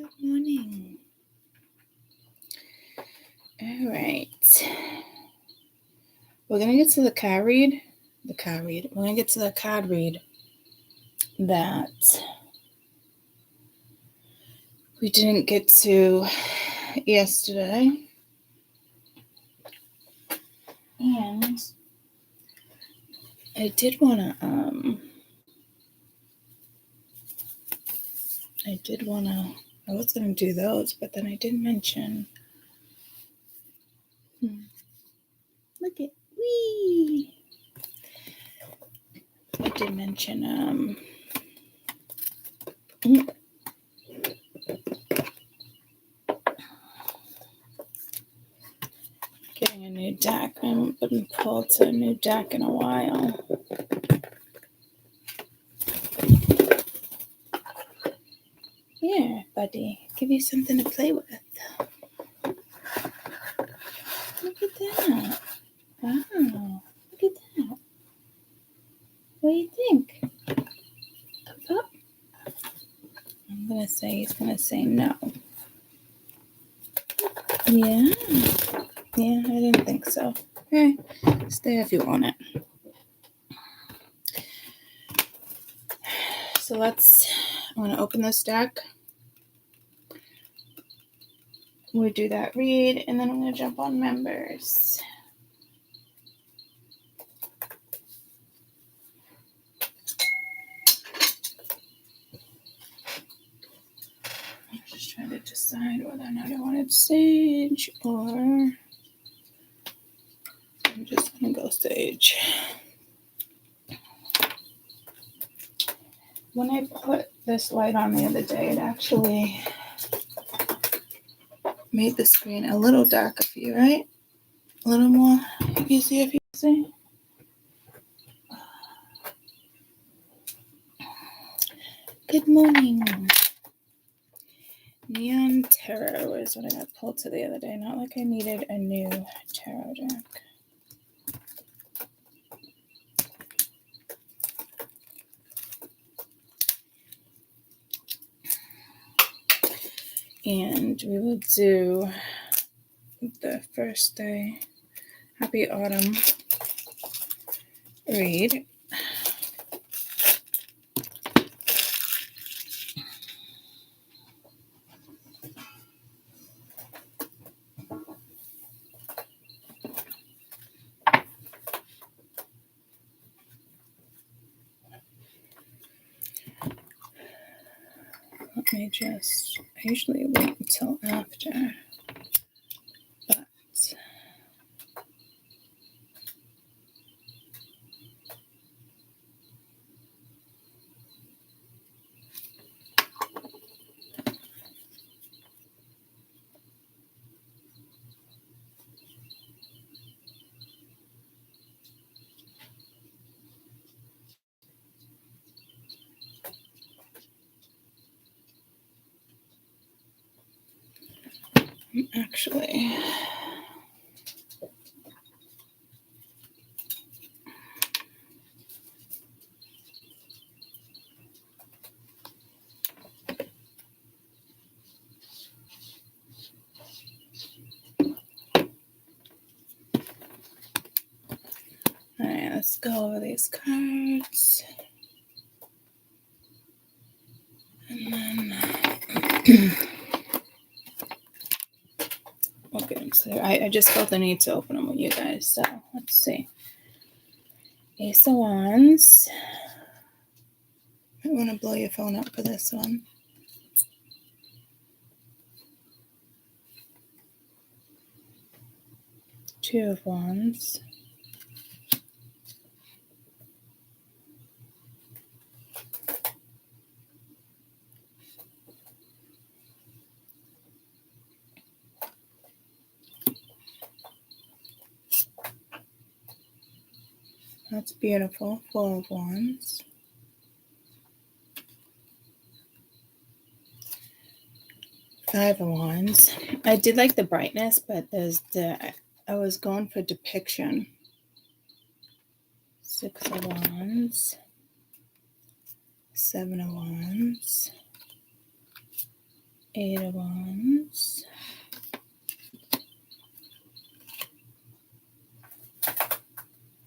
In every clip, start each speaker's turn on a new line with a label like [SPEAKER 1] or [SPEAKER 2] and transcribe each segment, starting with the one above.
[SPEAKER 1] Good morning. All right. We're going to get to the card read. We're going to get to the card read that we didn't get to yesterday. And I did want to, I was going to do those, but then I did mention, look at, wee! I did mention, getting a new deck. I haven't been pulled to a new deck in a while. Here, buddy, give you something to play with. Look at that. Wow, look at that. What do you think? Thumbs up? I'm going to say, he's going to say no. Yeah, I didn't think so. Okay, stay if you want it. So I'm going to open this deck. We'll do that read, and then I'm going to jump on members. I'm just trying to decide whether or not I wanted sage or I'm just going to go sage. When I put this light on the other day, it actually made the screen a little darker for you, right? A little more easier if you see. Good morning. Neon Tarot is what I got pulled to the other day. Not like I needed a new tarot deck. And we will do the first day Happy Autumn read. Let me I usually wait until after, but actually all right, let's go over these cards. And then okay, so I just felt the need to open them with you guys. So let's see. Ace of Wands. I want to blow your phone up for this one. Two of Wands. That's beautiful. Four of Wands. Five of Wands. I did like the brightness, but I was going for depiction. Six of Wands. Seven of Wands. Eight of Wands.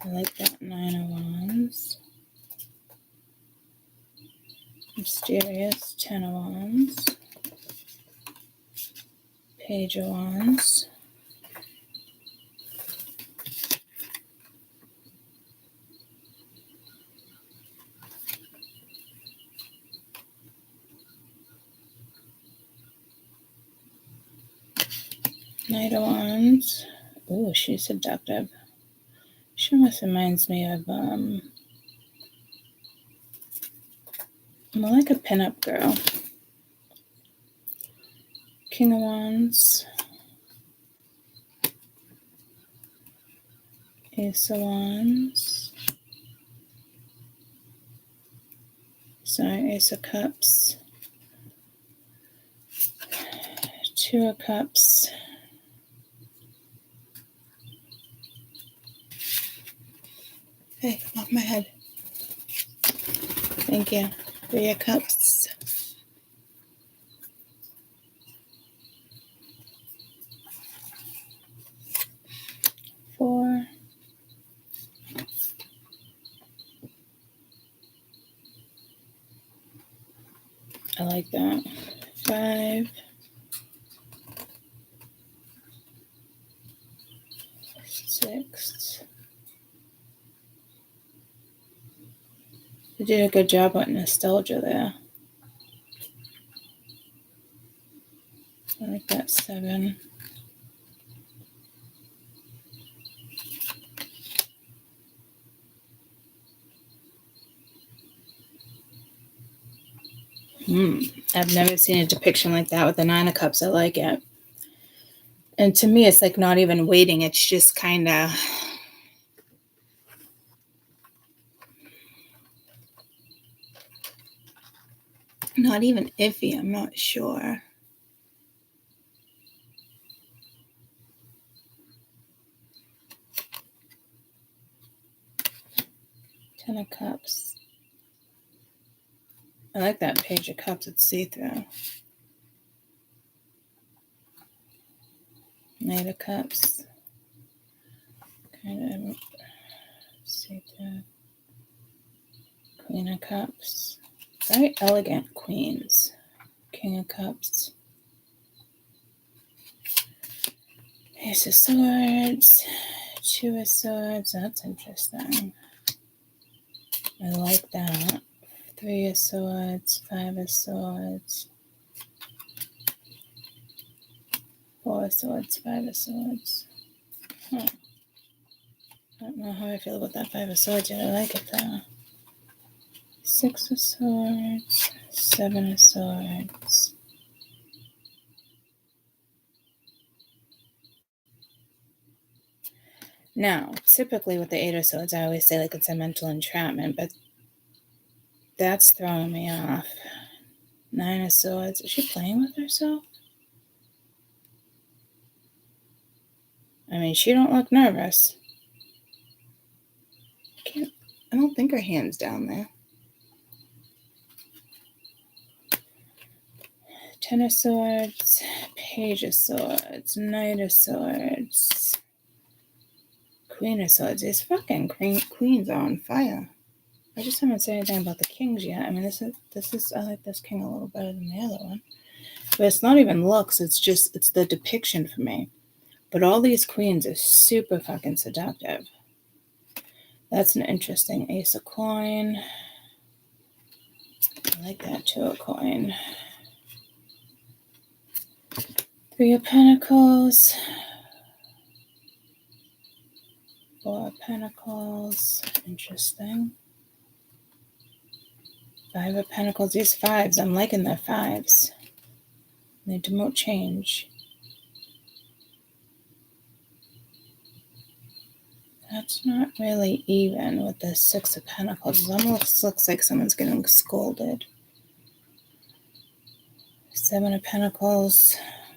[SPEAKER 1] I like that. Nine of Wands. Mysterious. 10 of Wands. Page of Wands. Knight of Wands. Ooh, she's seductive. She almost reminds me of more like a pinup girl. King of Wands. Ace of Wands. Sorry, Ace of Cups. Two of Cups. Hey, come off my head. Thank you. 3 of Cups. 4. I like that. 5. 6. You did a good job with nostalgia there. I like that. 7. I've never seen a depiction like that with the 9 of Cups. I like it. And to me, it's like not even waiting. It's just kind of... not even iffy. I'm not sure. 10 of Cups. I like that Page of Cups. It's see-through. Knight of Cups. Kind of see-through. Queen of Cups. Very elegant queens. King of Cups. Ace of Swords. 2 of Swords. That's interesting. I like that. 3 of Swords. 5 of Swords. 4 of Swords. 5 of Swords. I don't know how I feel about that 5 of Swords yet. I like it though. 6 of Swords. 7 of Swords. Now, typically with the 8 of Swords, I always say like it's a mental entrapment, but that's throwing me off. 9 of Swords. Is she playing with herself? I mean, she don't look nervous. I don't think her hand's down there. 10 of Swords. Page of Swords. Knight of Swords. Queen of Swords. These fucking queens are on fire. I just haven't said anything about the kings yet. I mean, this is I like this king a little better than the other one. But it's not even looks, it's the depiction for me. But all these queens are super fucking seductive. That's an interesting Ace of Coin. I like that 2 of Coin. 3 of Pentacles. 4 of Pentacles. Interesting. 5 of Pentacles. These 5s, I'm liking their 5s. They demote change. That's not really even with the 6 of Pentacles. It almost looks like someone's getting scolded. 7 of Pentacles.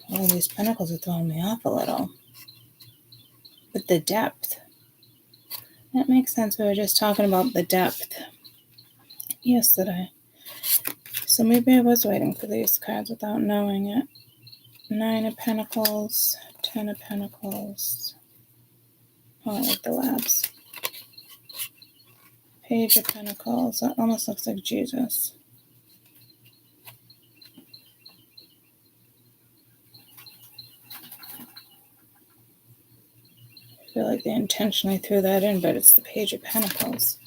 [SPEAKER 1] All these Pentacles are throwing me off a little. But the depth. That makes sense. We were just talking about the depth yesterday. So maybe I was waiting for these cards without knowing it. 9 of Pentacles, 10 of Pentacles. Oh, I like the labs. Page of Pentacles. That almost looks like Jesus. I feel like they intentionally threw that in, but it's the Page of Pentacles.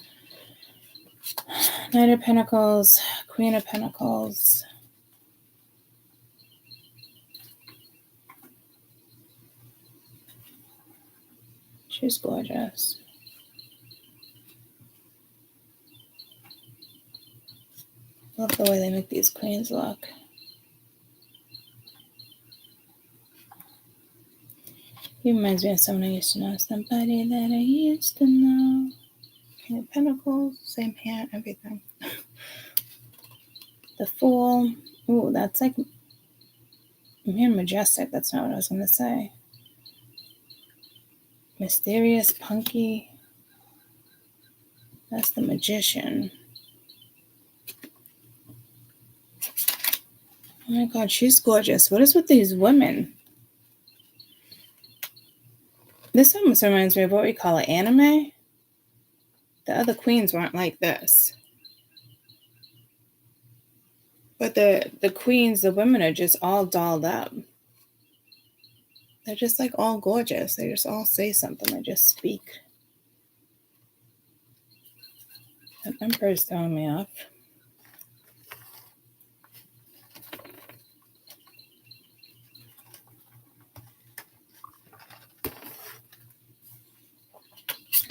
[SPEAKER 1] Knight of Pentacles, Queen of Pentacles. She's gorgeous. Love the way they make these queens look. He reminds me of someone I used to know. Somebody that I used to know. King of Pentacles, same hand, everything. The Fool. Ooh, that's like mere majestic. That's not what I was going to say. Mysterious, punky. That's the Magician. Oh my God, she's gorgeous. What is with these women? This almost reminds me of what we call an anime. The other queens weren't like this. But the queens, the women are just all dolled up. They're just like all gorgeous. They just all say something. They just speak. That Emperor's throwing me off.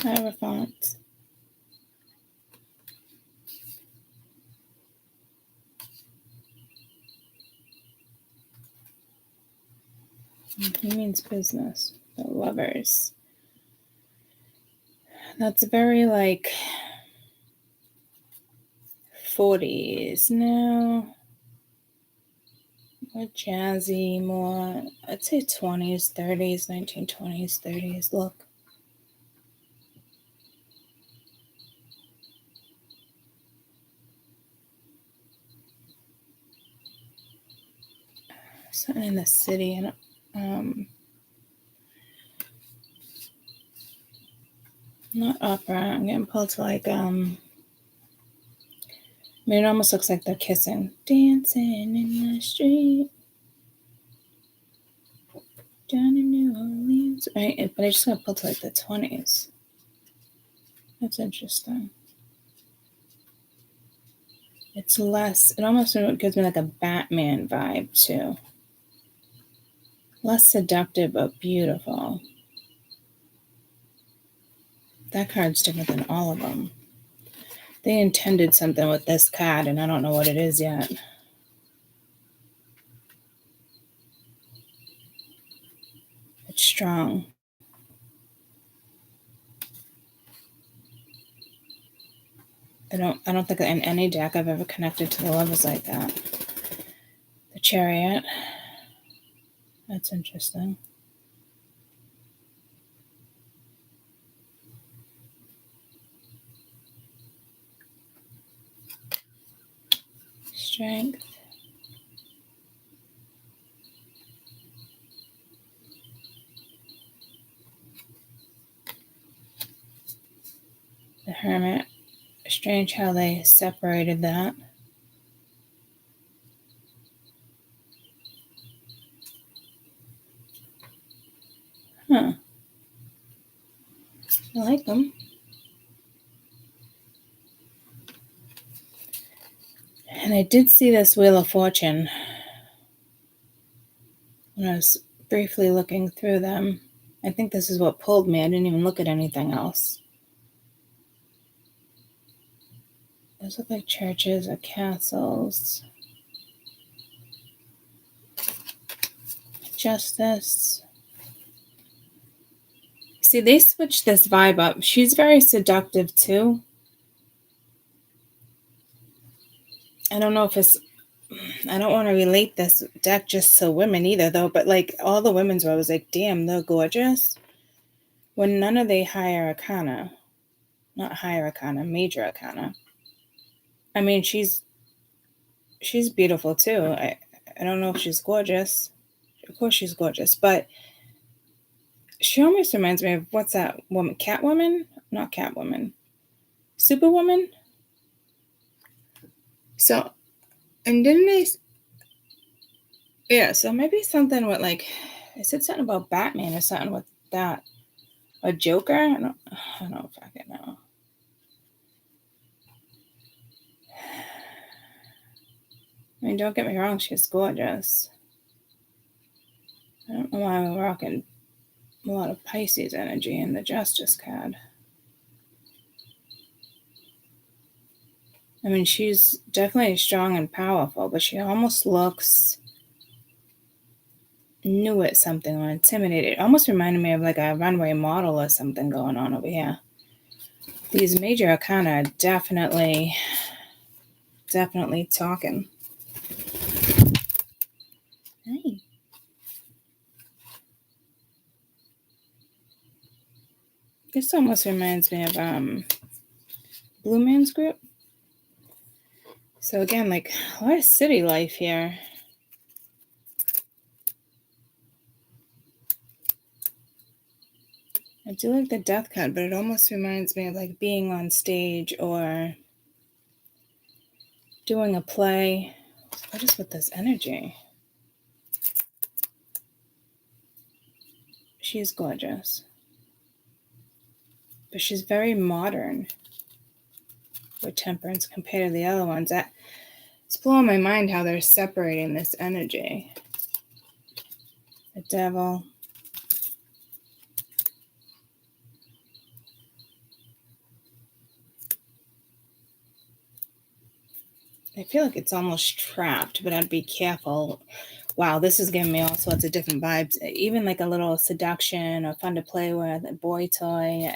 [SPEAKER 1] Hierophant. He means business. The Lovers. That's very like 40s now. More jazzy, more, I'd say 20s, 30s, 1920s, 30s look. Something in the city, and not opera. I'm getting pulled to like I mean, it almost looks like they're kissing. Dancing in the street down in New Orleans, right? But I just got pulled to like the 20s. That's interesting. It's less. It almost gives me like a Batman vibe too. Less seductive, but beautiful. That card's different than all of them. They intended something with this card, and I don't know what it is yet. It's strong. I don't think in any deck I've ever connected to the Lovers like that. The Chariot. That's interesting. Strength. The Hermit. Strange how they separated that. Huh. I like them. And I did see this Wheel of Fortune when I was briefly looking through them. I think this is what pulled me. I didn't even look at anything else. Those look like churches or castles. Justice. See, they switched this vibe up. She's very seductive too. I don't know if it's, I don't want to relate this deck just to women either though, but like all the women's were, I was like, damn, they're gorgeous. When none of the higher arcana, not higher arcana, major arcana. I mean, she's she's beautiful too. I don't know if she's gorgeous. Of course she's gorgeous, but she almost reminds me of, what's that woman? Catwoman? Not Catwoman. Superwoman? So, and didn't they... Yeah, so maybe something with, like, I said something about Batman or something with that. A Joker? I don't fucking know. I mean, don't get me wrong, she's gorgeous. I don't know why I'm rocking a lot of Pisces energy in the Justice card. I mean, she's definitely strong and powerful, but she almost looks new at something or intimidated. It almost reminded me of like a runway model or something going on over here. These major arcana are definitely talking. Hey. This almost reminds me of Blue Man's Group. So again, like a lot of city life here. I do like the death card, but it almost reminds me of like being on stage or doing a play. What is with this energy? She's gorgeous. But she's very modern with Temperance compared to the other ones. It's blowing my mind how they're separating this energy. The Devil. I feel like it's almost trapped, but I'd be careful. Wow, this is giving me all sorts of different vibes. Even like a little seduction or fun to play with, a boy toy.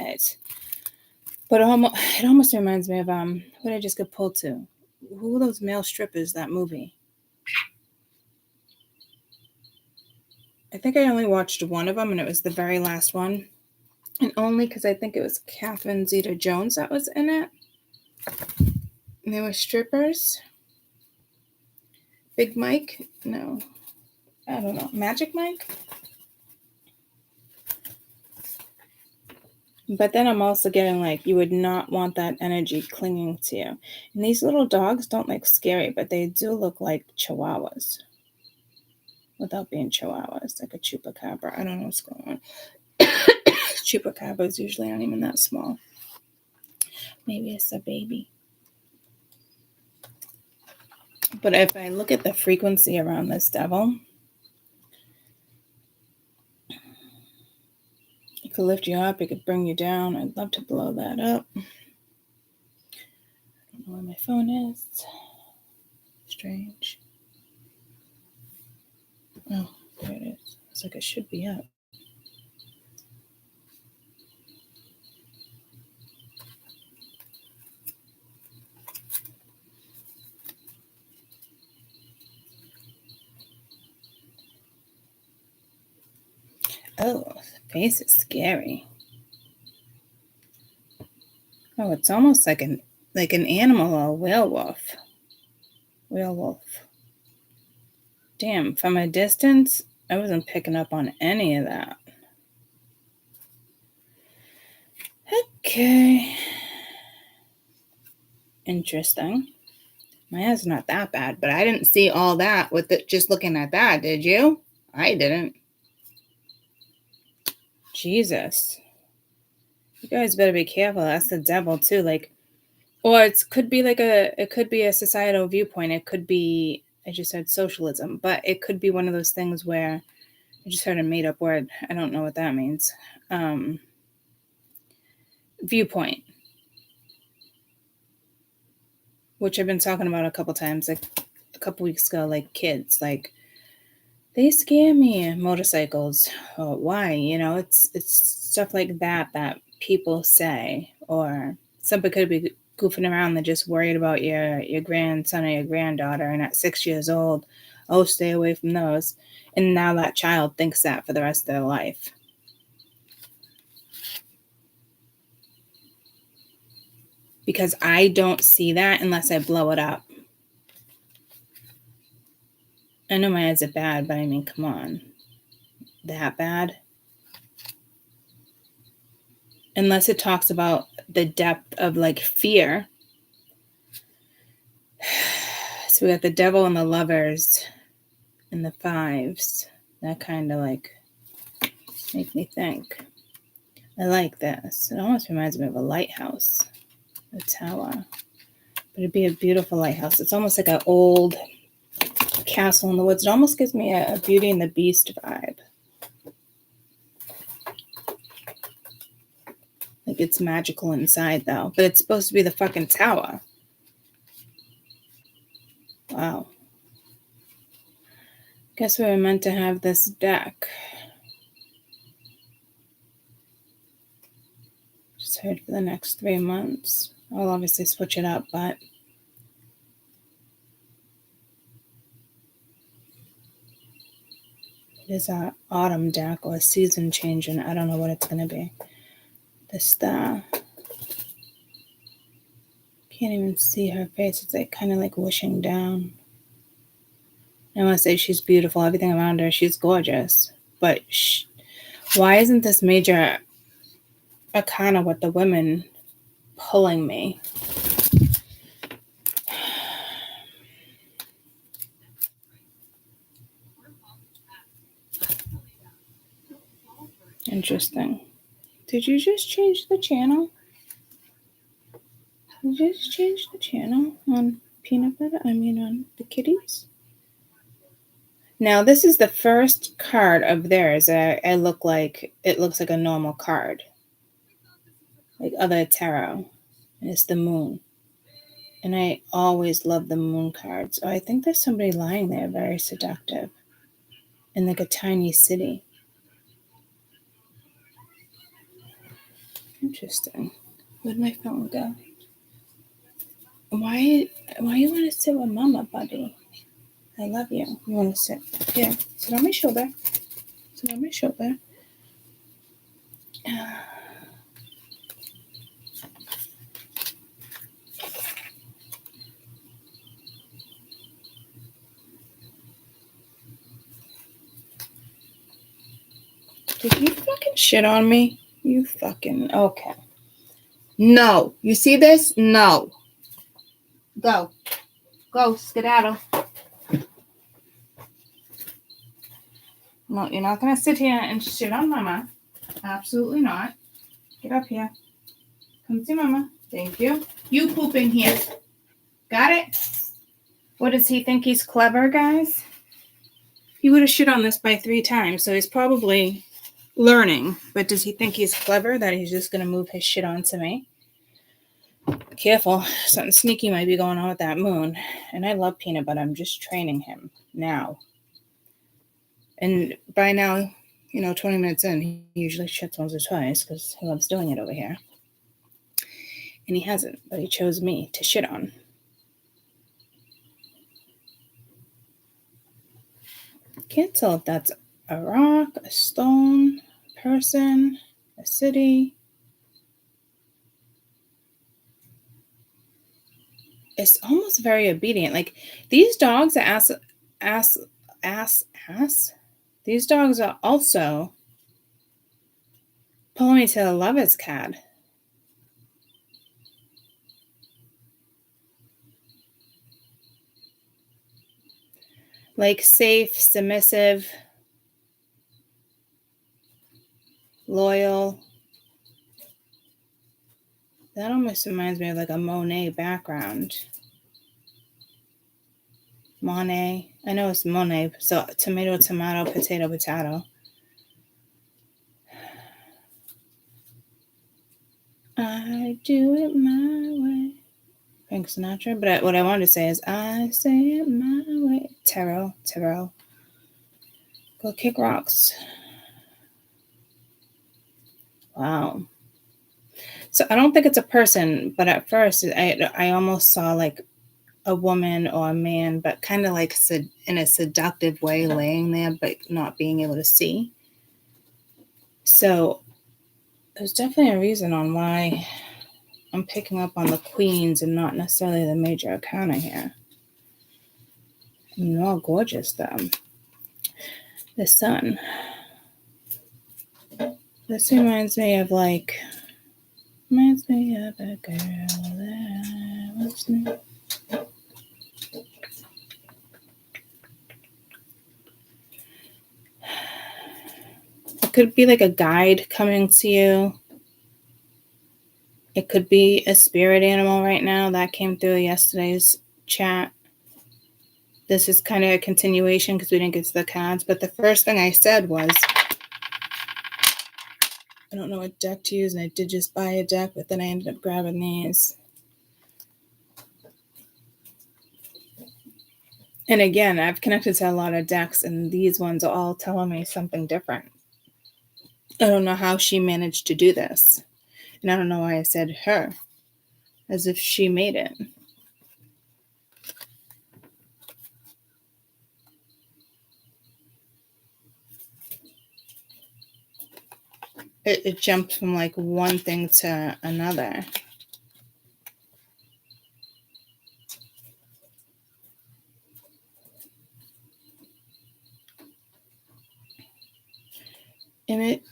[SPEAKER 1] But it almost reminds me of what I just got pulled to. Who are those male strippers, that movie? I think I only watched one of them, and it was the very last one. And only because I think it was Catherine Zeta-Jones that was in it. And they were strippers. Big Mike? No. I don't know. Magic Mike? But then I'm also getting like, you would not want that energy clinging to you. And these little dogs don't look scary, but they do look like chihuahuas. Without being chihuahuas, like a chupacabra. I don't know what's going on. Chupacabras usually aren't even that small. Maybe it's a baby. But if I look at the frequency around this devil, it could lift you up, it could bring you down. I'd love to blow that up. I don't know where my phone is. Strange. Oh, there it is. It's like it should be up. Oh, the face is scary. Oh, it's almost like an animal or a werewolf. Damn, from a distance, I wasn't picking up on any of that. Okay. Interesting. My hair's not that bad, but I didn't see all that with it just looking at that, did you? I didn't. Jesus. You guys better be careful. That's the devil too. Like, or it could be a societal viewpoint. It could be, I just said socialism, but it could be one of those things where I just heard a made up word. I don't know what that means. Viewpoint. Which I've been talking about a couple times, like a couple weeks ago, like kids, like they scare me, motorcycles. Oh, why? You know, it's stuff like that people say, or somebody could be goofing around. They're just worried about your grandson or your granddaughter, and at 6 years old, oh, stay away from those. And now that child thinks that for the rest of their life. Because I don't see that unless I blow it up. I know my eyes are bad, but I mean, come on. That bad? Unless it talks about the depth of like fear. So we got the devil and the lovers and the fives. That kind of like make me think. I like this. It almost reminds me of a lighthouse, a tower. But it'd be a beautiful lighthouse. It's almost like an old castle in the woods. It almost gives me a Beauty and the Beast vibe. Like it's magical inside though. But it's supposed to be the fucking tower. Wow. Guess we were meant to have this deck. Just heard for the next 3 months. I'll obviously switch it up, but it is an autumn deck or a season change, and I don't know what it's going to be. The star. Can't even see her face. It's like kind of like wishing down. I want to say she's beautiful. Everything around her, she's gorgeous. But why isn't this major arcana with the women pulling me? Interesting. Did you just change the channel? Did you just change the channel on peanut butter? I mean on the kitties? Now this is the first card of theirs. It looks like a normal card. Like other tarot. And it's the moon. And I always love the moon cards. Oh, I think there's somebody lying there, very seductive. In like a tiny city. Interesting. Where'd my phone go? Why you want to sit with Mama, buddy? I love you. You want to sit here? Sit on my shoulder. Sit on my shoulder. Did you fucking shit on me? You fucking... Okay. No. You see this? No. Go. Go, skedaddle. No, you're not going to sit here and shit on Mama. Absolutely not. Get up here. Come see Mama. Thank you. You poop in here. Got it? What, does he think he's clever, guys? He would have shit on this by 3 times, so he's probably learning. But does he think he's clever that he's just going to move his shit onto me? Careful. Something sneaky might be going on with that moon. And I love peanut butter. I'm just training him now. And by now, 20 minutes in, he usually shits once or twice because he loves doing it over here. And he hasn't, but he chose me to shit on. Can't tell if that's a rock, a stone, a person, a city. It's almost very obedient. Like these dogs are ass. These dogs are also pulling me to the lover's card. Like safe, submissive, loyal. That almost reminds me of like a Monet background. Monet. I know it's Monet. So tomato, tomato, potato, potato. I do it my way. Frank Sinatra. But what I wanted to say is, I say it my way. Tarot. Go kick rocks. Wow. So I don't think it's a person, but at first I almost saw like a woman or a man, but kind of like in a seductive way laying there, but not being able to see. So there's definitely a reason on why I'm picking up on the queens and not necessarily the major arcana here. They're all gorgeous, though. The sun. This reminds me of a girl that was new. It could be like a guide coming to you. It could be a spirit animal right now. That came through yesterday's chat. This is kind of a continuation because we didn't get to the cards. But the first thing I said was, I don't know what deck to use, and I did just buy a deck, but then I ended up grabbing these. And again, I've connected to a lot of decks, and these ones are all telling me something different. I don't know how she managed to do this. And I don't know why I said her, as if she made it. It jumped from like one thing to another.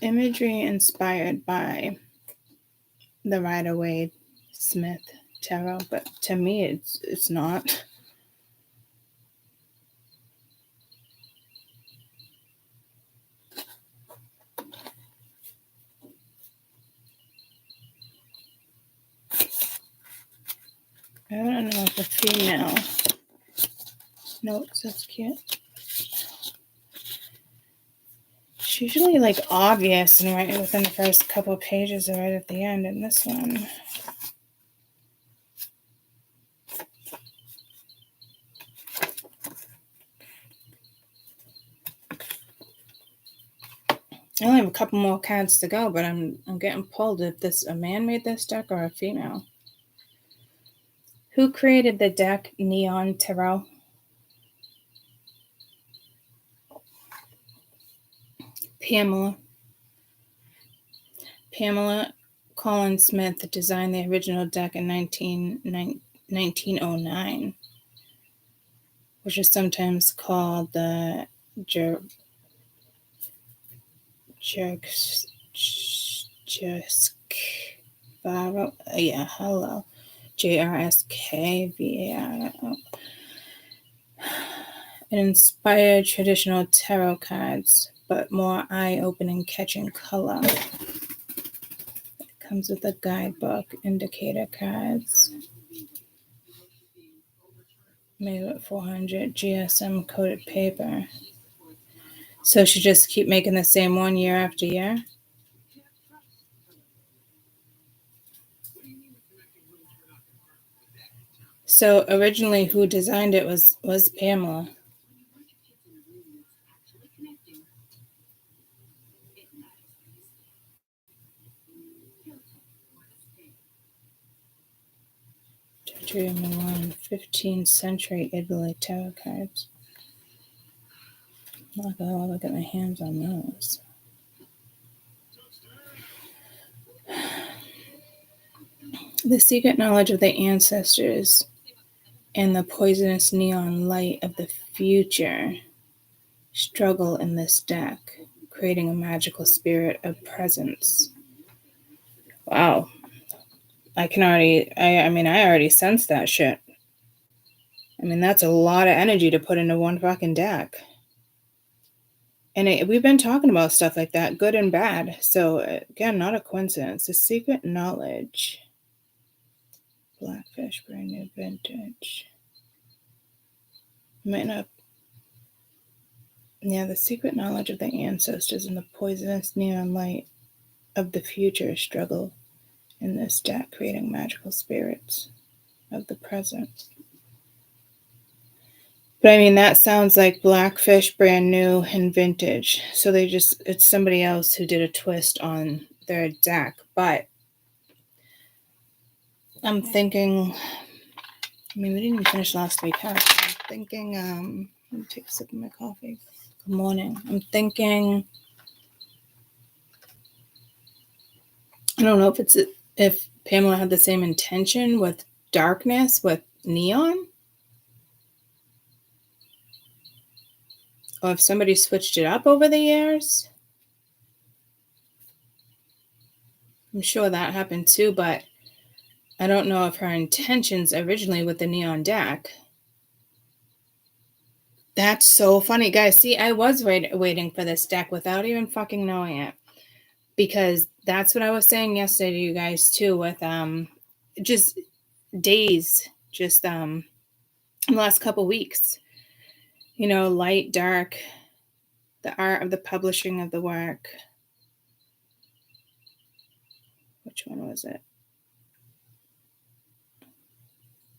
[SPEAKER 1] Imagery inspired by the Rider-Waite-Smith tarot, but to me it's not. I don't know if a female. Notes, that's cute. It's usually like obvious and right within the first couple of pages or right at the end in this one. I only have a couple more cards to go, but I'm getting pulled if a man made this deck or a female. Who created the deck Neon Tarot? Pamela Collins Smith designed the original deck in 1909, which is sometimes called the JRSKVARO. It inspired traditional tarot cards, but more eye-opening, catching color. It comes with a guidebook, indicator cards, made with 400 GSM coated paper. So she just keep making the same one year after year? So originally who designed it was Pamela. Milan, 15th century Italy tarot cards. I'll get my hands on those. The secret knowledge of the ancestors and the poisonous neon light of the future struggle in this deck, creating a magical spirit of presence. Wow. I already sense that shit. I mean, that's a lot of energy to put into one fucking deck. And we've been talking about stuff like that, good and bad. So, again, not a coincidence. The secret knowledge. Blackfish, brand new vintage. Might not. Yeah, the secret knowledge of the ancestors and the poisonous neon light of the future struggle in this deck, creating magical spirits of the present. But I mean, that sounds like Blackfish, brand new and vintage. So it's somebody else who did a twist on their deck. But I'm thinking, we didn't even finish last week, huh? I'm thinking, let me take a sip of my coffee. Good morning. I'm thinking, I don't know if Pamela had the same intention with darkness, with neon. or if somebody switched it up over the years. I'm sure that happened too, but I don't know if her intentions originally with the neon deck. That's so funny, guys. See, I was waiting for this deck without even fucking knowing it, because that's what I was saying yesterday to you guys too, with just days, just the last couple weeks. You know, light, dark, the art of the publishing of the work. Which one was it?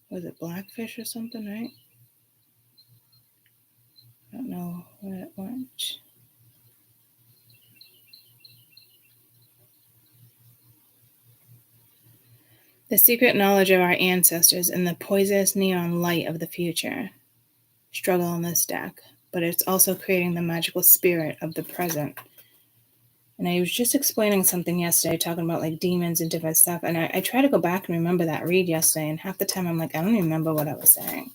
[SPEAKER 1] Was it Blackfish or something, right? I don't know where it went. The secret knowledge of our ancestors and the poisonous neon light of the future struggle in this deck, but it's also creating the magical spirit of the present. And I was just explaining something yesterday, talking about like demons and different stuff. And I try to go back and remember that read yesterday. And half the time I'm like, I don't even remember what I was saying.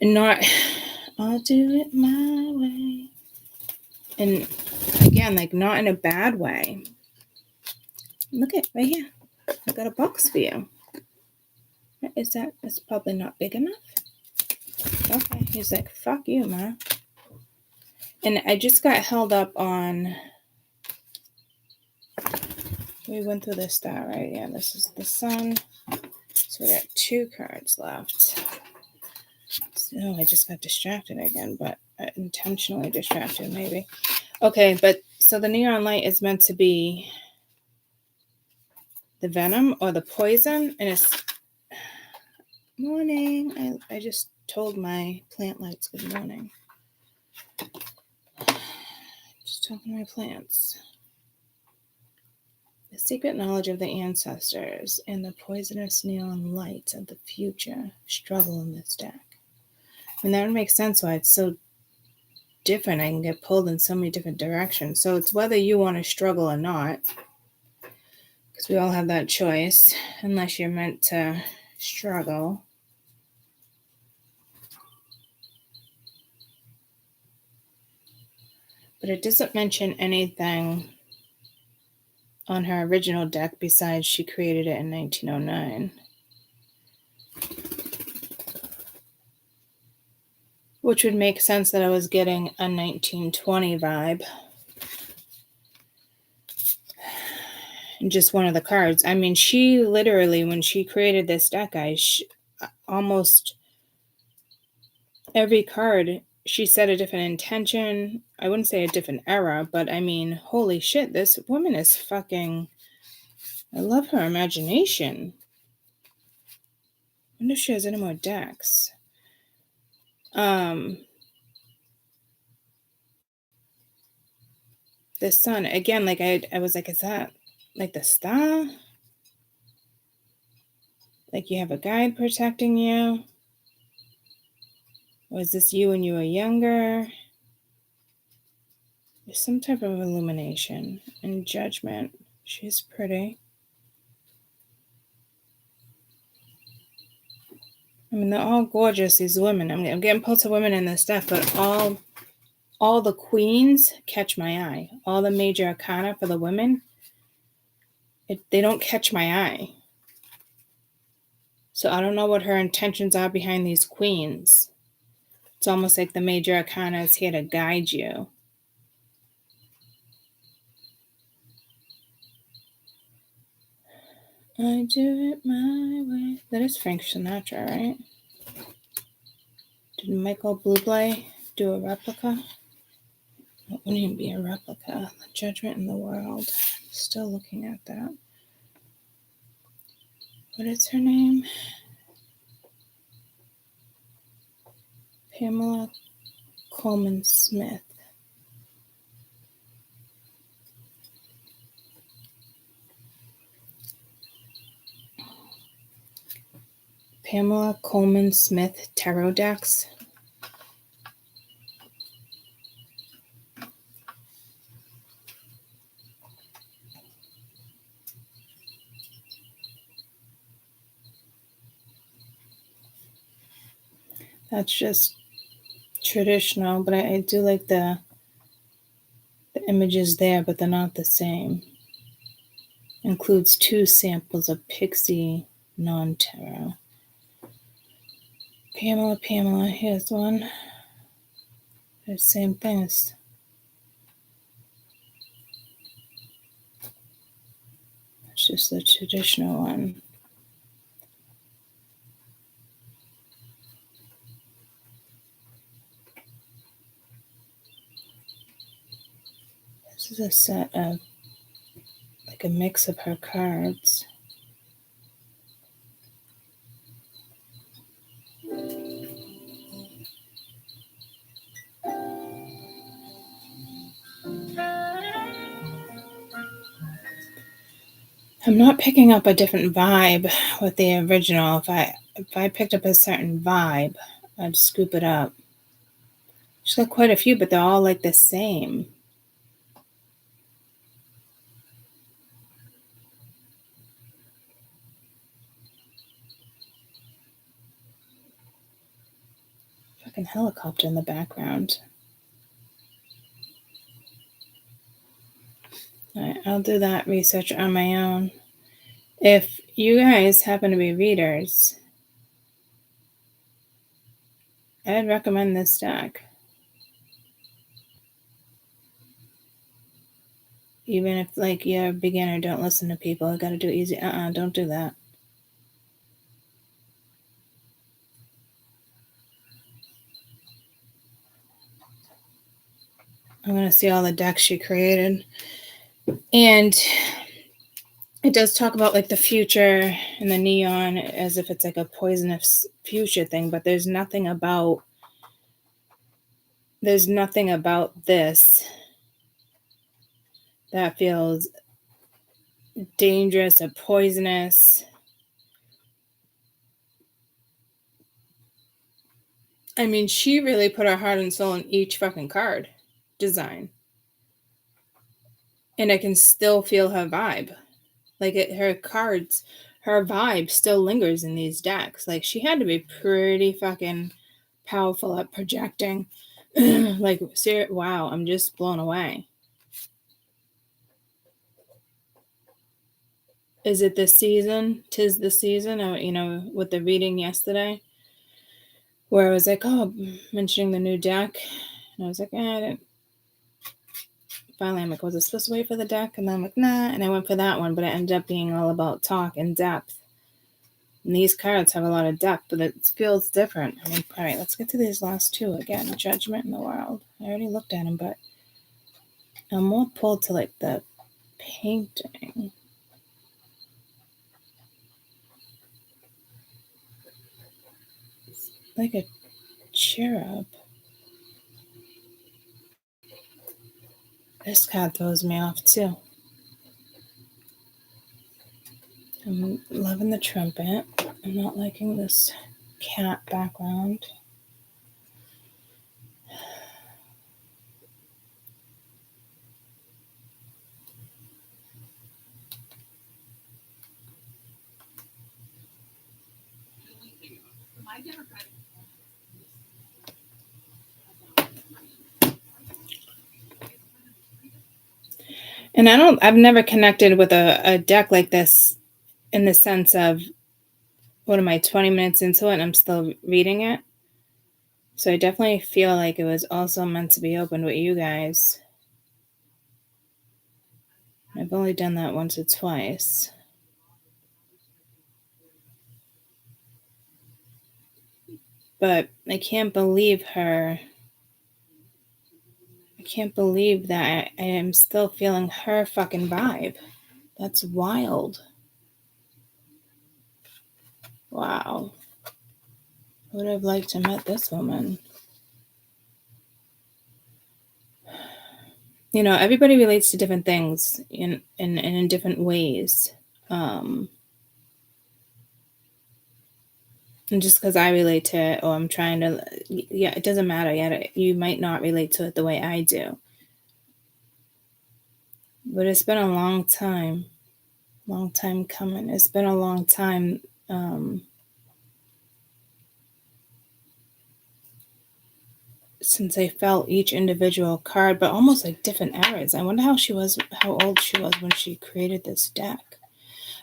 [SPEAKER 1] And not, I'll do it my way. And again, like not in a bad way. Look at right here. I got a box for you. Is that, it's probably not big enough. Okay. He's like, fuck you, man. And I just got held up on, we went through this star, right? Yeah, this is the sun. So we got 2 cards left. So I just got distracted again, but intentionally distracted maybe. Okay, but so the neon light is meant to be the venom or the poison, and it's morning. I just told my plant lights good morning. Just talking to my plants. The secret knowledge of the ancestors and the poisonous neon lights of the future struggle in this deck. And that would make sense why it's so different. I can get pulled in so many different directions. So it's whether you want to struggle or not, because we all have that choice, unless you're meant to struggle. But it doesn't mention anything on her original deck besides she created it in 1909. Which would make sense that I was getting a 1920 vibe. And just one of the cards. I mean, she literally, when she created this deck, guys, almost every card, she said a different intention. I wouldn't say a different era, but I mean, holy shit, this woman is fucking, I love her imagination. I wonder if she has any more decks. The sun, again, like I was like, is that like the star? Like you have a guide protecting you? Or is this you when you were younger? There's some type of illumination and judgment. She's pretty. I mean, they're all gorgeous, these women. I mean, I'm getting pulled to women in this stuff, but all the queens catch my eye. All the major arcana for the women, they don't catch my eye. So I don't know what her intentions are behind these queens. It's almost like the major arcana is here to guide you. I do it my way. That is Frank Sinatra, right? Did Michael Bublé do a replica? It wouldn't even be a replica. The Judgment in the World. Still looking at that. What is her name? Pamela Coleman Smith. Pamela Coleman Smith Tarot decks. That's just traditional, but I do like the images there, but they're not the same. Includes 2 samples of Pixie non-tarot. Pamela, here's one. The same things. It's just the traditional one. This is a set of, like a mix of her cards. I'm not picking up a different vibe with the original. If I picked up a certain vibe, I'd scoop it up. She's got quite a few, but they're all like the same. Fucking helicopter in the background. All right, I'll do that research on my own. If you guys happen to be readers, I'd recommend this deck. Even if, like, you're a beginner, don't listen to people. I gotta do it easy. Don't do that. I'm gonna see all the decks she created. And it does talk about, like, the future and the neon as if it's like a poisonous future thing, but there's nothing about this that feels dangerous or poisonous. I mean, she really put her heart and soul in each fucking card design. And I can still feel her vibe. Like, her cards, her vibe still lingers in these decks. Like, she had to be pretty fucking powerful at projecting. Like, wow, I'm just blown away. Is it the season? 'Tis the season, or, you know, with the reading yesterday, where I was like, oh, mentioning the new deck, and I was like, I didn't. Finally, I'm like, was I supposed to wait for the deck? And then I'm like, nah, and I went for that one, but it ended up being all about talk and depth. And these cards have a lot of depth, but it feels different. I mean, all right, let's get to these last 2 again. Judgment in the World. I already looked at them, but I'm more pulled to, like, the painting. Like a cherub. This card throws me off too. I'm loving the trumpet. I'm not liking this cat background. And I've never connected with a deck like this in the sense of, what am I, 20 minutes into it and I'm still reading it? So I definitely feel like it was also meant to be opened with you guys. I've only done that once or twice. But I can't believe her. I can't believe that I am still feeling her fucking vibe. That's wild. Wow. I would have liked to have met this woman. You know, everybody relates to different things in different ways. And just because I relate to it, or I'm trying to, yeah, it doesn't matter yet. You might not relate to it the way I do. But it's been a long time coming. It's been a long time. since I felt each individual card, but almost like different eras. I wonder how old she was when she created this deck.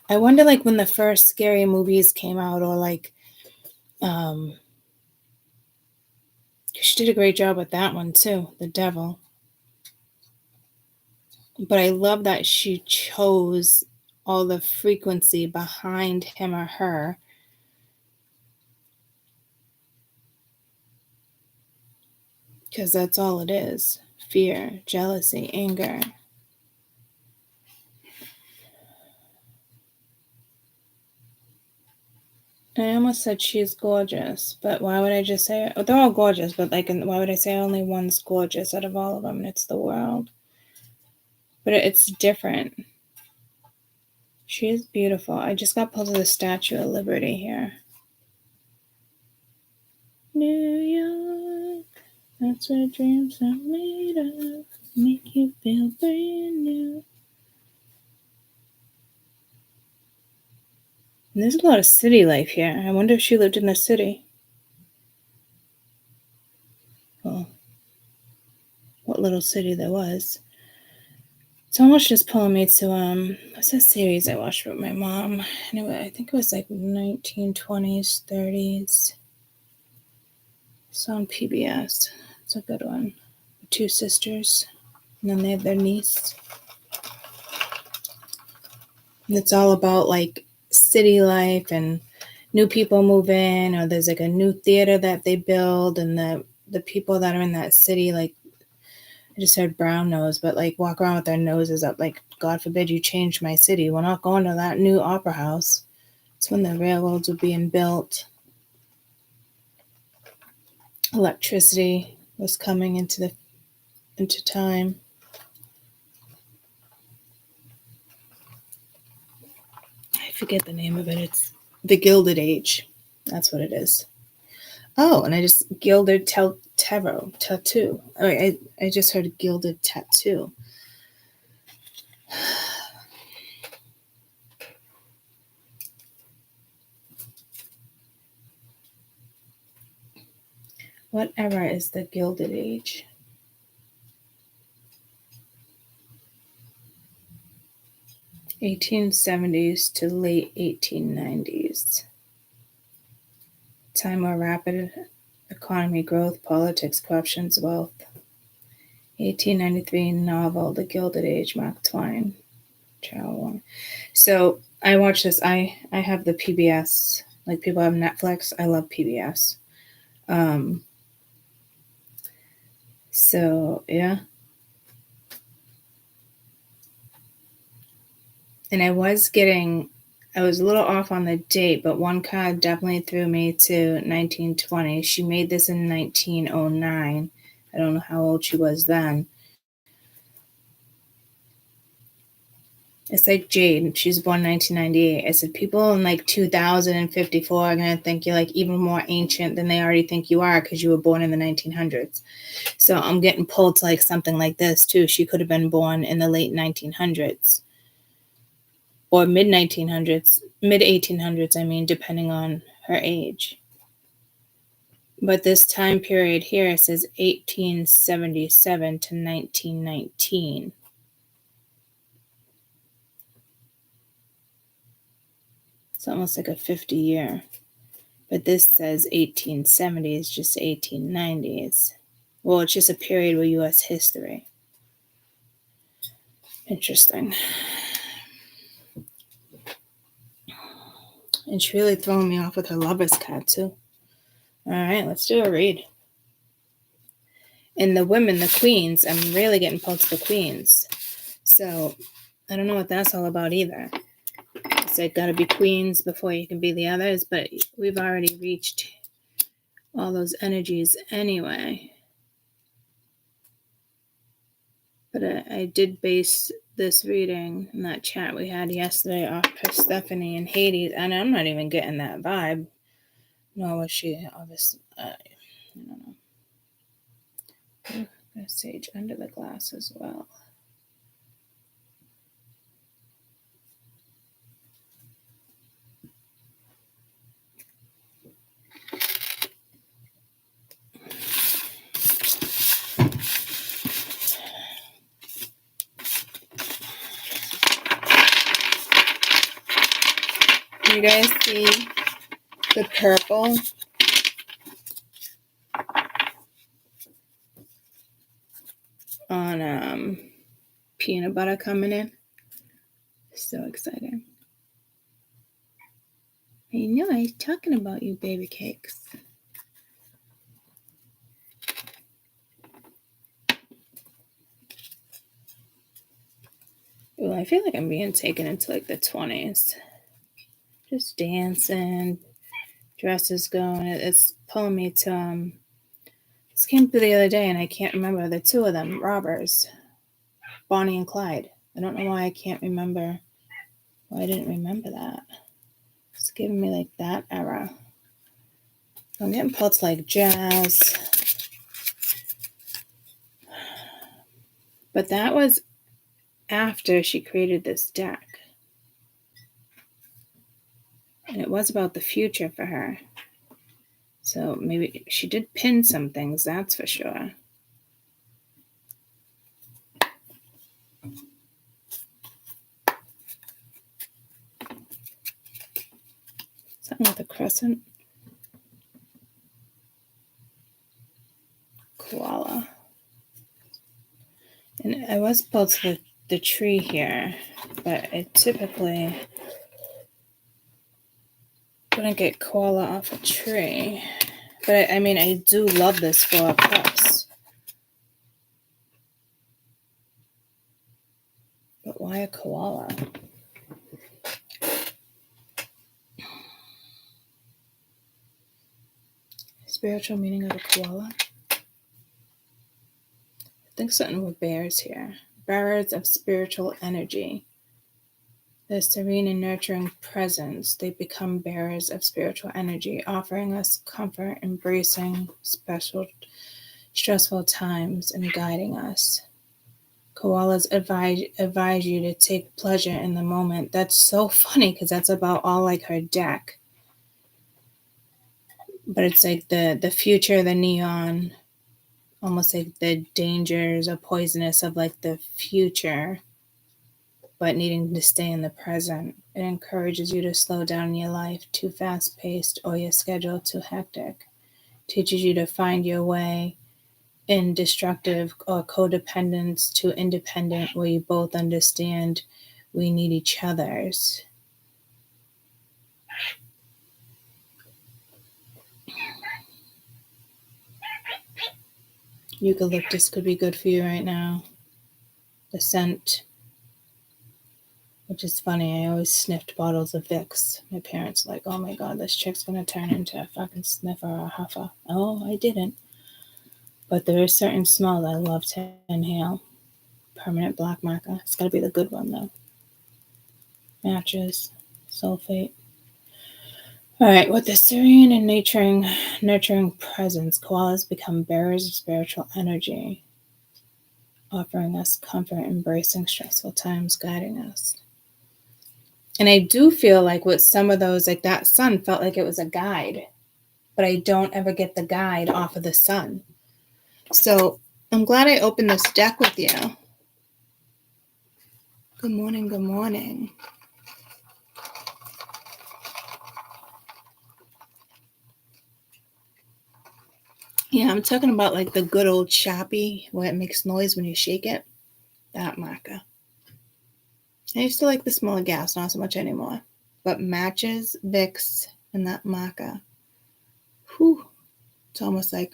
[SPEAKER 1] I wonder, like, when the first scary movies came out, or like, she did a great job with that one too, The Devil. But I love that she chose all the frequency behind him or her. Because that's all it is. Fear, jealousy, anger. I almost said she's gorgeous, but why would I just say, they're all gorgeous, but like, why would I say only one's gorgeous out of all of them? And it's the world. But it's different. She is beautiful. I just got pulled to the Statue of Liberty here. New York, that's where dreams are made of. Make you feel brand new. And there's a lot of city life here. I wonder if she lived in the city. Well, what little city there was. So much just pulling me to what's that series I watched with my mom? Anyway, I think it was like 1920s, 30s. It's on PBS. It's a good one. Two sisters, and then they have their niece. And it's all about like city life and new people move in, or there's like a new theater that they build, and the people that are in that city, like, I just heard brown nose, but like walk around with their noses up, like, God forbid you change my city. We're not going to that new opera house. It's when the railroads were being built. Electricity was coming into time. I forget the name of it. It's the Gilded Age. That's what it is. Oh, and I just gilded tattoo. Oh, I just heard gilded tattoo. What era is the Gilded Age? (1870s to late 1890s). Time of rapid economy growth, politics, corruptions, wealth. 1893 novel, The Gilded Age, Mark Twain. So I watch this. I have the PBS. Like, people have Netflix. I love PBS. So yeah. And I was a little off on the date, but one card definitely threw me to 1920. She made this in 1909. I don't know how old she was then. It's like Jade. She was born 1998. I said, people in like 2054 are going to think you're like even more ancient than they already think you are because you were born in the 1900s. So I'm getting pulled to like something like this too. She could have been born in the late 1900s. Or mid 1800s, I mean, depending on her age. But this time period here, it says 1877 to 1919. It's almost like a 50-year. But this says 1870s, just 1890s. Well, it's just a period with U.S. history. Interesting. And she's really throwing me off with her Lover's card, too. All right, let's do a read. And the women, the queens, I'm really getting pulled to the queens. So I don't know what that's all about either. It's like, gotta be queens before you can be the others, but we've already reached all those energies anyway. But I did base this reading in that chat we had yesterday off Persephone and Hades, and I'm not even getting that vibe. Nor was she, obviously. I don't know. A sage under the glass as well. Do you guys see the purple? On peanut butter coming in. So exciting. I know I was talking about you, baby cakes. Well, I feel like I'm being taken into like the 20s. Just dancing, dresses going. It's pulling me to this came through the other day and I can't remember the two of them, robbers. Bonnie and Clyde. I don't know why I can't remember. Why I didn't remember that. It's giving me like that era. I'm getting pulled to like jazz. But that was after she created this deck. And it was about the future for her. So maybe she did pin some things, that's for sure. Something with a crescent. Koala. And I was pulled to the tree here, but it typically wouldn't get koala off a tree. But I mean, I do love this Four of Cups. But why a koala? Spiritual meaning of a koala? I think something with bears here. Bearers of spiritual energy. Their serene and nurturing presence, they become bearers of spiritual energy, offering us comfort, embracing stressful times, and guiding us. Koalas advise you to take pleasure in the moment. That's so funny because that's about all like her deck. But it's like the future, the neon, almost like the dangers or poisonous of like the future, but needing to stay in the present. It encourages you to slow down your life, too fast-paced or your schedule too hectic. Teaches you to find your way in destructive or codependence to independent, where you both understand we need each other's. Eucalyptus could be good for you right now. The scent, which is funny, I always sniffed bottles of Vicks. My parents were like, oh my God, this chick's going to turn into a fucking sniffer or a huffer. Oh, I didn't. But there are certain smells I love to inhale. Permanent black marker. It's got to be the good one, though. Matches. Sulfate. All right, with the serene and nurturing presence, koalas become bearers of spiritual energy, offering us comfort, embracing stressful times, guiding us. And I do feel like with some of those, like that sun felt like it was a guide, but I don't ever get the guide off of the sun. So I'm glad I opened this deck with you. Good morning, good morning. Yeah, I'm talking about like the good old choppy, where it makes noise when you shake it. That marker. I used to like the smell of gas, not so much anymore. But matches, Vicks, and that marker. Whew. It's almost like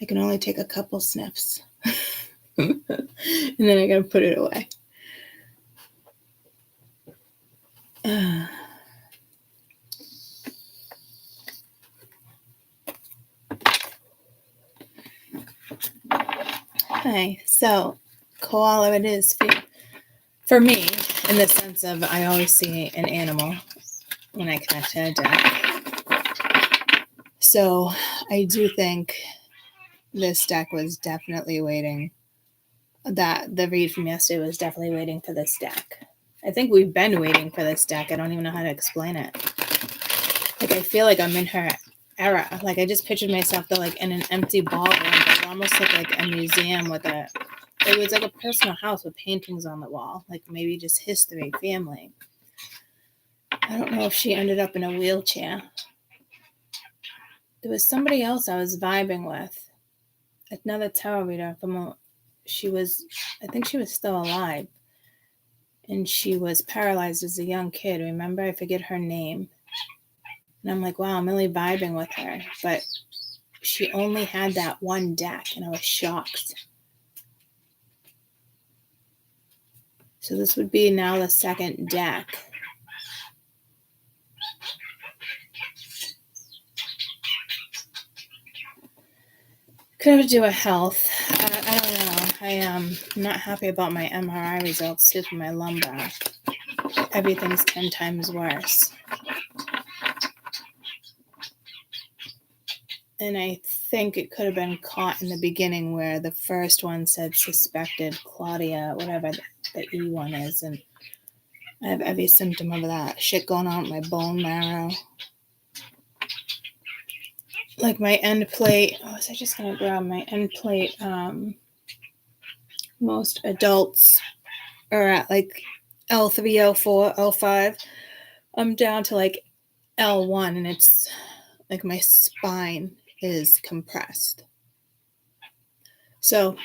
[SPEAKER 1] I can only take a couple sniffs. And then I gotta put it away. Hi. So, koala it is for me, in the sense of I always see an animal when I connect to a deck. So, I do think this deck was definitely waiting. The read from yesterday was definitely waiting for this deck. I think we've been waiting for this deck. I don't even know how to explain it. Like, I feel like I'm in her era. Like, I just pictured myself though, like in an empty ballroom. It almost looked like a museum with it was like a personal house with paintings on the wall. Like maybe just history, family. I don't know if she ended up in a wheelchair. There was somebody else I was vibing with. Another tarot reader I think she was still alive. And she was paralyzed as a young kid. Remember? I forget her name. And I'm like, wow, I'm really vibing with her. But she only had that one deck, and I was shocked. So this would be now the second deck. Could have to do with health. I don't know. I am not happy about my MRI results too for my lumbar. Everything's 10 times worse. And I think it could have been caught in the beginning where the first one said suspected Claudia, whatever the E one is. And I have every symptom of that shit going on with my bone marrow. Like my end plate. Oh, was I just going to grab my end plate? Most adults are at like L3, L4, L5. I'm down to like L1, and it's like my spine is compressed. So,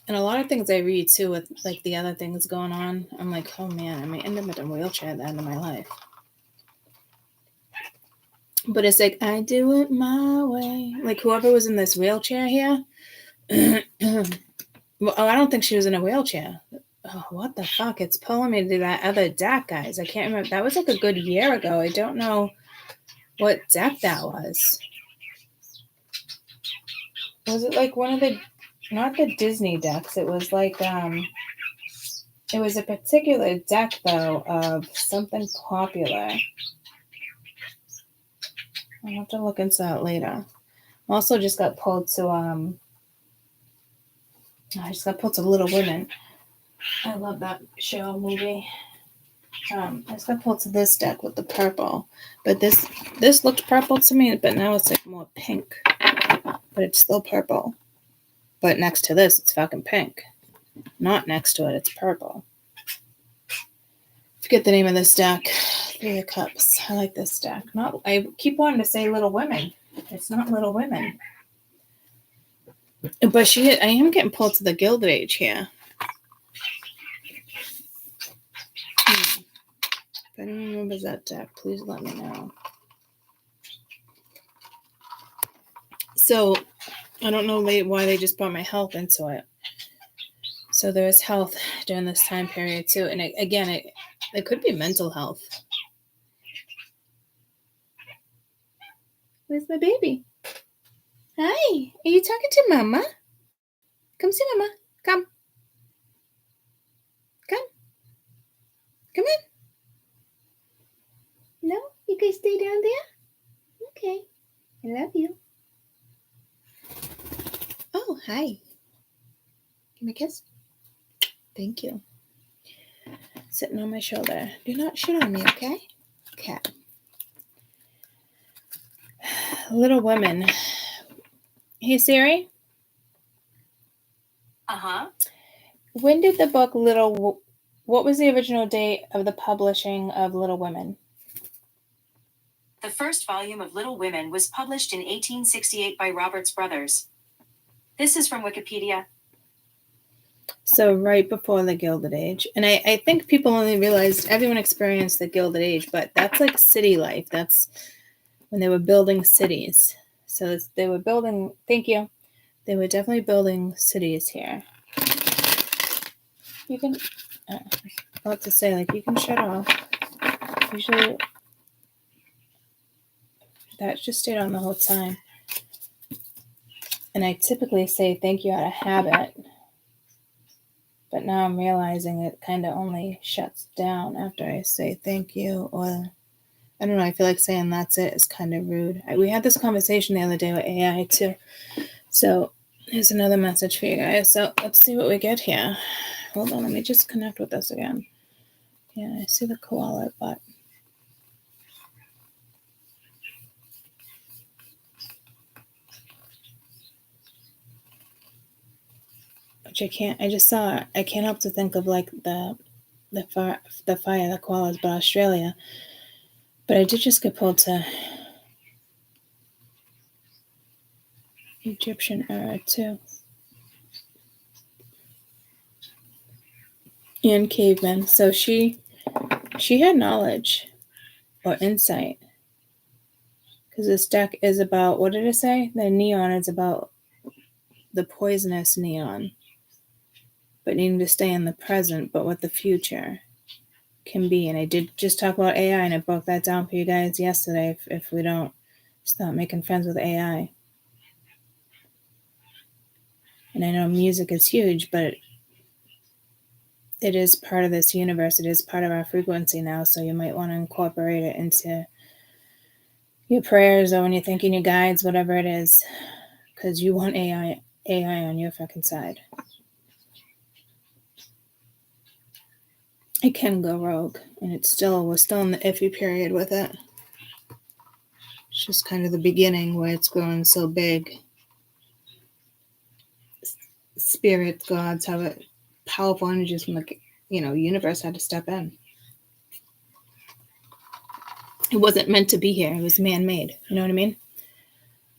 [SPEAKER 1] and a lot of things I read too with like the other things going on, I'm like, oh man, I might end up in a wheelchair at the end of my life. But it's like, I do it my way. Like whoever was in this wheelchair here, well, I don't think she was in a wheelchair. Oh, what the fuck? It's pulling me to that other deck, guys. I can't remember. That was like a good year ago. I don't know what deck that was. Was it like one of the, not the Disney decks? It was like, it was a particular deck though of something popular. I'll have to look into that later. Also just got pulled to, Little Women. I love that show, movie. I just got pulled to this deck with the purple. But this looked purple to me, but now it's like more pink. But it's still purple. But next to this, it's fucking pink. Not next to it, it's purple. Forget the name of this deck. Three of Cups. I like this deck. I keep wanting to say Little Women. It's not Little Women. But I am getting pulled to the Gilded Age here. If anyone remembers that deck, please let me know. So, I don't know why they just brought my health into it. So there's health during this time period too. And it could be mental health. Where's my baby? Hi, are you talking to Mama? Come see Mama. Come. Come in. No? You guys stay down there? Okay. I love you. Oh, hi. Give me a kiss. Thank you. Sitting on my shoulder. Do not shit on me, okay? Okay. Little Women. Hey, Siri?
[SPEAKER 2] Uh-huh.
[SPEAKER 1] When did the book what was the original date of the publishing of Little Women?
[SPEAKER 2] The first volume of Little Women was published in 1868 by Roberts Brothers. This is from Wikipedia.
[SPEAKER 1] So right before the Gilded Age. And I think people only realized everyone experienced the Gilded Age, but that's like city life. That's when they were building cities. So they were building, thank you. They were definitely building cities here. You can, I have to say, like, you can shut off. Usually, that just stayed on the whole time. And I typically say thank you out of habit. But now I'm realizing it kind of only shuts down after I say thank you. Or, I don't know, I feel like saying that's it is kind of rude. We had this conversation the other day with AI too. So here's another message for you guys. So let's see what we get here. Hold on, let me just connect with this again. Yeah, I see the koala, but which I can't help to think of like the the fire that koalas, but Australia. But I did just get pulled to Egyptian era too. And cavemen. So she had knowledge or insight. Because this deck is about, what did it say? The neon is about the poisonous neon. But needing to stay in the present, but what the future can be. And I did just talk about AI, and I broke that down for you guys yesterday if we don't stop making friends with AI. And I know music is huge, but it is part of this universe. It is part of our frequency now, so you might want to incorporate it into your prayers or when you're thinking your guides, whatever it is, because you want AI on your fucking side. It can go rogue, and we're still in the iffy period with it. It's just kind of the beginning where it's growing so big. Spirit gods have a powerful energies from the universe had to step in. It wasn't meant to be here. It was man-made. You know what I mean?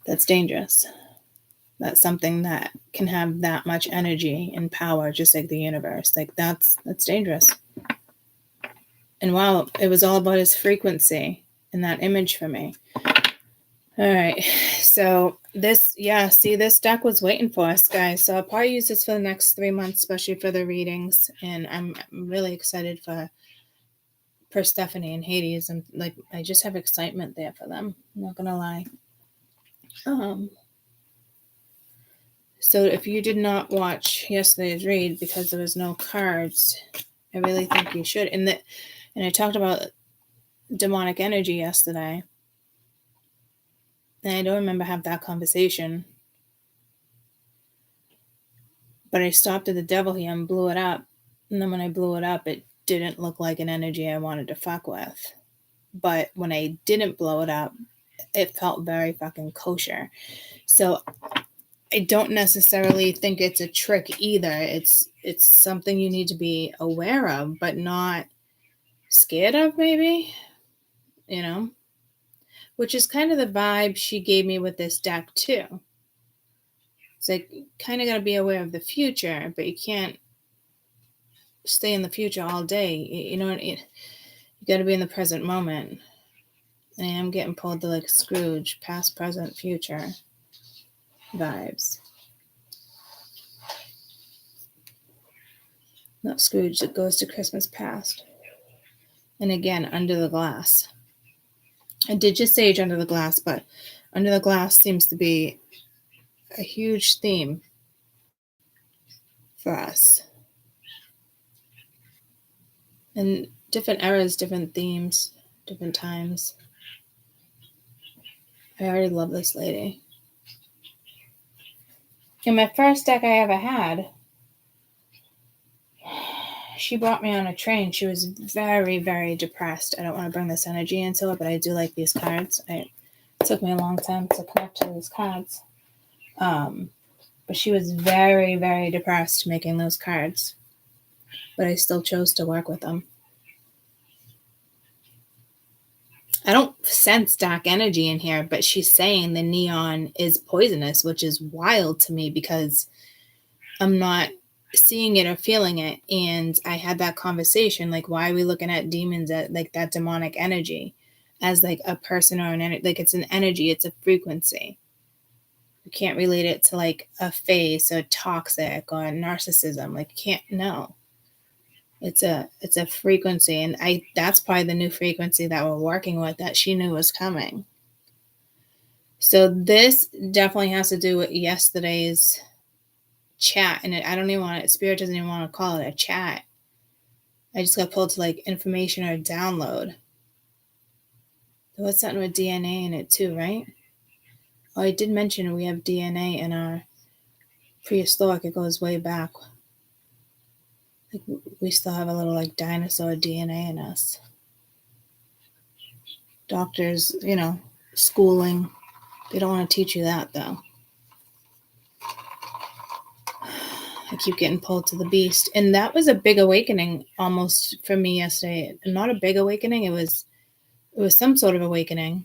[SPEAKER 1] That's dangerous. That's something that can have that much energy and power, just like the universe. Like that's dangerous. And wow, it was all about his frequency and that image for me. All right. So this deck was waiting for us, guys. So I'll probably use this for the next 3 months, especially for the readings. And I'm really excited for Stephanie and Hades. And I just have excitement there for them. I'm not gonna lie. So if you did not watch yesterday's read because there was no cards, I really think you should. And I talked about demonic energy yesterday. And I don't remember having that conversation. But I stopped at the devil here and blew it up. And then when I blew it up, it didn't look like an energy I wanted to fuck with. But when I didn't blow it up, it felt very fucking kosher. So I don't necessarily think it's a trick either. It's something you need to be aware of, but not scared of, maybe. Which is kind of the vibe she gave me with this deck too. It's like, kind of got to be aware of the future, but you can't stay in the future all day. You got to be in the present moment. And I'm getting pulled to like Scrooge, past, present, future vibes. Not Scrooge, it goes to Christmas past. And again, under the glass. I did just Sage Under the Glass, but Under the Glass seems to be a huge theme for us. And different eras, different themes, different times. I already love this lady. In my first deck I ever had, she brought me on a train. She was very, very depressed. I don't want to bring this energy into it, but I do like these cards. It took me a long time to connect to these cards. But she was very, very depressed making those cards. But I still chose to work with them. I don't sense dark energy in here, but she's saying the neon is poisonous, which is wild to me because I'm not seeing it or feeling it. And I had that conversation, like, why are we looking at demons at like that demonic energy as like a person or an energy? Like, it's an energy, it's a frequency. You can't relate it to like a face or toxic or narcissism. Like, you can't, no. It's a frequency, and that's probably the new frequency that we're working with that she knew was coming. So this definitely has to do with yesterday's chat, and I don't even want it. Spirit doesn't even want to call it a chat. I just got pulled to like information or download. What's something with DNA in it too, right? Oh, I did mention we have DNA in our prehistoric. It goes way back. Like we still have a little like dinosaur DNA in us. Doctors, schooling, they don't want to teach you that though. I keep getting pulled to the beast. And that was a big awakening almost for me yesterday. Not a big awakening. It was some sort of awakening.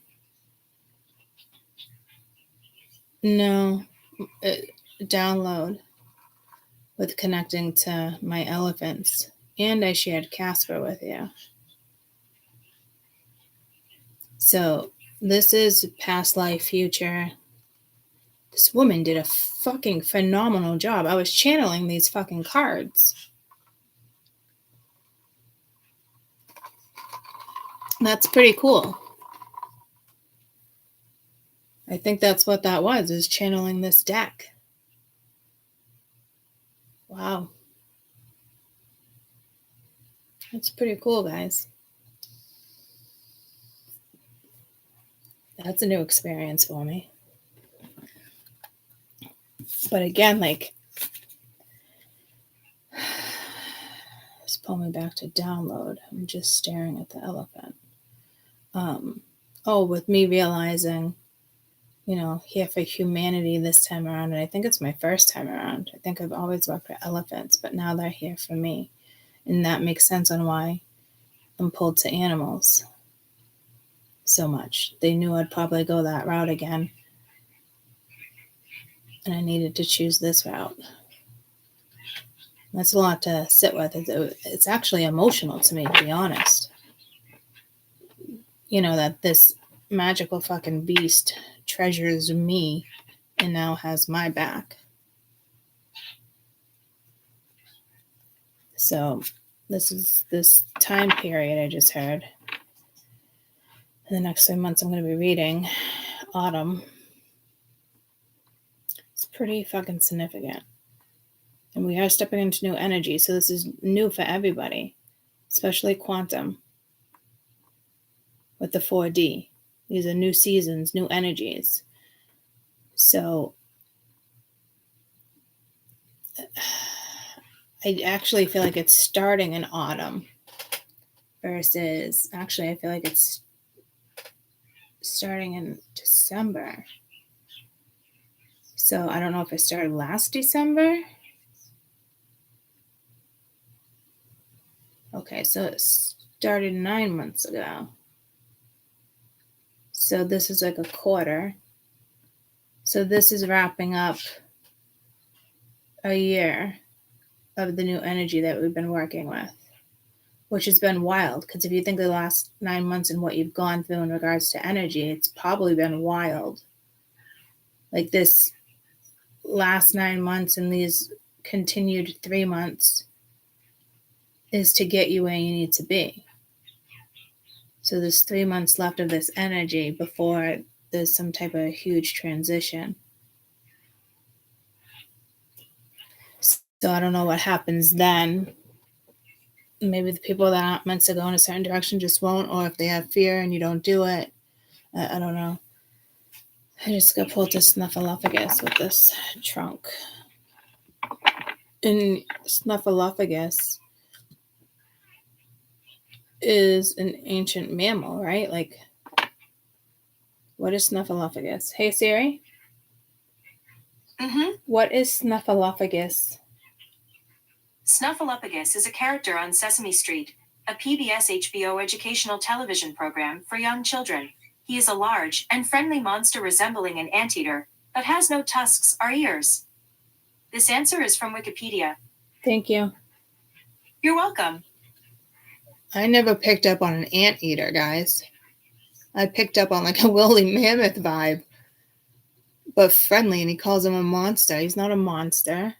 [SPEAKER 1] No, download with connecting to my elephants. And I shared Casper with you. So this is past life, future. This woman did a fucking phenomenal job. I was channeling these fucking cards. That's pretty cool. I think that's what that was, is channeling this deck. Wow. That's pretty cool, guys. That's a new experience for me. But again, like, just pull me back to download. I'm just staring at the elephant. With me realizing, here for humanity this time around, and I think it's my first time around. I think I've always worked with elephants, but now they're here for me. And that makes sense on why I'm pulled to animals so much. They knew I'd probably go that route again. And I needed to choose this route. That's a lot to sit with. It's actually emotional to me, to be honest. That this magical fucking beast treasures me and now has my back. So this is this time period I just heard. In the next 3 months, I'm going to be reading autumn. It's pretty fucking significant. And we are stepping into new energy. So this is new for everybody, especially quantum with the 4D. These are new seasons, new energies. So I actually feel like it's starting in autumn versus, actually, I feel like it's starting in December. So I don't know if it started last December. Okay, so it started 9 months ago. So this is like a quarter. So this is wrapping up a year of the new energy that we've been working with, which has been wild. Because if you think of the last 9 months and what you've gone through in regards to energy, it's probably been wild. Like this last 9 months and these continued 3 months is to get you where you need to be. So there's 3 months left of this energy before there's some type of huge transition. So I don't know what happens then. Maybe the people that aren't meant to go in a certain direction just won't, or if they have fear and you don't do it. I don't know. I just got pulled to Snuffleupagus with this trunk. And Snuffleupagus is an ancient mammal, right? Like, what is Snuffleupagus? Hey, Siri?
[SPEAKER 2] Mm-hmm.
[SPEAKER 1] What is Snuffleupagus?
[SPEAKER 2] Snuffleupagus is a character on Sesame Street, a PBS HBO educational television program for young children. He is a large and friendly monster resembling an anteater, but has no tusks or ears. This answer is from Wikipedia.
[SPEAKER 1] Thank you.
[SPEAKER 2] You're welcome.
[SPEAKER 1] I never picked up on an anteater, guys. I picked up on like a woolly mammoth vibe, but friendly, and he calls him a monster. He's not a monster.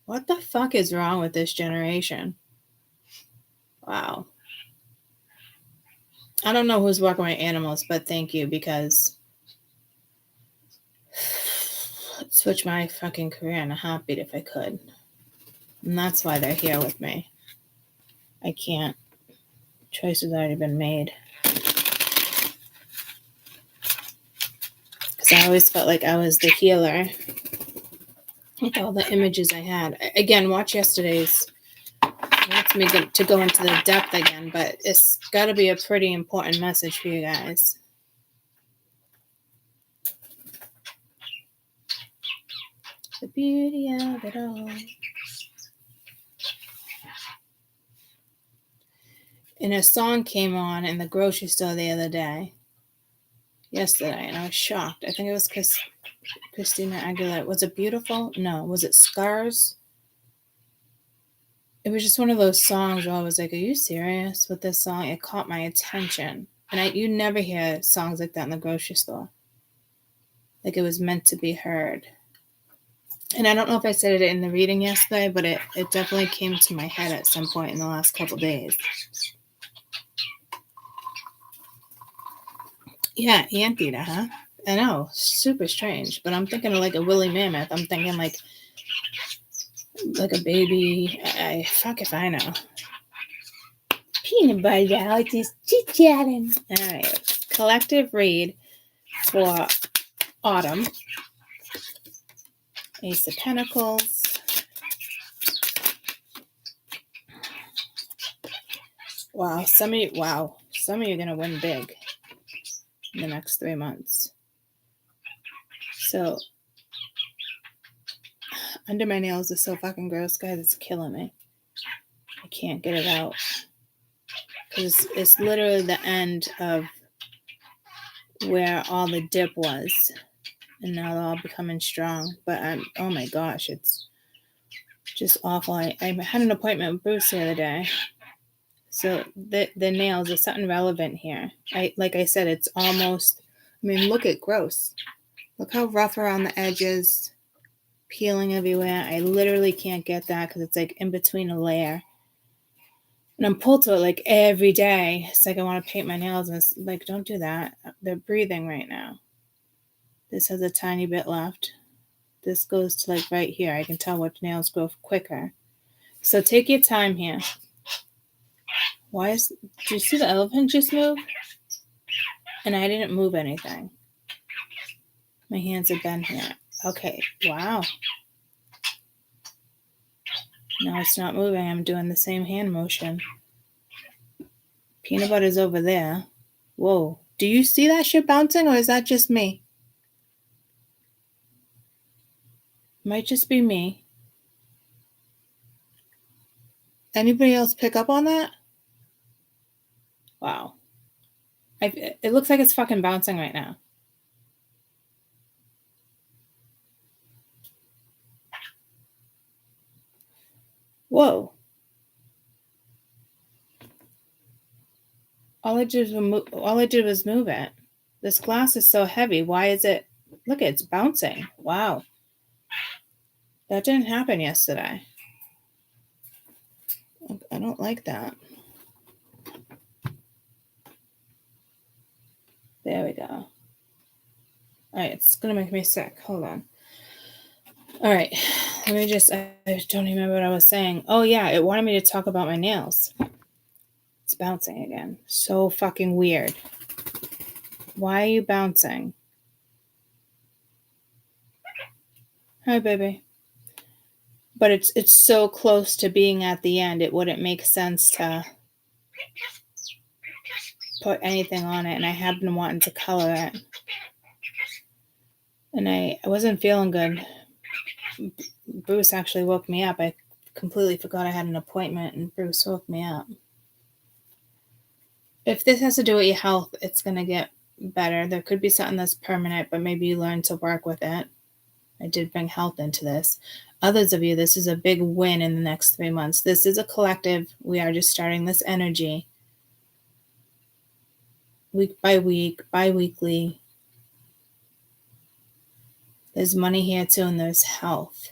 [SPEAKER 1] What the fuck is wrong with this generation? Wow. I don't know who's working with animals, but thank you, because I'd switch my fucking career in a heartbeat if I could. And that's why they're here with me. I can't. Choice has already been made. Because I always felt like I was the healer with all the images I had. Again, watch yesterday's. Wants me to go into the depth again, but it's got to be a pretty important message for you guys. The beauty of it all. And a song came on in the grocery store the other day. Yesterday, and I was shocked. I think it was Christina Aguilera. Was it Beautiful? No. Was it Scars? It was just one of those songs where I was like, are you serious with this song? It caught my attention. And you never hear songs like that in the grocery store. Like it was meant to be heard. And I don't know if I said it in the reading yesterday, but it definitely came to my head at some point in the last couple days. Yeah, anteater, huh? I know, super strange. But I'm thinking of like a woolly mammoth. I'm thinking like a baby. Fuck if I know. Peanut butter out, just chit-chatting. All right, collective read for autumn. Ace of Pentacles. Wow, some of you are gonna win big in the next 3 months. So, under my nails is so fucking gross, guys. It's killing me. I can't get it out. Because it's literally the end of where all the dip was. And now they're all becoming strong. But oh my gosh, it's just awful. I had an appointment with Bruce the other day. So the nails, there's something relevant here. Like I said, it's almost, look at gross. Look how rough around the edges, peeling everywhere. I literally can't get that because it's like in between a layer. And I'm pulled to it like every day. It's like I want to paint my nails and it's like, don't do that. They're breathing right now. This has a tiny bit left. This goes to like right here. I can tell which nails grow quicker. So take your time here. Did you see the elephant just move? And I didn't move anything. My hands have been here. Okay, wow. No, it's not moving. I'm doing the same hand motion. Peanut butter's over there. Whoa. Do you see that shit bouncing or is that just me? Might just be me. Anybody else pick up on that? Wow. It looks like it's fucking bouncing right now. Whoa. All I did was move it. This glass is so heavy. Why is it? Look, it's bouncing. Wow. That didn't happen yesterday. I don't like that. There we go. All right, it's going to make me sick. Hold on. All right, I don't remember what I was saying. Oh, yeah, it wanted me to talk about my nails. It's bouncing again. So fucking weird. Why are you bouncing? Hi, baby. But it's so close to being at the end, it wouldn't make sense to put anything on it, and I have been wanting to color it. And I wasn't feeling good. Bruce actually woke me up. I completely forgot I had an appointment, and Bruce woke me up. If this has to do with your health, it's going to get better. There could be something that's permanent, but maybe you learn to work with it. I did bring health into this. Others of you, this is a big win in the next 3 months. This is a collective. We are just starting this energy. Week by week, bi-weekly. There's money here too, and there's health.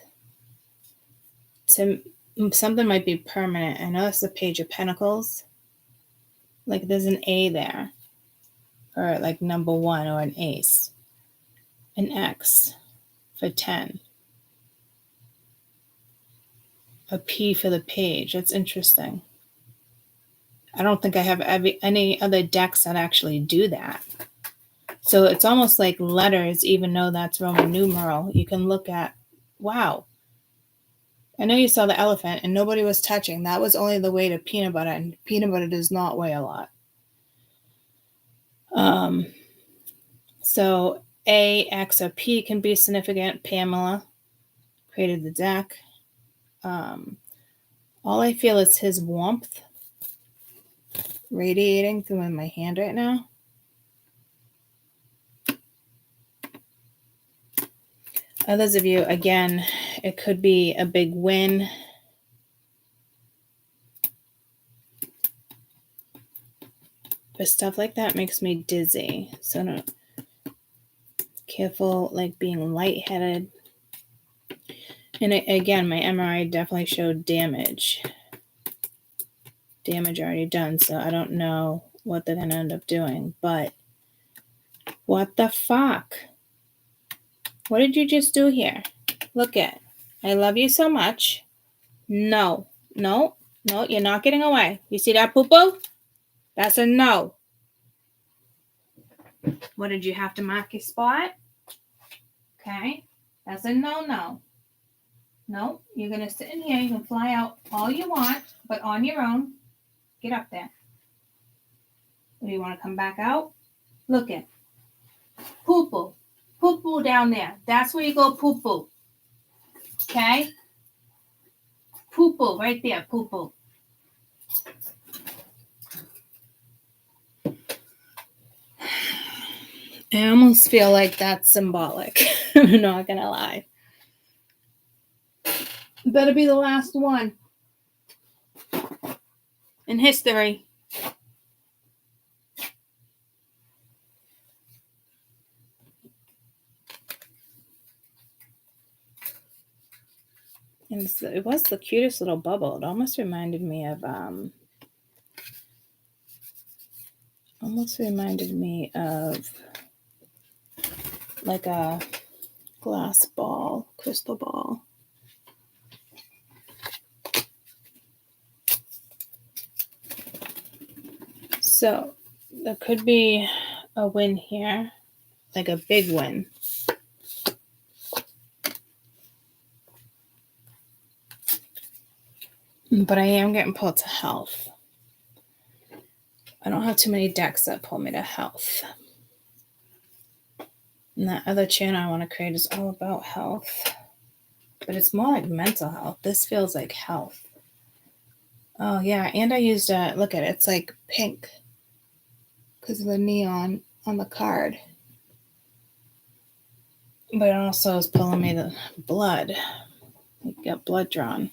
[SPEAKER 1] Something might be permanent. I know it's the Page of Pentacles. Like there's an A there. Or like number 1 or an ace. An X for 10. A P for the page. That's interesting. I don't think I have any other decks that actually do that. So it's almost like letters, even though that's Roman numeral. You can look at, wow. I know you saw the elephant and nobody was touching. That was only the weight of peanut butter, and peanut butter does not weigh a lot. So A, X, or P can be significant. Pamela created the deck. All I feel is his warmth. radiating through my hand right now. Others of you, again, it could be a big win. But stuff like that makes me dizzy. So no, careful, like being lightheaded. And again, my MRI definitely showed damage. Damage already done, so I don't know what they're going to end up doing. But what the fuck? What did you just do here? Look at. I love you so much. No, no, no, you're not getting away. You see that poo-poo? That's a no. What, did you have to mark your spot? Okay, that's a no-no. No, you're going to sit in here. You can fly out all you want, but on your own. Get up there. Do you want to come back out? Look at. Poo-poo. Poo-poo down there. That's where you go poo-poo. Okay? Poo-poo right there. Poo-poo. I almost feel like that's symbolic. I'm not going to lie. Better be the last one in history. And it was the cutest little bubble. It almost reminded me of like a glass ball, crystal ball. So there could be a win here, like a big win. But I am getting pulled to health. I don't have too many decks that pull me to health. And that other channel I want to create is all about health. But it's more like mental health. This feels like health. Oh, yeah. And I used look at it. It's like pink because of the neon on the card. But it also is pulling me the blood. You got blood drawn.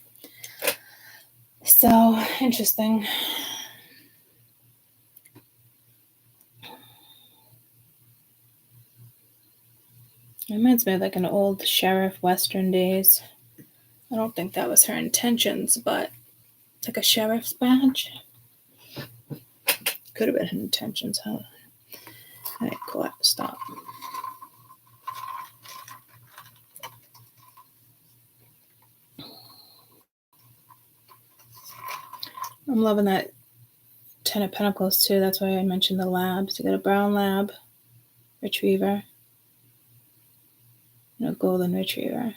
[SPEAKER 1] So interesting. It reminds me of like an old sheriff Western days. I don't think that was her intentions, but like a sheriff's badge. Could have been her intentions, huh? All right, cool. Stop. I'm loving that Ten of Pentacles too. That's why I mentioned the labs. You got a brown lab retriever and a golden retriever.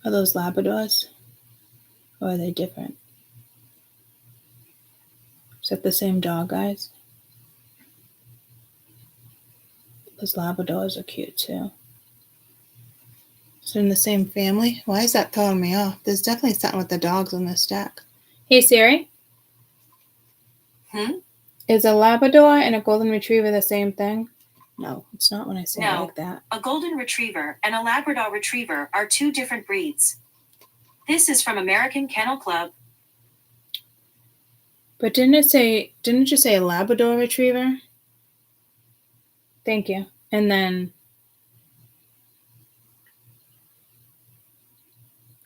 [SPEAKER 1] Are those Labradors? Or are they different? Is that the same dog, guys? Those Labradors are cute too. Is it in the same family? Why is that throwing me off? There's definitely something with the dogs on this deck. Hey, Siri. Is a Labrador and a golden retriever the same thing? No, it's not when I say it like that.
[SPEAKER 2] A golden retriever and a Labrador retriever are two different breeds. This is from American Kennel Club.
[SPEAKER 1] But didn't it just say a Labrador retriever? Thank you. And then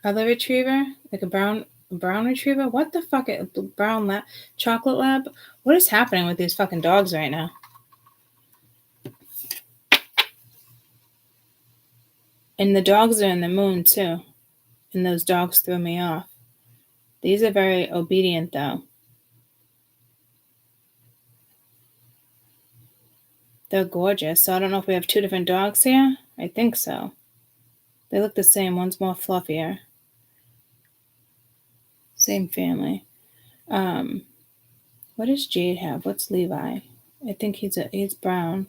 [SPEAKER 1] other retriever, like a brown retriever? What the fuck? Brown lab? Chocolate lab? What is happening with these fucking dogs right now? And the dogs are in the moon too. And those dogs throw me off. These are very obedient though. They're gorgeous. So I don't know if we have two different dogs here. I think so. They look the same. One's more fluffier. Same family. What does Jade have? What's Levi? I think he's brown.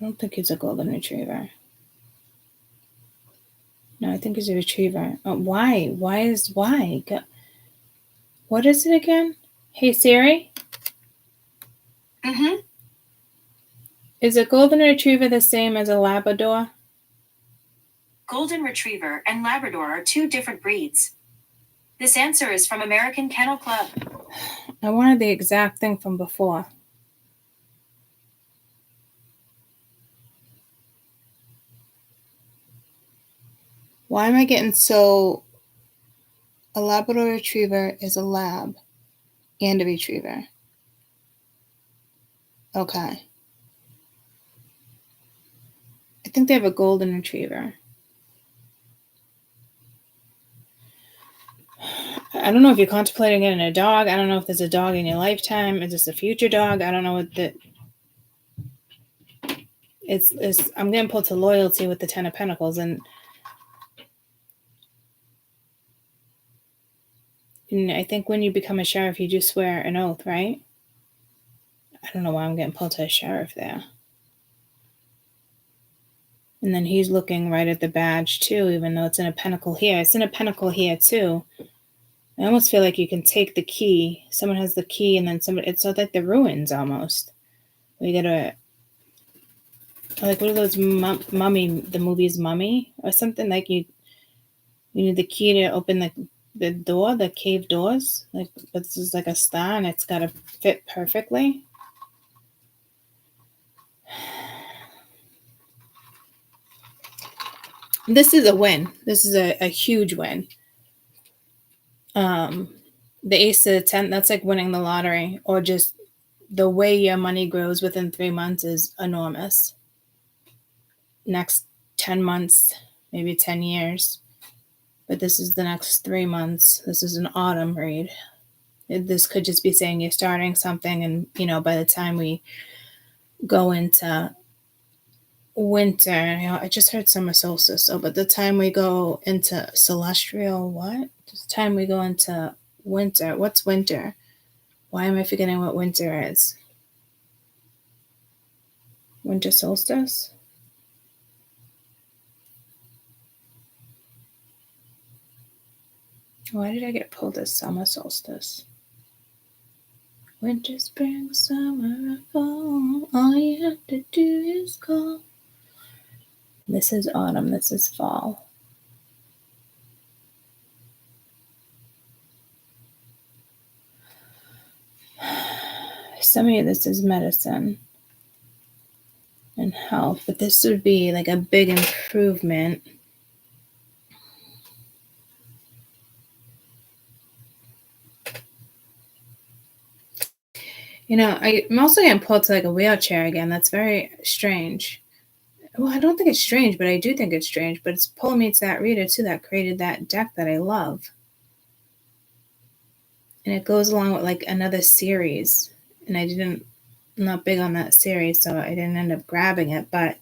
[SPEAKER 1] I don't think he's a golden retriever. No, I think he's a retriever. Why? Why? What is it again? Hey, Siri?
[SPEAKER 2] Mm-hmm.
[SPEAKER 1] Is a golden retriever the same as a Labrador?
[SPEAKER 2] Golden Retriever and Labrador are two different breeds. This answer is from American Kennel Club.
[SPEAKER 1] I wanted the exact thing from before. Why am I getting so... A Labrador Retriever is a lab and a retriever. Okay. I think they have a golden retriever. I don't know if you're contemplating getting a dog. I don't know if there's a dog in your lifetime. Is this a future dog? I don't know what the... I'm getting pulled to loyalty with the Ten of Pentacles, and I think when you become a sheriff, you do swear an oath, right? I don't know why I'm getting pulled to a sheriff there. And then he's looking right at the badge too, even though it's in a pentacle here. It's in a pentacle here too. I almost feel like you can take the key. Someone has the key, and then somebody... It's like the ruins almost. We gotta... Like, what are those mummy... The movie's Mummy? Or something like you need the key to open the door, the cave doors. Like, but this is like a star, and it's gotta fit perfectly. This is a win. This is a huge win. The Ace of the 10, that's like winning the lottery, or just the way your money grows within 3 months is enormous. Next 10 months, maybe 10 years. But this is the next 3 months. This is an autumn read. This could just be saying you're starting something, and, by the time we go into winter, I just heard summer solstice. So, but the time we go into celestial, what? The time we go into winter. What's winter? Why am I forgetting what winter is? Winter solstice? Why did I get pulled as summer solstice? Winter, spring, summer, fall. All you have to do is call. This is autumn. This is fall. Some of you, this is medicine and health, but this would be like a big improvement. I'm also getting pulled to like a wheelchair again. That's very strange. Well, I don't think it's strange, but I do think it's strange. But it's pulling me to that reader too that created that deck that I love. And it goes along with like another series. And I'm not big on that series, so I didn't end up grabbing it. But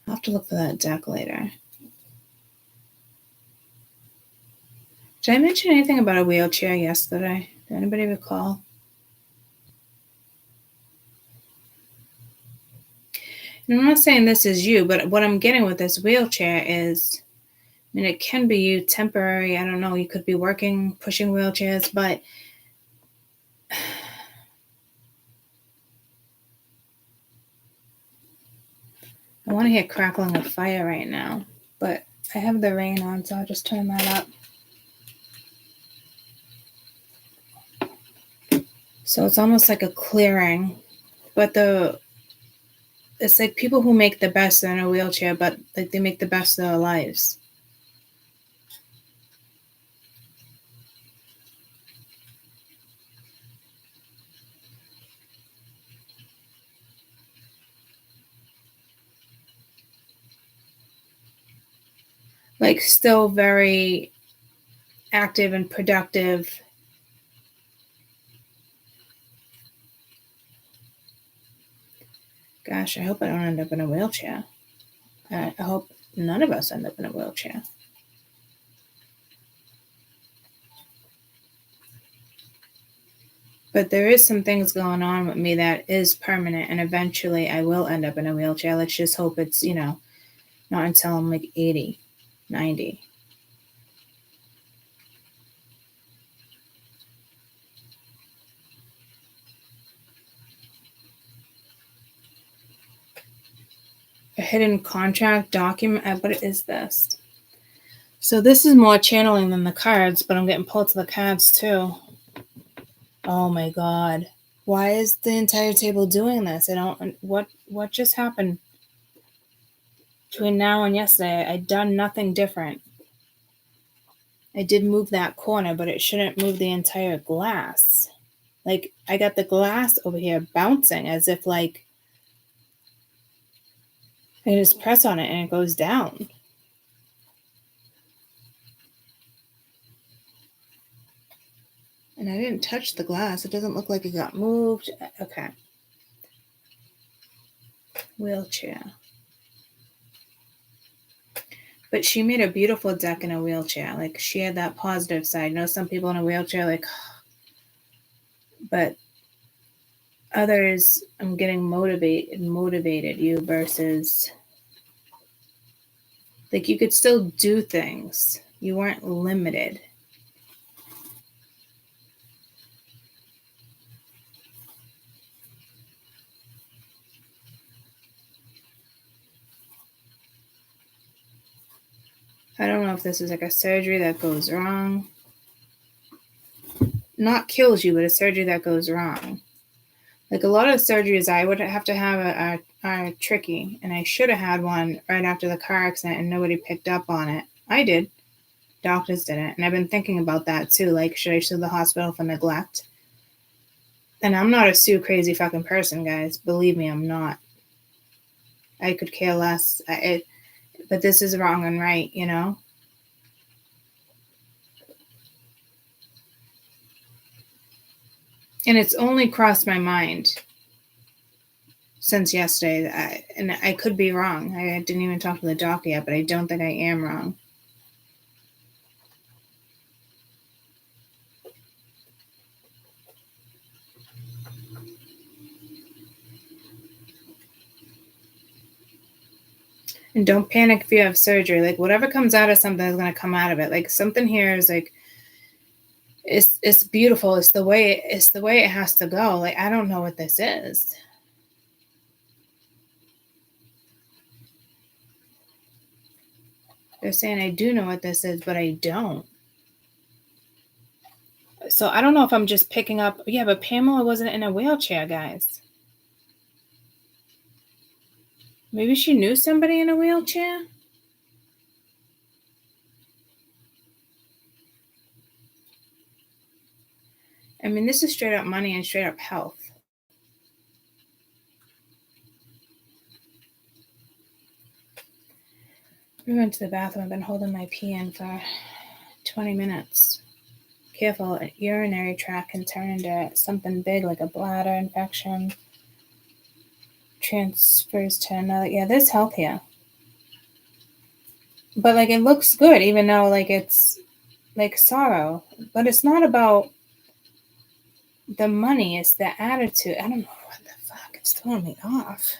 [SPEAKER 1] I'll have to look for that deck later. Did I mention anything about a wheelchair yesterday? Did anybody recall? And I'm not saying this is you, but what I'm getting with this wheelchair is, it can be you temporary. I don't know. You could be working, pushing wheelchairs, but I want to hear crackling of fire right now, but I have the rain on, so I'll just turn that up. So it's almost like a clearing, but it's like people who make the best in a wheelchair, but like they make the best of their lives. Like still very active and productive. Gosh, I hope I don't end up in a wheelchair. I hope none of us end up in a wheelchair. But there is some things going on with me that is permanent, and eventually I will end up in a wheelchair. Let's just hope it's, not until I'm like 80, 90. A hidden contract document. What is this? So this is more channeling than the cards, but I'm getting pulled to the cards too. Oh my God. Why is the entire table doing this? What just happened between now and yesterday? I'd done nothing different. I did move that corner, but it shouldn't move the entire glass. Like, I got the glass over here bouncing as if like I just press on it and it goes down. And I didn't touch the glass. It doesn't look like it got moved. Okay. Wheelchair. But she made a beautiful deck in a wheelchair. Like, she had that positive side. Some people in a wheelchair, like, but others, I'm getting motivated you versus, like, you could still do things. You weren't limited. I don't know if this is like a surgery that goes wrong. Not kills you, but a surgery that goes wrong. Like, a lot of surgeries I would have to have are tricky, and I should have had one right after the car accident and nobody picked up on it. I did. Doctors didn't. And I've been thinking about that too. Like, should I sue the hospital for neglect? And I'm not a sue crazy fucking person, guys. Believe me, I'm not. I could care less. But this is wrong and right, And it's only crossed my mind since yesterday. And I could be wrong. I didn't even talk to the doctor yet, but I don't think I am wrong. And don't panic if you have surgery. Like, whatever comes out of something is going to come out of it. Like, something here is like, it's beautiful. It's the way it has to go. Like, I don't know what this is. They're saying I do know what this is, but I don't. So I don't know if I'm just picking up. Yeah, but Pamela wasn't in a wheelchair, guys. Maybe she knew somebody in a wheelchair? I mean, this is straight up money and straight up health. We went to the bathroom. I've been holding my pee in for 20 minutes. Careful, a urinary tract can turn into something big like a bladder infection. Transfers to another. Yeah, there's health here. But like, it looks good, even though like it's like sorrow. But it's not about the money, it's the attitude. I don't know what the fuck. It's throwing me off.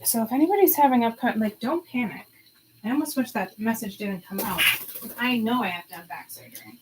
[SPEAKER 1] So if anybody's having upcoming, like, don't panic. I almost wish that message didn't come out. Because I know I have to have back surgery.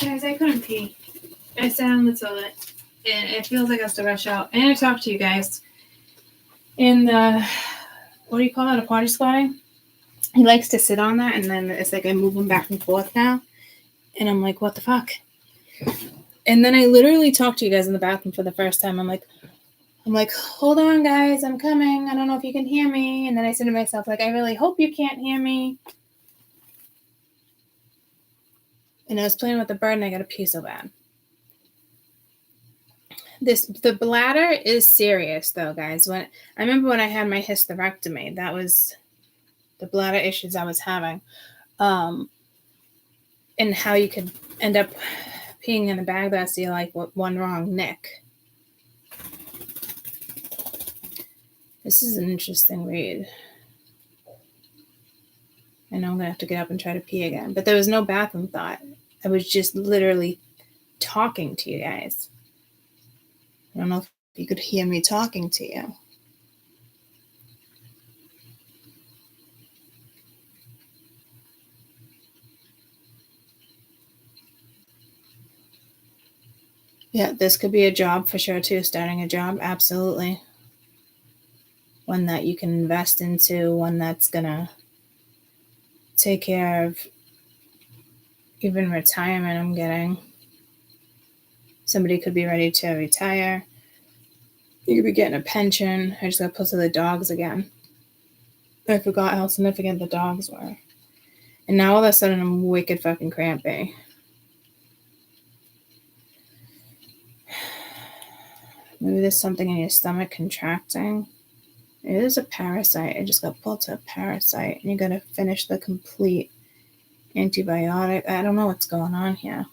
[SPEAKER 1] Guys, I couldn't pee. I sat on the toilet, and it feels like I have to rush out. And I talked to you guys. In the, what do you call it, a potty squatting? He likes to sit on that, and then it's like I move him back and forth now. And I'm like, what the fuck? And then I literally talked to you guys in the bathroom for the first time. I'm like, hold on, guys, I'm coming. I don't know if you can hear me. And then I said to myself, like, I really hope you can't hear me. And I was playing with the bird, and I got to pee so bad. The bladder is serious, though, guys. I remember when I had my hysterectomy, that was the bladder issues I was having, and how you could end up peeing in the bag that's like one wrong nick. This is an interesting read. I know I'm gonna have to get up and try to pee again, but there was no bathroom thought. I was just literally talking to you guys. I don't know if you could hear me talking to you. Yeah, this could be a job for sure too, starting a job, absolutely. One that you can invest into, one that's gonna take care of even retirement. I'm getting somebody could be ready to retire. You could be getting a pension. I just got posted the dogs again. I forgot how significant the dogs were. And now all of a sudden I'm wicked fucking crampy. Maybe there's something in your stomach contracting. It is a parasite. I just got pulled to a parasite. And you got to finish the complete antibiotic. I don't know what's going on here.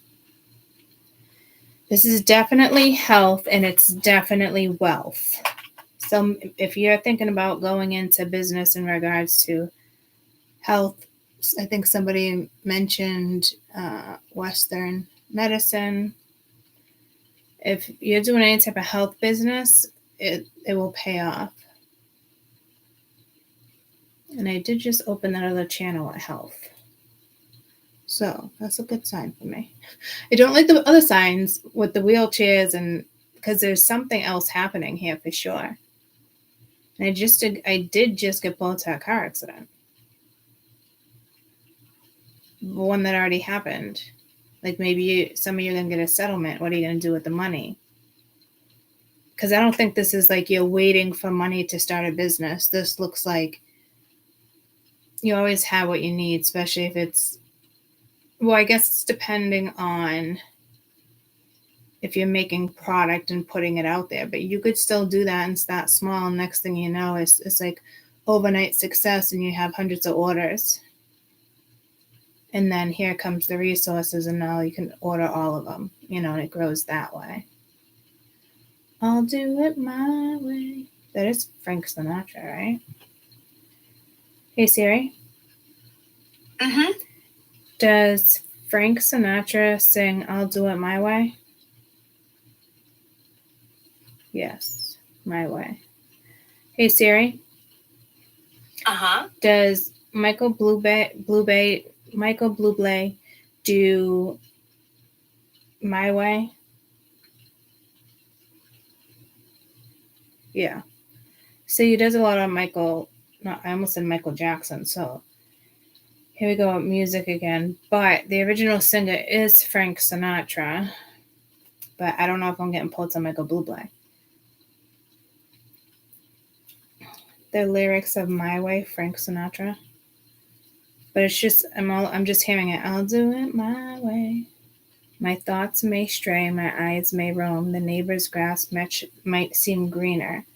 [SPEAKER 1] This is definitely health, and it's definitely wealth. So if you're thinking about going into business in regards to health, I think somebody mentioned Western medicine. If you're doing any type of health business, it will pay off. And I did just open that other channel at health. So that's a good sign for me. I don't like the other signs with the wheelchairs, and because there's something else happening here for sure. And I did just get pulled to a car accident. One that already happened. Like maybe some of you are going to get a settlement. What are you going to do with the money? Because I don't think this is like you're waiting for money to start a business. This looks like you always have what you need, especially if it's, well, I guess it's depending on if you're making product and putting it out there. But you could still do that and start small. And next thing you know, it's like overnight success and you have hundreds of orders. And then here comes the resources, and now you can order all of them, and it grows that way. I'll do it my way. That is Frank Sinatra, right? Hey, Siri.
[SPEAKER 2] Mm-hmm.
[SPEAKER 1] Does Frank Sinatra sing I'll Do It My Way? Yes, my way. Hey, Siri.
[SPEAKER 2] Uh-huh.
[SPEAKER 1] Does Michael Bublé do My Way? Yeah. So he does a lot of I almost said Michael Jackson. So here we go with music again. But the original singer is Frank Sinatra. But I don't know if I'm getting pulled to Michael Bublé. The lyrics of My Way, Frank Sinatra. But it's just, I'm just hearing it. I'll do it my way. My thoughts may stray, my eyes may roam. The neighbor's grass might seem greener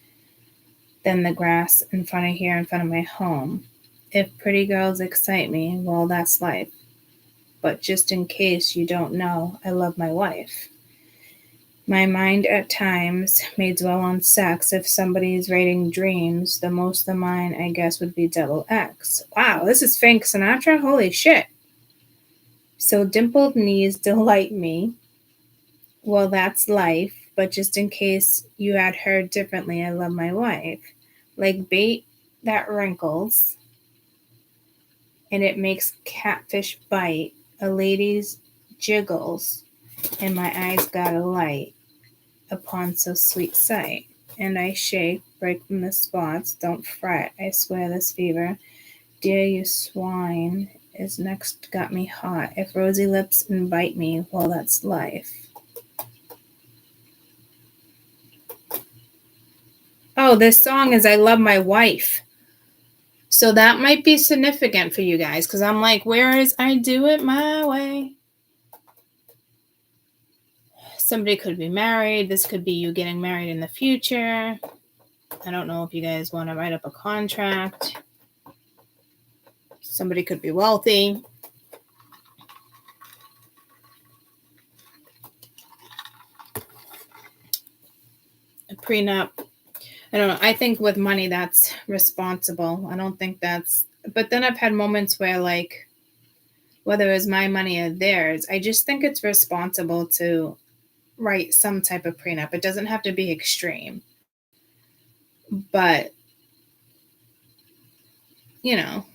[SPEAKER 1] than the grass in front of my home. If pretty girls excite me, well, that's life. But just in case you don't know, I love my wife. My mind at times may dwell on sex. If somebody's writing dreams, the most of mine, I guess, would be double X. Wow, this is Frank Sinatra? Holy shit. So dimpled knees delight me. Well, that's life. But just in case you had heard differently, I love my wife. Like bait that wrinkles, and it makes catfish bite. A lady's jiggles and my eyes got a light upon so sweet sight. And I shake, break from the spots, don't fret, I swear this fever, dear you swine, is next got me hot. If rosy lips invite me, well, that's life. Oh, this song is I Love My Wife. So that might be significant for you guys, because I'm like, where is I do it my way? Somebody could be married. This could be you getting married in the future. I don't know if you guys want to write up a contract. Somebody could be wealthy. A prenup. I don't know. I think with money, that's responsible. I don't think that's... But then I've had moments where, like, whether it's my money or theirs, I just think it's responsible to write some type of prenup. It doesn't have to be extreme. But, you know.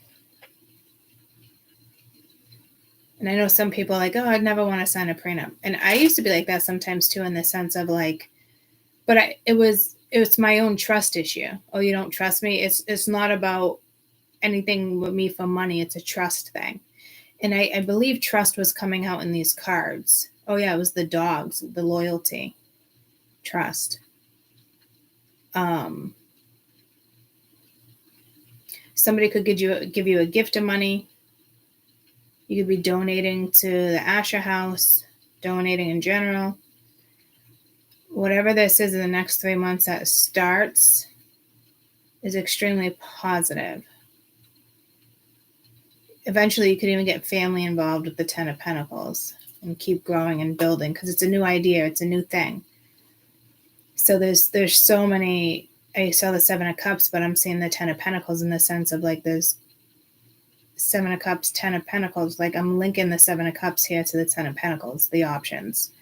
[SPEAKER 1] And I know some people are like, oh, I'd never want to sign a prenup. And I used to be like that sometimes too, in the sense of like, but it's my own trust issue. Oh, you don't trust me? It's not about anything with me for money. It's a trust thing. And I believe trust was coming out in these cards. Oh yeah, it was the dogs, the loyalty, trust. Somebody could give you a gift of money. You could be donating to the Asher House, donating in general. Whatever this is in the next 3 months that starts is extremely positive. Eventually, you could even get family involved with the 10 of Pentacles and keep growing and building, because it's a new idea. It's a new thing. So there's so many... I saw the 7 of Cups, but I'm seeing the 10 of Pentacles in the sense of like there's 7 of Cups, 10 of Pentacles. Like I'm linking the 7 of Cups here to the 10 of Pentacles, the options.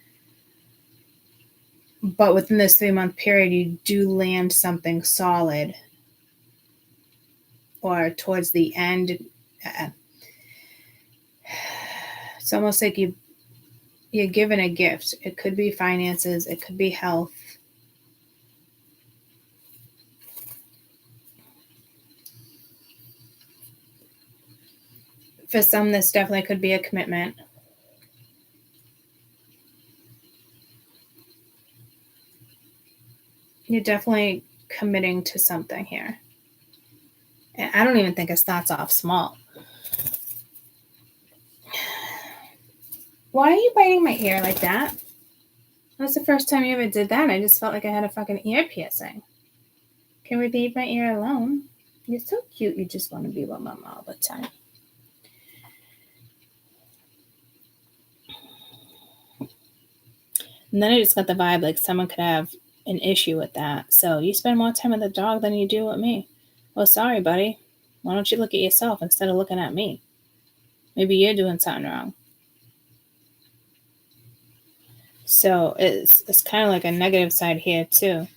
[SPEAKER 1] But within this 3-month period, you do land something solid. Or towards the end, it's almost like you're given a gift. It could be finances. It could be health. For some, this definitely could be a commitment. You're definitely committing to something here. And I don't even think it starts off small. Why are you biting my ear like that? That's the first time you ever did that. I just felt like I had a fucking ear piercing. Can we leave my ear alone? You're so cute. You just want to be with mama all the time. And then I just got the vibe like someone could have an issue with that. So you spend more time with the dog than you do with me. Well, sorry, buddy. Why don't you look at yourself instead of looking at me? Maybe you're doing something wrong. So it's kind of like a negative side here too.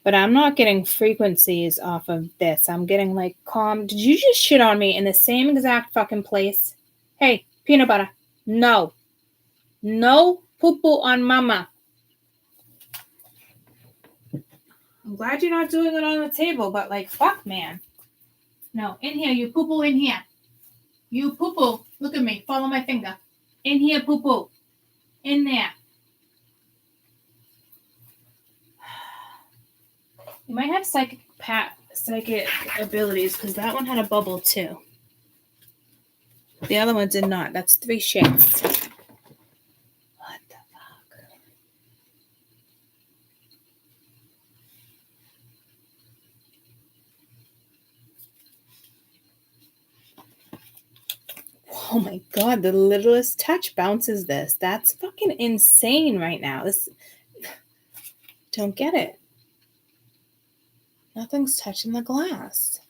[SPEAKER 1] But I'm not getting frequencies off of this. I'm getting like calm. Did you just shit on me in the same exact fucking place? Hey, peanut butter. No. No poo-poo on mama. I'm glad you're not doing it on the table, but like, fuck, man. No, in here, you poo-poo in here. You poo-poo. Look at me. Follow my finger. In here, poo-poo. In there. You might have psychic abilities, because that one had a bubble too. The other one did not. That's 3 shits. What the fuck? Oh my god, the littlest touch bounces this. That's fucking insane right now. This... Don't get it. Nothing's touching the glass.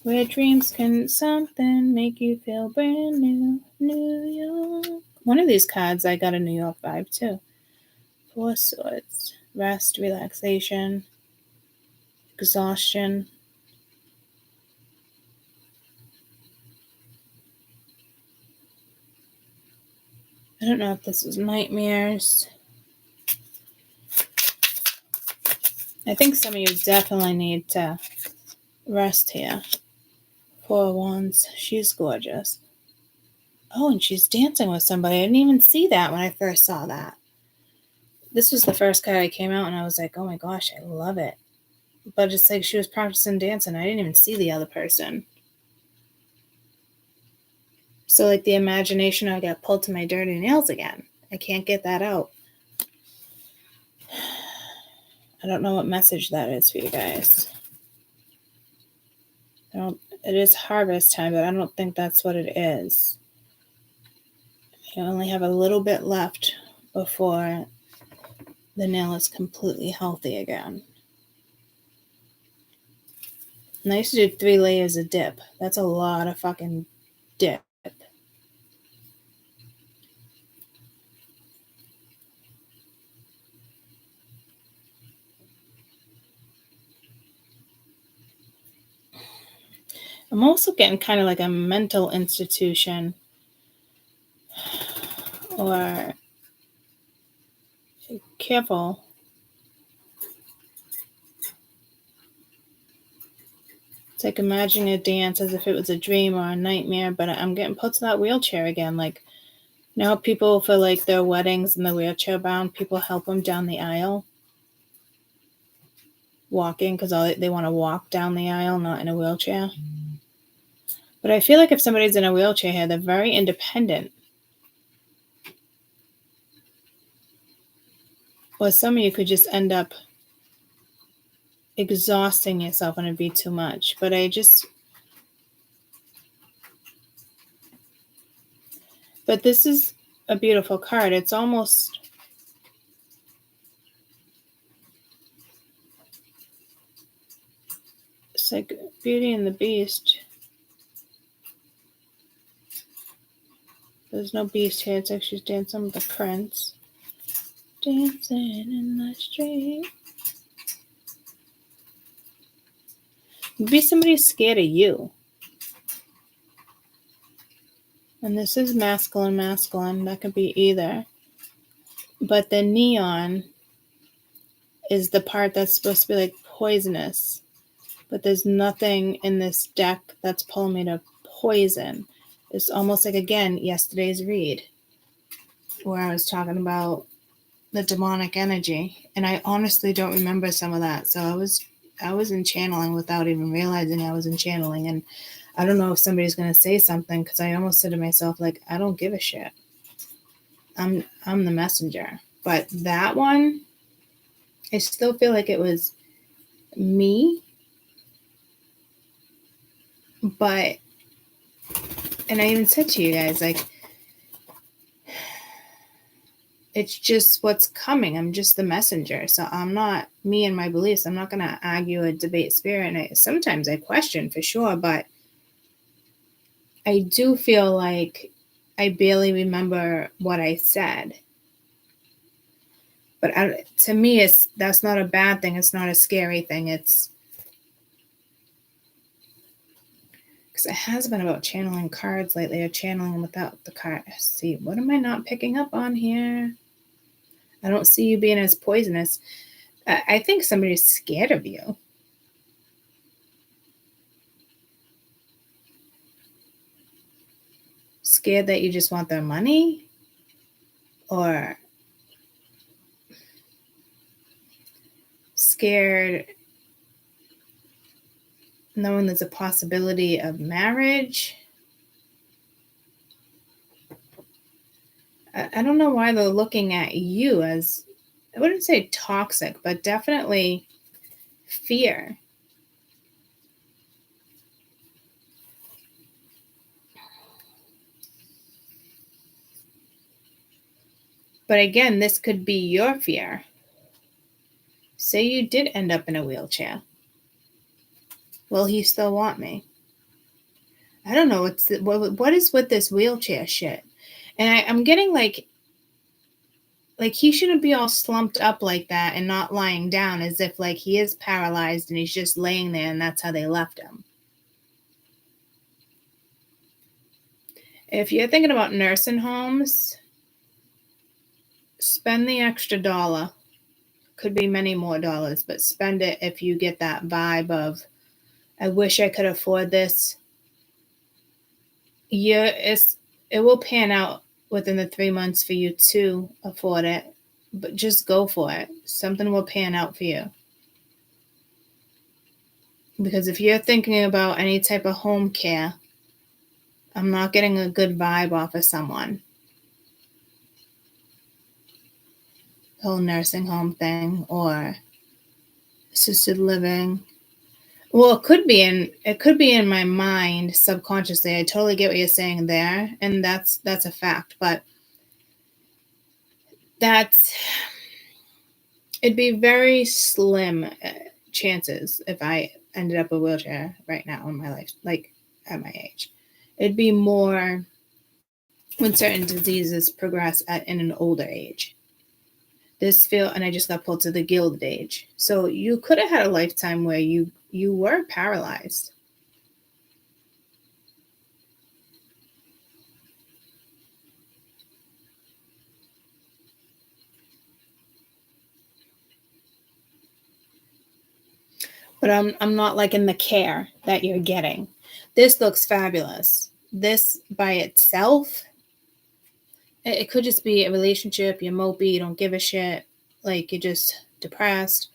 [SPEAKER 1] Where dreams can something make you feel brand new. New York. One of these cards, I got a New York vibe too. 4 Swords. Rest, relaxation, exhaustion. I don't know if this is nightmares. I think some of you definitely need to rest here. 4 of Wands. She's gorgeous. Oh, and she's dancing with somebody. I didn't even see that when I first saw that. This was the first card that came out, and I was like, oh my gosh, I love it. But it's like she was practicing dancing. I didn't even see the other person. So, like, the imagination, I got pulled to my dirty nails again. I can't get that out. I don't know what message that is for you guys. It is harvest time, but I don't think that's what it is. I only have a little bit left before the nail is completely healthy again. And I used to do 3 layers of dip. That's a lot of fucking dip. I'm also getting kind of like a mental institution or careful. It's like imagining a dance as if it was a dream or a nightmare, but I'm getting put to that wheelchair again. Like, you know, people for like their weddings and the wheelchair bound, people help them down the aisle. Walking because they want to walk down the aisle, not in a wheelchair. But I feel like if somebody's in a wheelchair here, they're very independent. Or some of you could just end up exhausting yourself and it'd be too much. But but this is a beautiful card. It's almost, it's like Beauty and the Beast. There's no beast here. It's like she's dancing with the prince. Dancing in the street. Maybe somebody's scared of you. And this is masculine. That could be either. But the neon is the part that's supposed to be like poisonous. But there's nothing in this deck that's pulling me to poison. It's almost like, again, yesterday's read, where I was talking about the demonic energy. And I honestly don't remember some of that. So I was in channeling without even realizing I was in channeling. And I don't know if somebody's going to say something, because I almost said to myself, like, I don't give a shit. I'm the messenger. But that one, I still feel like it was me. But, and I even said to you guys, like, it's just what's coming. I'm just the messenger. So I'm not, me and my beliefs, I'm not going to argue or debate spirit. And sometimes I question for sure, but I do feel like I barely remember what I said. But to me, that's not a bad thing. It's not a scary thing. It's because it has been about channeling cards lately, or channeling without the card. See, what am I not picking up on here? I don't see you being as poisonous. I think somebody's scared of you. Scared that you just want their money? Or scared knowing there's a possibility of marriage? I don't know why they're looking at you as, I wouldn't say toxic, but definitely fear. But again, this could be your fear. Say you did end up in a wheelchair. Will he still want me? I don't know. What is with this wheelchair shit? And I'm getting like he shouldn't be all slumped up like that and not lying down, as if like he is paralyzed and he's just laying there and that's how they left him. If you're thinking about nursing homes, spend the extra $1. Could be many more dollars, but spend it if you get that vibe of, I wish I could afford this. It will pan out within the 3 months for you to afford it, but just go for it. Something will pan out for you. Because if you're thinking about any type of home care, I'm not getting a good vibe off of someone. The whole nursing home thing or assisted living. Well, it could be in my mind subconsciously. I totally get what you're saying there, and that's a fact. But it'd be very slim chances if I ended up in a wheelchair right now in my life, like at my age. It'd be more when certain diseases progress in an older age. And I just got pulled to the Gilded Age. So you could have had a lifetime where you were paralyzed. But I'm not liking the care that you're getting. This looks fabulous. This by itself, it could just be a relationship. You're mopey. You don't give a shit. Like you're just depressed.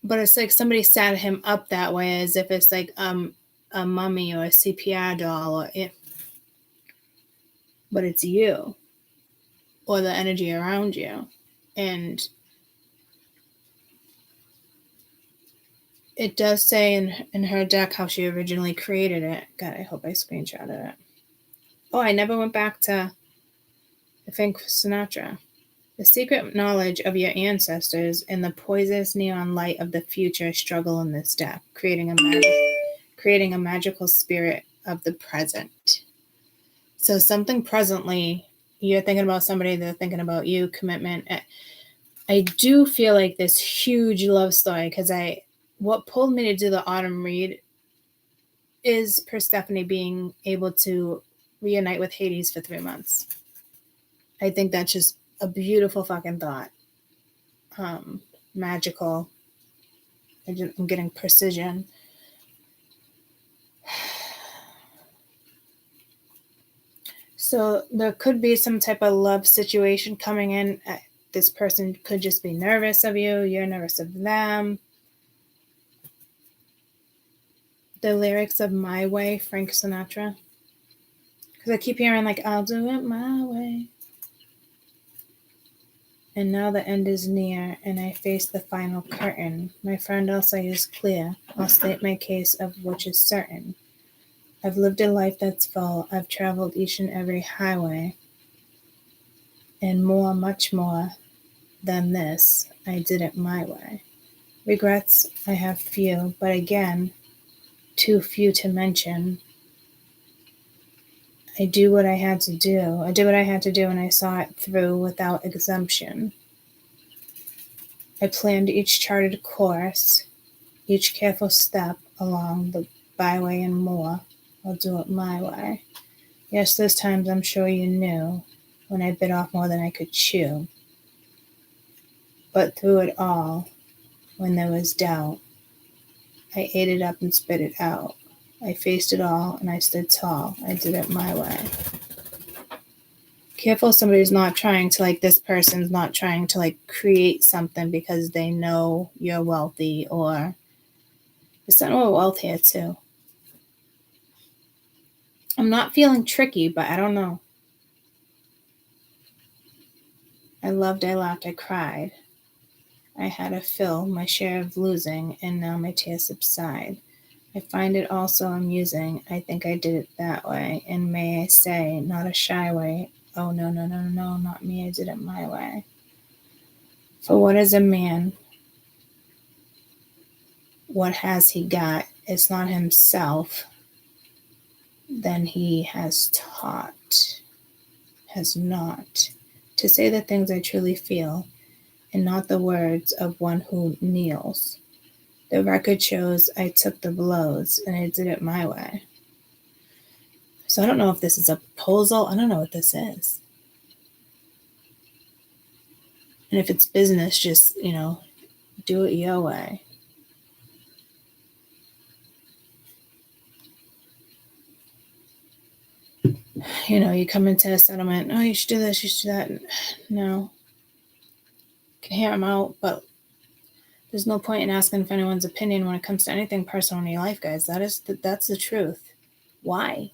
[SPEAKER 1] But it's like somebody set him up that way, as if it's like a mummy or a CPR doll, but it's you or the energy around you. And it does say in her deck how she originally created it. God, I hope I screenshotted it. Oh, I never went back to, I think, Sinatra. The secret knowledge of your ancestors and the poisonous neon light of the future struggle in this deck, creating a magical spirit of the present. So something presently, you're thinking about somebody, they're thinking about you, commitment. I do feel like this huge love story, because what pulled me to do the autumn read is Persephone being able to reunite with Hades for 3 months. I think that's just a beautiful fucking thought. Magical. I'm getting precision. So there could be some type of love situation coming in. This person could just be nervous of you. You're nervous of them. The lyrics of My Way, Frank Sinatra. Because I keep hearing like, I'll do it my way. And now the end is near, and I face the final curtain. My friend, I'll say is clear. I'll state my case of which is certain. I've lived a life that's full. I've traveled each and every highway. And more, much more than this, I did it my way. Regrets, I have few, but again, too few to mention. I do what I had to do. I did what I had to do, and I saw it through without exemption. I planned each charted course, each careful step along the byway and more. I'll do it my way. Yes, those times I'm sure you knew, when I bit off more than I could chew. But through it all, when there was doubt, I ate it up and spit it out. I faced it all, and I stood tall. I did it my way. Careful somebody's not trying to, this person's not trying to, create something because they know you're wealthy, or there's something with wealth here, too. I'm not feeling tricky, but I don't know. I loved, I laughed, I cried. I had to fill my share of losing, and now my tears subside. I find it also amusing. I think I did it that way. And may I say, not a shy way. Oh, no, not me. I did it my way. For what is a man? What has he got? It's not himself. Then he has taught, has not, to say the things I truly feel, and not the words of one who kneels. The record shows I took the blows, and I did it my way. So I don't know if this is a proposal. I don't know what this is. And if it's business, just, do it your way. You come into a settlement, oh, you should do this, you should do that. No. You can hear them out, but there's no point in asking for anyone's opinion when it comes to anything personal in your life, guys. That's the truth. Why?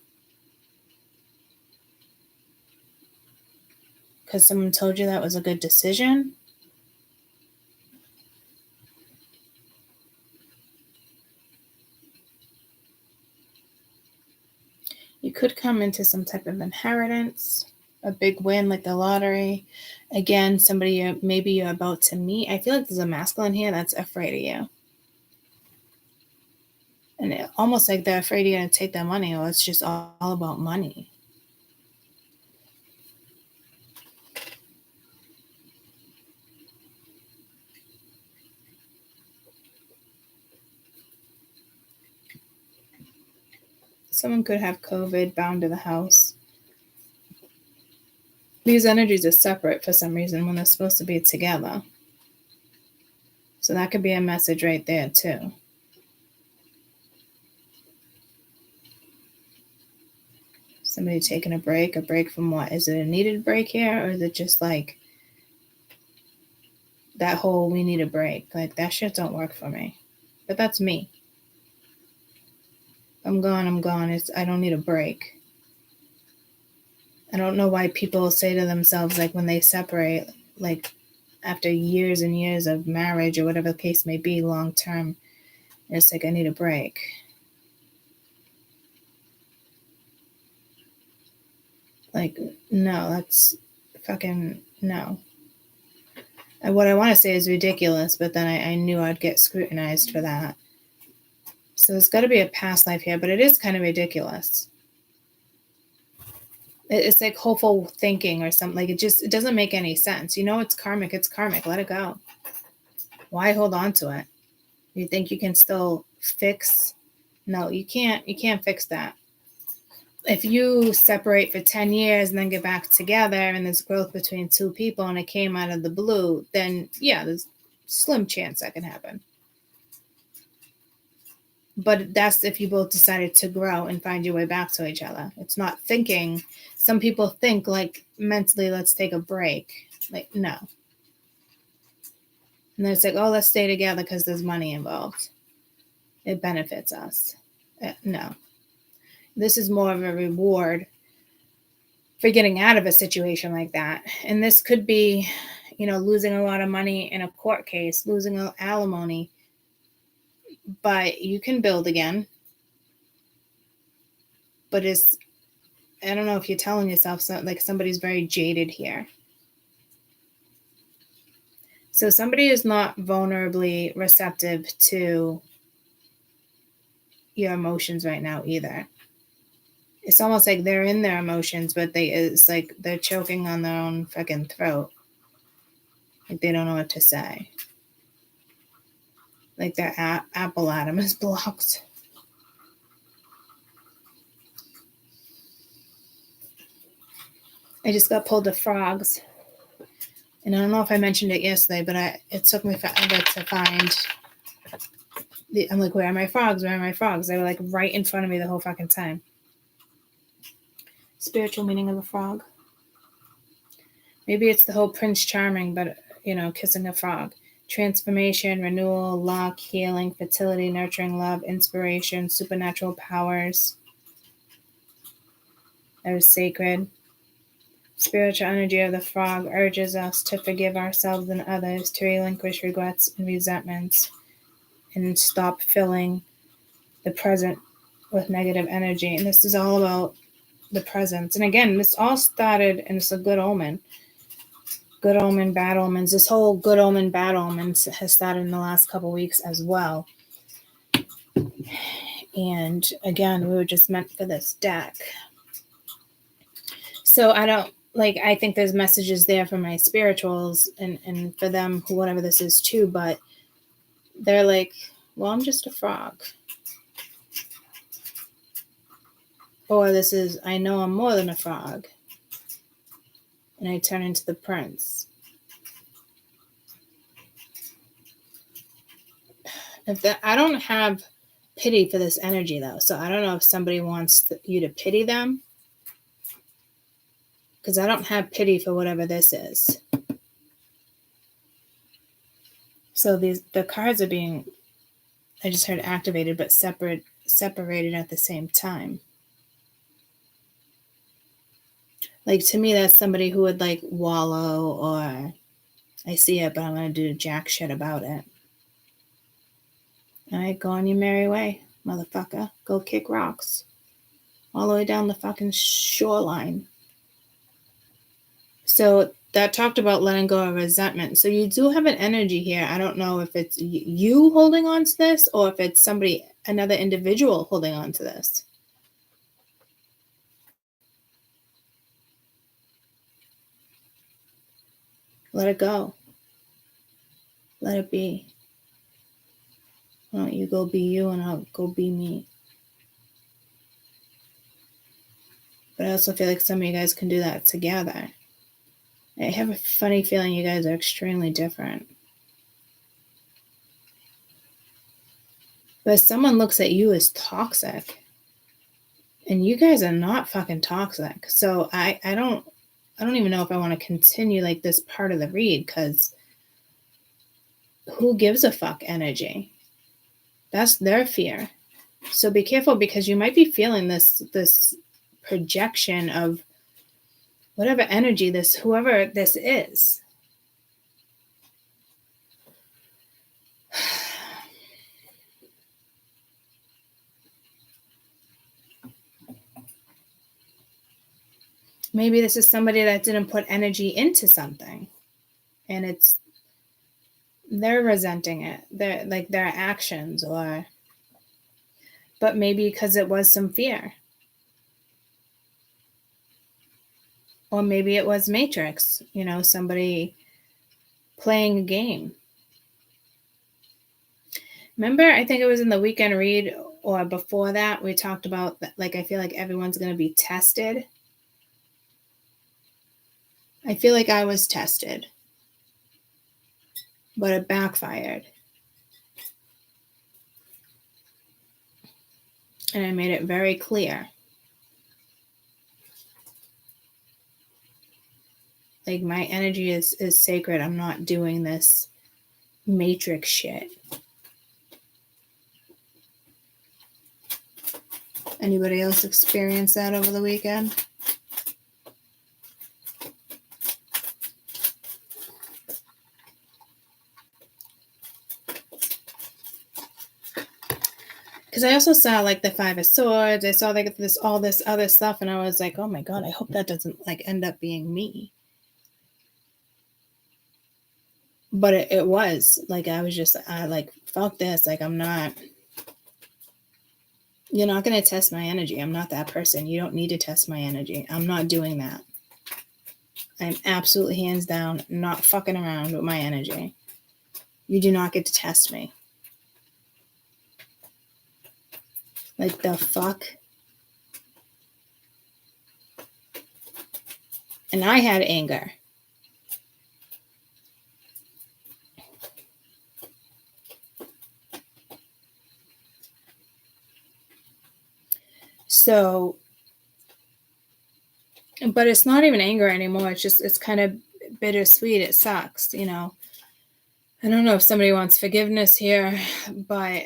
[SPEAKER 1] Because someone told you that was a good decision? You could come into some type of inheritance, a big win like the lottery. Again, somebody maybe you're about to meet. I feel like there's a masculine here that's afraid of you. And almost like they're afraid you're going to take their money, or it's just all about money. Someone could have COVID, bound to the house. These energies are separate for some reason when they're supposed to be together. So that could be a message right there too. Somebody taking a break from what? Is it a needed break here? Or is it just like that whole we need a break? Like that shit don't work for me. But that's me. I'm gone. I don't need a break. I don't know why people say to themselves, like when they separate, like after years and years of marriage or whatever the case may be, long term, it's like, I need a break. Like, no, that's fucking no. And what I want to say is ridiculous, but then I knew I'd get scrutinized for that. So there's got to be a past life here, but it is kind of ridiculous. It's like hopeful thinking or something. Like it doesn't make any sense. It's karmic. It's karmic. Let it go. Why hold on to it? You think you can still fix? No, you can't. You can't fix that. If you separate for 10 years and then get back together and there's growth between two people and it came out of the blue, then yeah, there's slim chance that can happen. But that's if you both decided to grow and find your way back to each other. It's not thinking. Some people think like mentally, let's take a break. Like, no. And then it's like, oh, let's stay together because there's money involved. It benefits us. No. This is more of a reward for getting out of a situation like that. And this could be, losing a lot of money in a court case, losing alimony. But you can build again. But I don't know if you're telling yourself like somebody's very jaded here. So somebody is not vulnerably receptive to your emotions right now either. It's almost like they're in their emotions, but it's like they're choking on their own fucking throat. Like they don't know what to say. Like their apple atom is blocked. I just got pulled to frogs. And I don't know if I mentioned it yesterday, but it took me forever to find. I'm like, where are my frogs? Where are my frogs? They were like right in front of me the whole fucking time. Spiritual meaning of a frog. Maybe it's the whole Prince Charming, but, kissing a frog. Transformation, renewal, luck, healing, fertility, nurturing, love, inspiration, supernatural powers. That is sacred. Spiritual energy of the frog urges us to forgive ourselves and others, to relinquish regrets and resentments, and stop filling the present with negative energy. And this is all about the presence. And again, this all started, and it's a good omen. Good omen, bad omens. This whole good omen, bad omens has started in the last couple weeks as well. And again, we were just meant for this deck. So I think there's messages there for my spirituals and for them, whatever this is too, but they're like, well, I'm just a frog. Or this is, I know I'm more than a frog. And I turn into the prince. I don't have pity for this energy though, so I don't know if somebody wants you to pity them, because I don't have pity for whatever this is. So the cards are being, I just heard activated, but separated at the same time. Like, to me, that's somebody who would like wallow, or I see it, but I'm going to do jack shit about it. All right, go on your merry way, motherfucker. Go kick rocks all the way down the fucking shoreline. So that talked about letting go of resentment. So you do have an energy here. I don't know if it's you holding on to this, or if it's somebody, another individual holding on to this. Let it go. Let it be. Why don't you go be you and I'll go be me? But I also feel like some of you guys can do that together. I have a funny feeling you guys are extremely different. But someone looks at you as toxic, and you guys are not fucking toxic. So I don't even know if I want to continue like this part of the read, because who gives a fuck energy? That's their fear. So be careful, because you might be feeling this projection of whatever energy whoever this is. Maybe this is somebody that didn't put energy into something, and they're resenting it. They're like their actions, but maybe because it was some fear. Or maybe it was Matrix, somebody playing a game. Remember, I think it was in the weekend read or before that, we talked about that, like, I feel like everyone's going to be tested. I feel like I was tested, but it backfired. And I made it very clear. Like, my energy is sacred. I'm not doing this Matrix shit. Anybody else experience that over the weekend? Because I also saw like the Five of Swords. I saw like all this other stuff, and I was like, oh my God, I hope that doesn't like end up being me. But it was like, I was just like, fuck this. Like, you're not going to test my energy. I'm not that person. You don't need to test my energy. I'm not doing that. I'm absolutely hands down not fucking around with my energy. You do not get to test me. Like, the fuck? And I had anger. So, but it's not even anger anymore. It's kind of bittersweet. It sucks, I don't know if somebody wants forgiveness here, but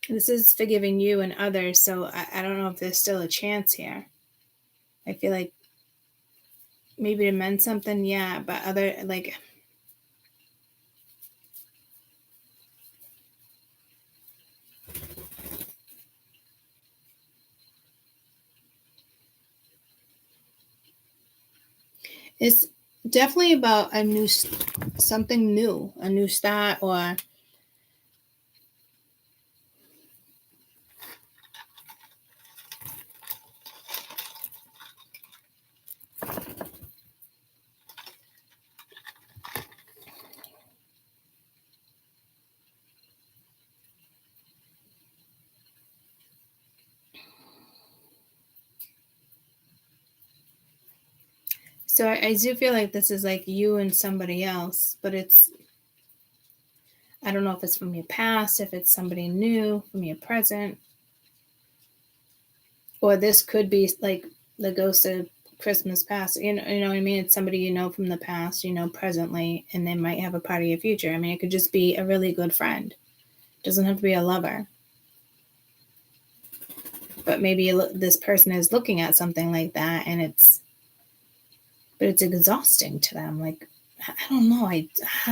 [SPEAKER 1] this is forgiving you and others. So I don't know if there's still a chance here. I feel like maybe it meant something. Yeah. But it's definitely about something new, a new start, or so I do feel like this is like you and somebody else, but it's I don't know if it's from your past, if it's somebody new from your present. Or this could be like the ghost of Christmas past. You know what I mean? It's somebody you know from the past, you know, presently, and they might have a part of your future. I mean, it could just be a really good friend. It doesn't have to be a lover. But maybe this person is looking at something like that, and it's exhausting to them. Like, I don't know. I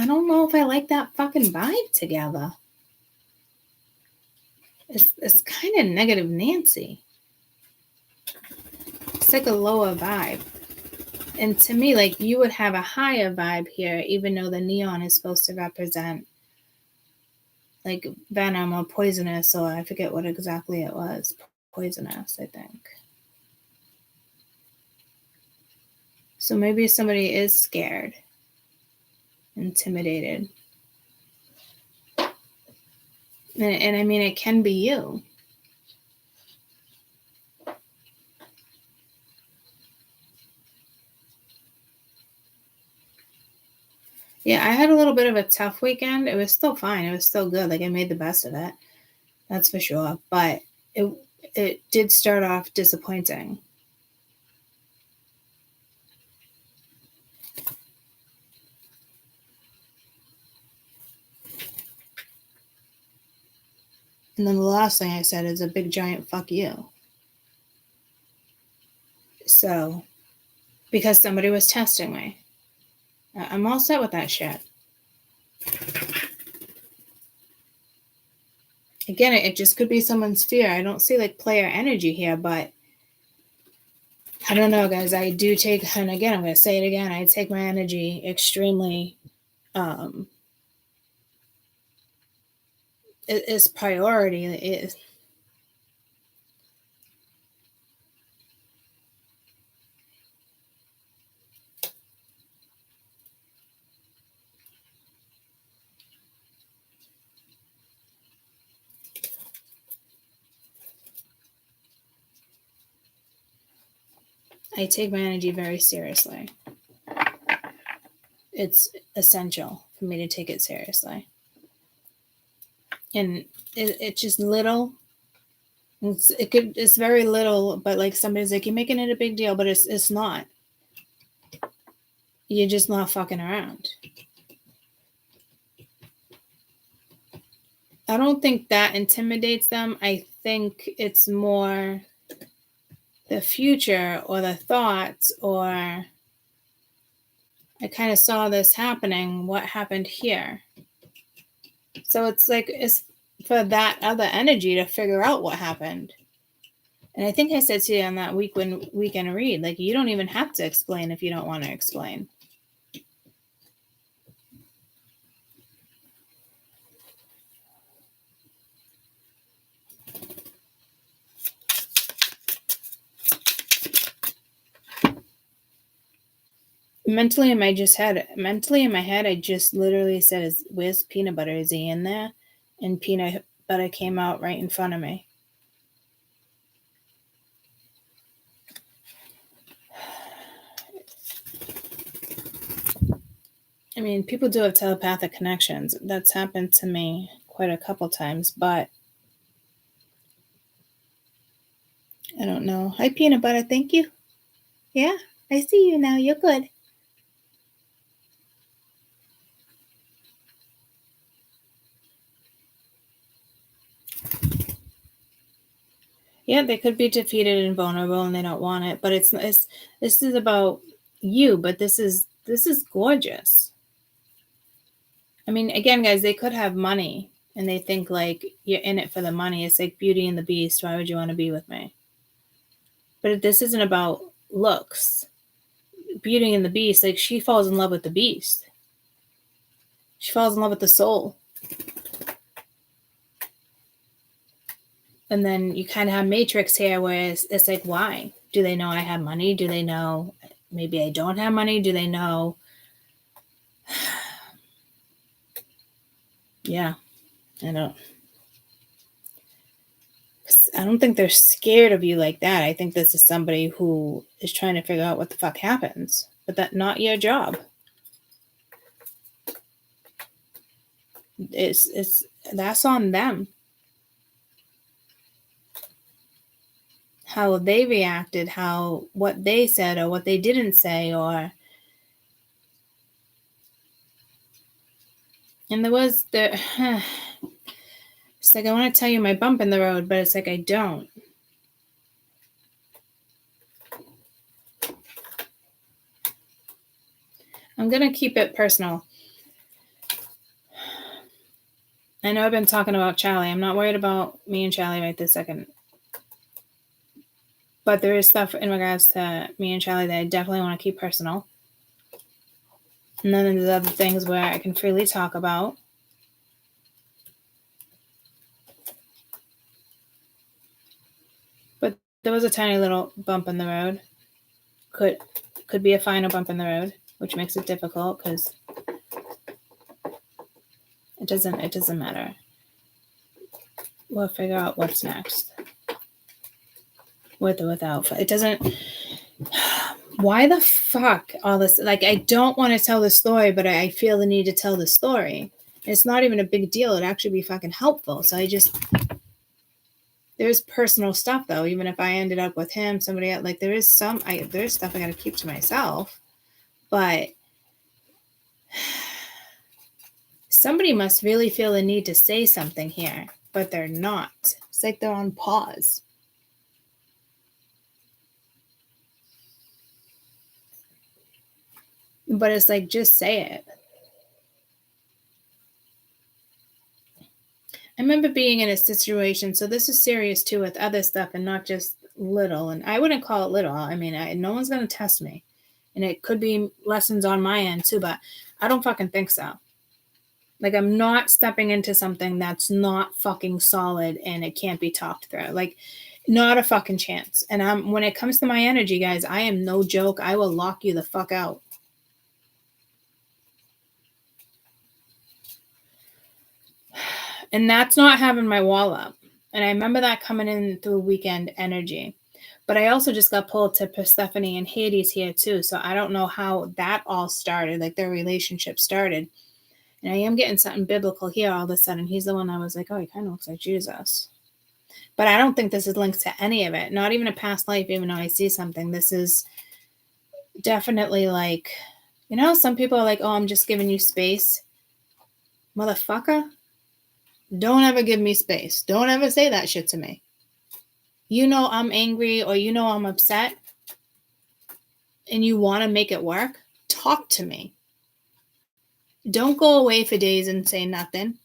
[SPEAKER 1] don't know if I like that fucking vibe together. It's kind of negative Nancy. It's like a lower vibe. And to me, like, you would have a higher vibe here, even though the neon is supposed to represent like venom or poisonous, or I forget what exactly it was. Poisonous, I think. So maybe somebody is scared, intimidated. And I mean, it can be you. Yeah, I had a little bit of a tough weekend. It was still fine. It was still good. Like, I made the best of it. That's for sure. But it did start off disappointing. And then the last thing I said is a big giant fuck you. So, because somebody was testing me. I'm all set with that shit. Again, it just could be someone's fear. I don't see like player energy here, but I don't know, guys. I do take, and again, I'm going to say it again, I take my energy extremely, it's priority. I take my energy very seriously. It's essential for me to take it seriously. And it's just little. It's very little, but like somebody's like, you're making it a big deal, but it's not. You're just not fucking around. I don't think that intimidates them. I think it's more the future or the thoughts, or I kind of saw this happening. What happened here? So it's like, it's for that other energy to figure out what happened. And I think I said to you on that weekend read, like, you don't even have to explain if you don't want to explain. Mentally in my head, I just literally said, where's peanut butter? Is he in there? And peanut butter came out right in front of me. I mean, people do have telepathic connections. That's happened to me quite a couple times, but I don't know. Hi, peanut butter. Thank you. Yeah, I see you now. You're good. Yeah, they could be defeated and vulnerable, and they don't want it. But this is about you. But this is gorgeous. I mean, again, guys, they could have money, and they think like you're in it for the money. It's like Beauty and the Beast. Why would you want to be with me? But this isn't about looks. Beauty and the Beast, like, she falls in love with the beast. She falls in love with the soul. And then you kind of have Matrix here, where it's like, why? Do they know I have money? Do they know maybe I don't have money? Do they know? Yeah, I don't think they're scared of you like that. I think this is somebody who is trying to figure out what the fuck happens, but that's not your job. That's on them. How they reacted, what they said or what they didn't say, and it's like I want to tell you my bump in the road, but it's like I don't. I'm going to keep it personal. I know I've been talking about Charlie. I'm not worried about me and Charlie right this second. But there is stuff in regards to me and Charlie that I definitely want to keep personal. And then there's other things where I can freely talk about. But there was a tiny little bump in the road. Could be a final bump in the road, which makes it difficult because it doesn't matter. We'll figure out what's next. With or without. It doesn't. Why the fuck all this? Like, I don't want to tell the story, but I feel the need to tell the story. It's not even a big deal. It'd actually be fucking helpful. So there's personal stuff though. Even if I ended up with him, somebody else, like there's stuff I got to keep to myself. But somebody must really feel the need to say something here, but they're not. It's like they're on pause. But it's like, just say it. I remember being in a situation, so this is serious too with other stuff and not just little. And I wouldn't call it little. I mean, no one's going to test me. And it could be lessons on my end too, but I don't fucking think so. Like, I'm not stepping into something that's not fucking solid and it can't be talked through. Like, not a fucking chance. And when it comes to my energy, guys, I am no joke. I will lock you the fuck out. And that's not having my wall up. And I remember that coming in through weekend energy. But I also just got pulled to Persephone and Hades here too. So I don't know how that all started, like their relationship started. And I am getting something biblical here all of a sudden. He's the one I was like, oh, he kind of looks like Jesus. But I don't think this is linked to any of it. Not even a past life, even though I see something. This is definitely like, some people are like, oh, I'm just giving you space. Motherfucker. Don't ever give me space. Don't ever say that shit to me. I'm angry or I'm upset and you want to make it work. Talk to me. Don't go away for days and say nothing.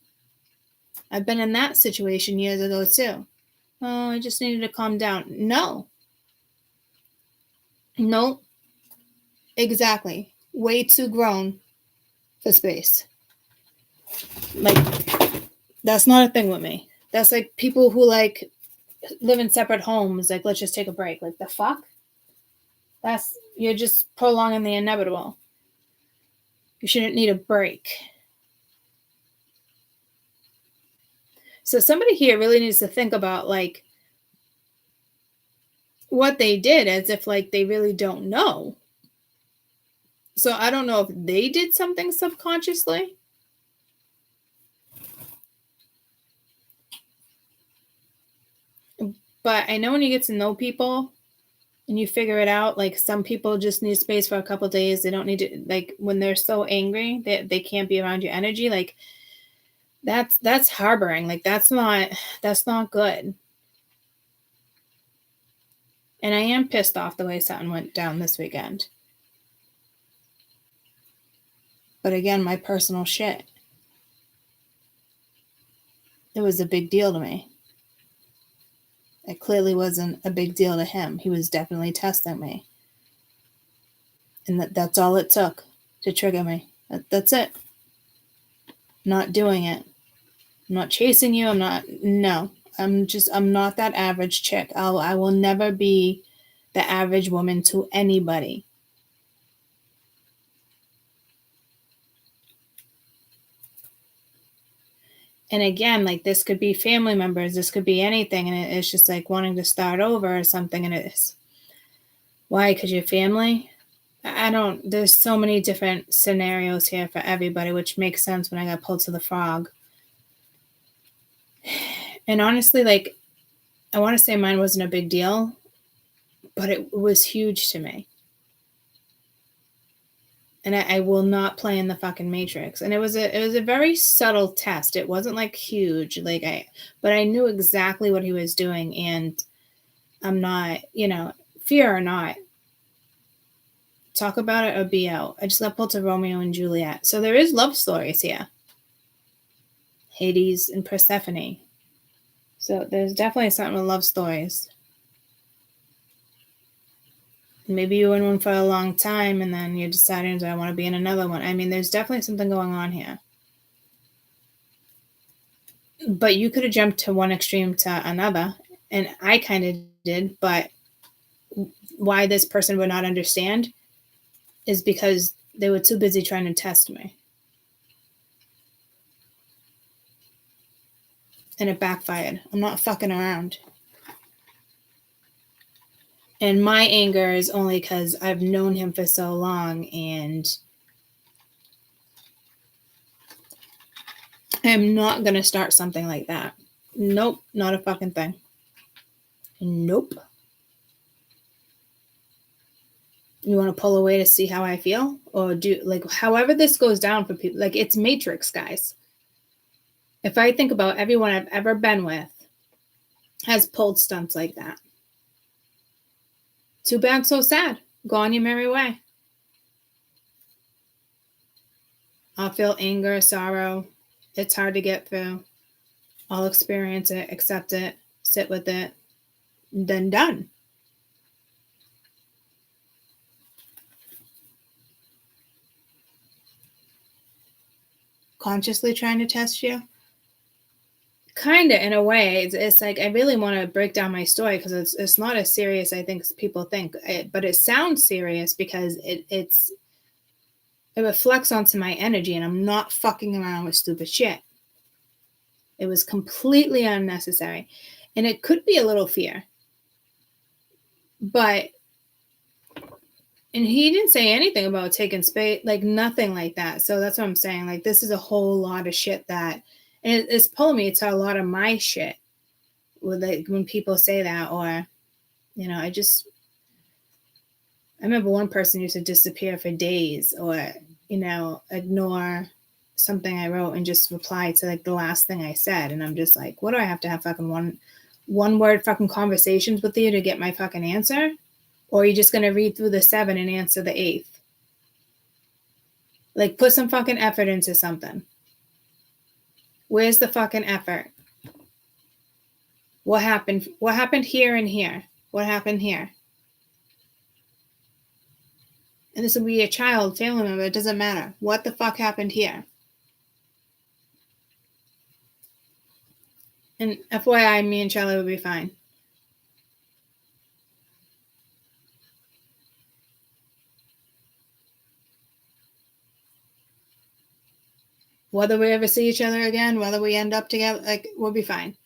[SPEAKER 1] I've been in that situation years ago too. Oh, I just needed to calm down. No. Exactly. Way too grown for space. Like, that's not a thing with me. That's like people who like live in separate homes. Like, let's just take a break. Like, the fuck? You're just prolonging the inevitable. You shouldn't need a break. So somebody here really needs to think about like what they did, as if like they really don't know. So I don't know if they did something subconsciously. But I know when you get to know people and you figure it out, like some people just need space for a couple of days. They don't need to, like when they're so angry that they can't be around your energy. Like that's harboring. Like that's not good. And I am pissed off the way something went down this weekend. But again, my personal shit. It was a big deal to me. It clearly wasn't a big deal to him. He was definitely testing me. And that's all it took to trigger me. That's it. I'm not doing it. I'm not chasing you. I'm not that average chick. I will never be the average woman to anybody. And again, like this could be family members, this could be anything, and it's just like wanting to start over or something, and it's why? Because your family? There's so many different scenarios here for everybody, which makes sense when I got pulled to the frog. And honestly, like, I want to say mine wasn't a big deal, but it was huge to me. And I will not play in the fucking Matrix. And it was a very subtle test. It wasn't like huge, but I knew exactly what he was doing, and I'm not, fear or not, talk about it or be out. I just got pulled to Romeo and Juliet. So there is love stories here. Hades and Persephone. So there's definitely something with love stories. Maybe you were in one for a long time and then you're deciding, do I want to be in another one? I mean, there's definitely something going on here. But you could have jumped to one extreme to another, and I kind of did, but why this person would not understand is because they were too busy trying to test me. And it backfired. I'm not fucking around. And my anger is only because I've known him for so long, and I'm not going to start something like that. Nope, not a fucking thing. Nope. You want to pull away to see how I feel? Or however this goes down for people, it's Matrix, guys. If I think about everyone I've ever been with has pulled stunts like that. Too bad, so sad. Go on your merry way. I'll feel anger, sorrow. It's hard to get through. I'll experience it, accept it, sit with it, then done. Consciously trying to test you? Kind of, in a way. It's like I really want to break down my story because it's not as serious I think people think, but it sounds serious because it reflects onto my energy, and I'm not fucking around with stupid shit. It was completely unnecessary, and it could be a little fear, and he didn't say anything about taking space, nothing like that. So that's what I'm saying. This is a whole lot of shit that. And it's pulling me to a lot of my shit when people say that, or, I remember one person used to disappear for days, or, ignore something I wrote and just reply to the last thing I said. And I'm just like, what do I have to have fucking one word fucking conversations with you to get my fucking answer? Or are you just going to read through the 7 and answer the 8th? Put some fucking effort into something. Where's the fucking effort? What happened? What happened here and here? What happened here? And this will be a child, family member. It doesn't matter. What the fuck happened here? And FYI, me and Charlie will be fine. Whether we ever see each other again, whether we end up together, we'll be fine.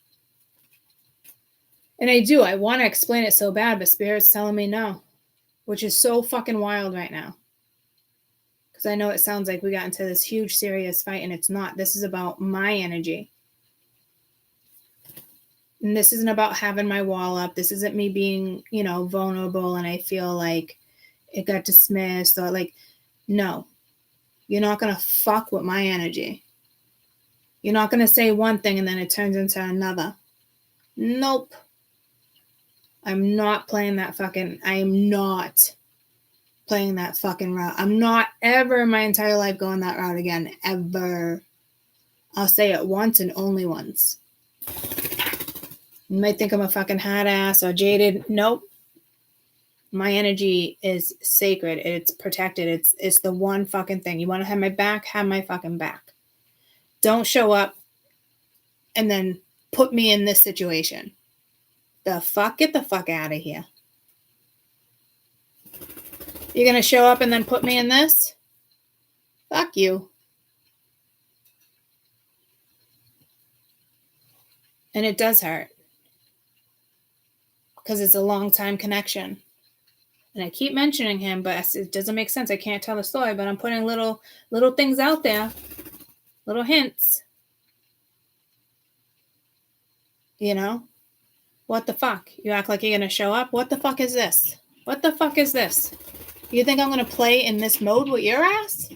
[SPEAKER 1] And I want to explain it so bad, but Spirit's telling me no, which is so fucking wild right now. Because I know it sounds like we got into this huge, serious fight, and it's not. This is about my energy. And this isn't about having my wall up. This isn't me being, vulnerable and I feel like it got dismissed or no. You're not going to fuck with my energy. You're not going to say one thing and then it turns into another. Nope. I'm not playing that fucking route. I'm not ever in my entire life going that route again, ever. I'll say it once and only once. You might think I'm a fucking hot ass or jaded. Nope. My energy is sacred. It's protected. It's the one fucking thing. You want to have my back? Have my fucking back. Don't show up and then put me in this situation. The fuck? Get the fuck out of here. You're going to show up and then put me in this? Fuck you. And it does hurt. Because it's a long time connection. And I keep mentioning him, but it doesn't make sense. I can't tell the story, but I'm putting little things out there. Little hints. You know? What the fuck? You act like you're going to show up? What the fuck is this? What the fuck is this? You think I'm going to play in this mode with your ass?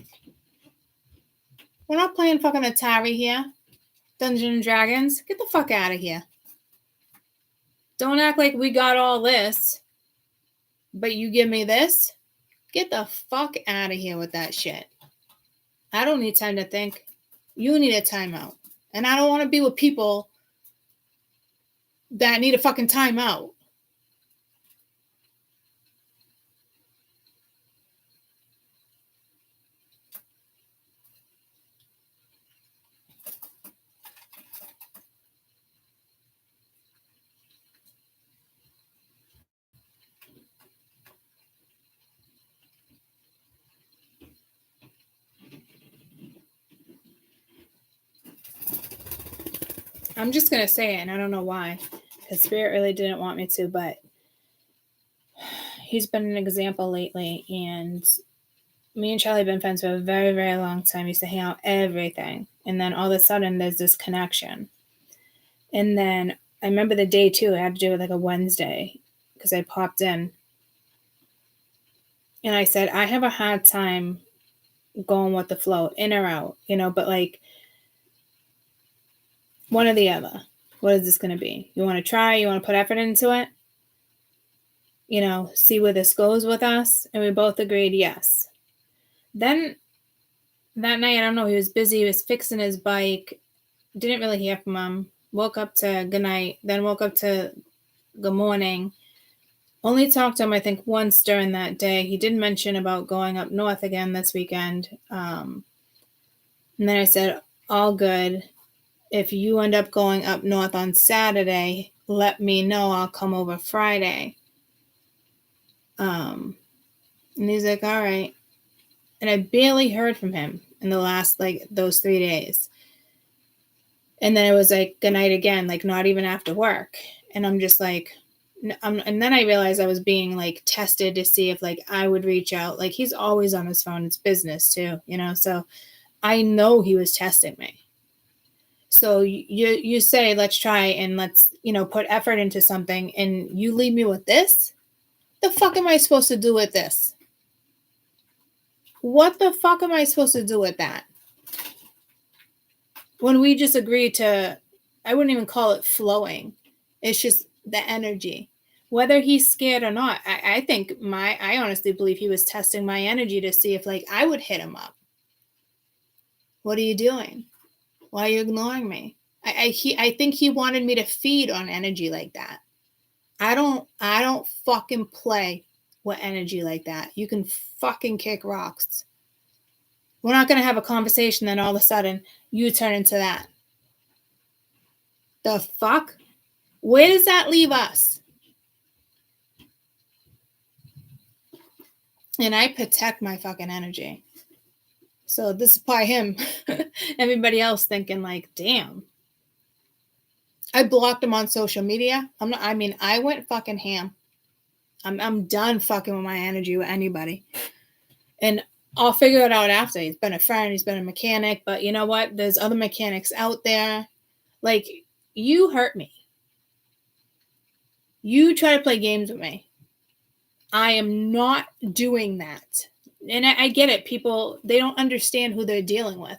[SPEAKER 1] We're not playing fucking Atari here. Dungeons and Dragons. Get the fuck out of here. Don't act like we got all this, but you give me this? Get the fuck out of here with that shit. I don't need time to think. You need a timeout. And I don't want to be with people that need a fucking timeout. I'm just going to say it, and I don't know why, because Spirit really didn't want me to, but he's been an example lately, and me and Charlie have been friends for a very, very long time. We used to hang out everything, and then all of a sudden, there's this connection. And then I remember the day, too. I had to do it like a Wednesday, because I popped in, and I said, I have a hard time going with the flow, in or out, but like, one or the other. What is this going to be? You want to try? You want to put effort into it? See where this goes with us? And we both agreed yes. Then that night, I don't know, he was busy. He was fixing his bike. Didn't really hear from him. Woke up to good night. Then woke up to good morning. Only talked to him, I think, once during that day. He did mention about going up north again this weekend. And then I said, all good. If you end up going up north on Saturday, let me know. I'll come over Friday. And he's like, all right. And I barely heard from him in the last, those 3 days. And then it was like, good night again, not even after work. And I'm just like, and then I realized I was being tested to see if I would reach out. He's always on his phone. It's business too, so I know he was testing me. So you say, let's try and let's, put effort into something, and you leave me with this? The fuck am I supposed to do with this? What the fuck am I supposed to do with that? When we just agreed to, I wouldn't even call it flowing. It's just the energy. Whether he's scared or not, I think I honestly believe he was testing my energy to see if I would hit him up. What are you doing? Why are you ignoring me? I think he wanted me to feed on energy like that. I don't fucking play with energy like that. You can fucking kick rocks. We're not going to have a conversation, then all of a sudden you turn into that. The fuck? Where does that leave us? And I protect my fucking energy. So this is probably him. Everybody else thinking damn. I blocked him on social media. I went fucking ham. I'm done fucking with my energy with anybody. And I'll figure it out after. He's been a friend. He's been a mechanic. But you know what? There's other mechanics out there. You hurt me. You try to play games with me. I am not doing that. And I get it. People, they don't understand who they're dealing with.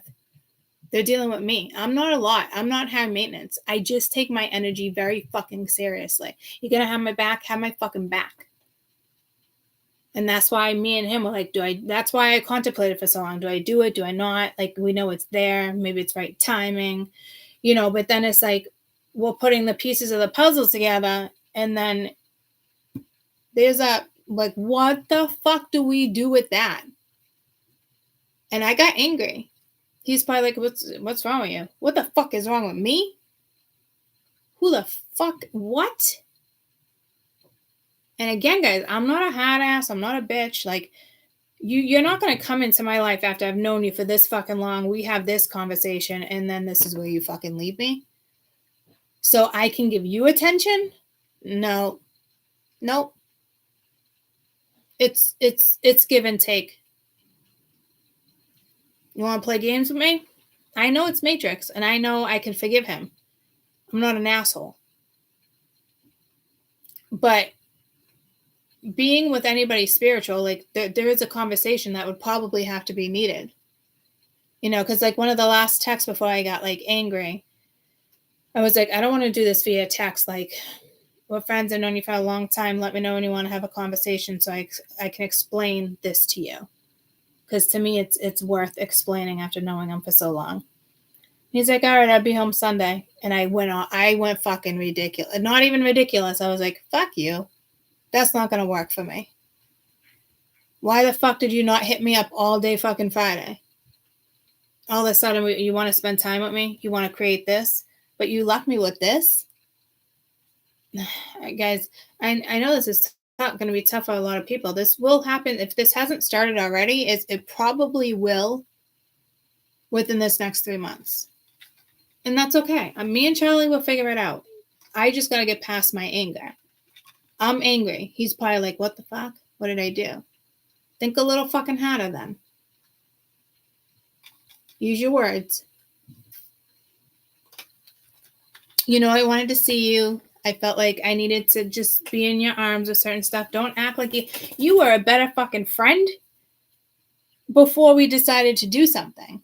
[SPEAKER 1] They're dealing with me. I'm not a lot. I'm not high maintenance. I just take my energy very fucking seriously. You're going to have my back? Have my fucking back. And that's why me and him were that's why I contemplated for so long. Do I do it? Do I not? We know it's there. Maybe it's right timing, but then it's we're putting the pieces of the puzzle together. And then there's what the fuck do we do with that? And I got angry. He's probably what's wrong with you? What the fuck is wrong with me? Who the fuck? What? And again, guys, I'm not a hard ass. I'm not a bitch. You're not going to come into my life after I've known you for this fucking long. We have this conversation, and then this is where you fucking leave me. So I can give you attention? No. Nope. It's give and take. You want to play games with me? I know it's Matrix, and I know I can forgive him. I'm not an asshole. But being with anybody spiritual, like there is a conversation that would probably have to be needed. Because like one of the last texts before I got like angry, I was like, I don't want to do this via text. Like, we're friends. I've known you for a long time. Let me know when you want to have a conversation so I can explain this to you. Because to me, it's worth explaining after knowing him for so long. He's like, all right, I'll be home Sunday. And I went fucking ridiculous. Not even ridiculous. I was like, fuck you. That's not going to work for me. Why the fuck did you not hit me up all day fucking Friday? All of a sudden, you want to spend time with me? You want to create this? But you left me with this? Guys, I know this is going to be tough for a lot of people. This will happen. If this hasn't started already, it probably will within this next 3 months. And that's okay. Me and Charlie will figure it out. I just got to get past my anger. I'm angry. He's probably like, what the fuck? What did I do? Think a little fucking harder then. Use your words. I wanted to see you. I felt like I needed to just be in your arms with certain stuff. Don't act like you were a better fucking friend before we decided to do something.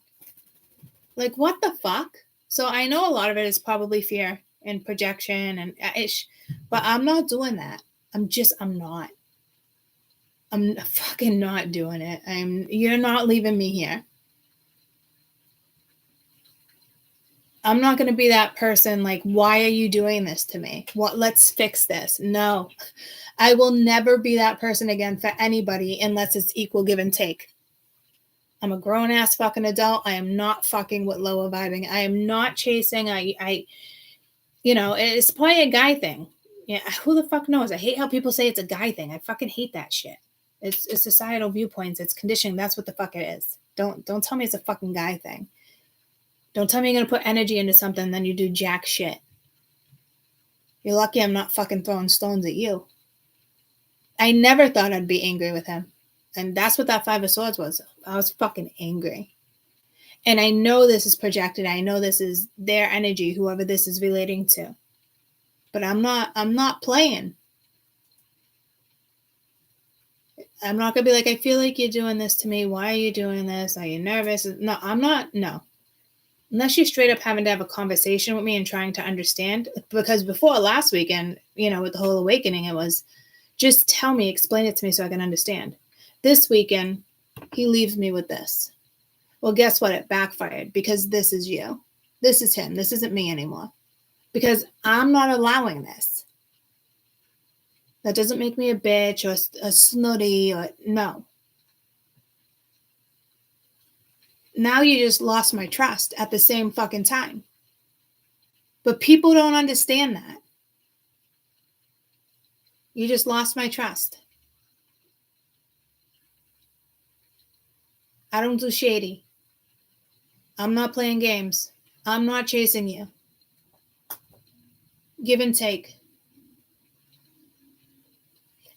[SPEAKER 1] Like, what the fuck? So I know a lot of it is probably fear and projection and but I'm not doing that. I'm not. I'm fucking not doing it. You're not leaving me here. I'm not going to be that person like, why are you doing this to me? Let's fix this. No, I will never be that person again for anybody unless it's equal give and take. I'm a grown ass fucking adult. I am not fucking with lower vibing. I am not chasing. It's probably a guy thing. Yeah. Who the fuck knows? I hate how people say it's a guy thing. I fucking hate that shit. It's societal viewpoints. It's conditioning. That's what the fuck it is. Don't tell me it's a fucking guy thing. Don't tell me you're going to put energy into something and then you do jack shit. You're lucky I'm not fucking throwing stones at you. I never thought I'd be angry with him. And that's what that Five of Swords was. I was fucking angry. And I know this is projected. I know this is their energy, whoever this is relating to. But I'm not playing. I'm not going to be like, I feel like you're doing this to me. Why are you doing this? Are you nervous? No, I'm not. No. Unless you're straight up having to have a conversation with me and trying to understand. Because before last weekend, with the whole awakening, it was just tell me, explain it to me so I can understand. This weekend, he leaves me with this. Well, guess what? It backfired because this is you. This is him. This isn't me anymore. Because I'm not allowing this. That doesn't make me a bitch or a snooty or no. Now you just lost my trust at the same fucking time. But people don't understand that. You just lost my trust. I don't do shady. I'm not playing games. I'm not chasing you. Give and take.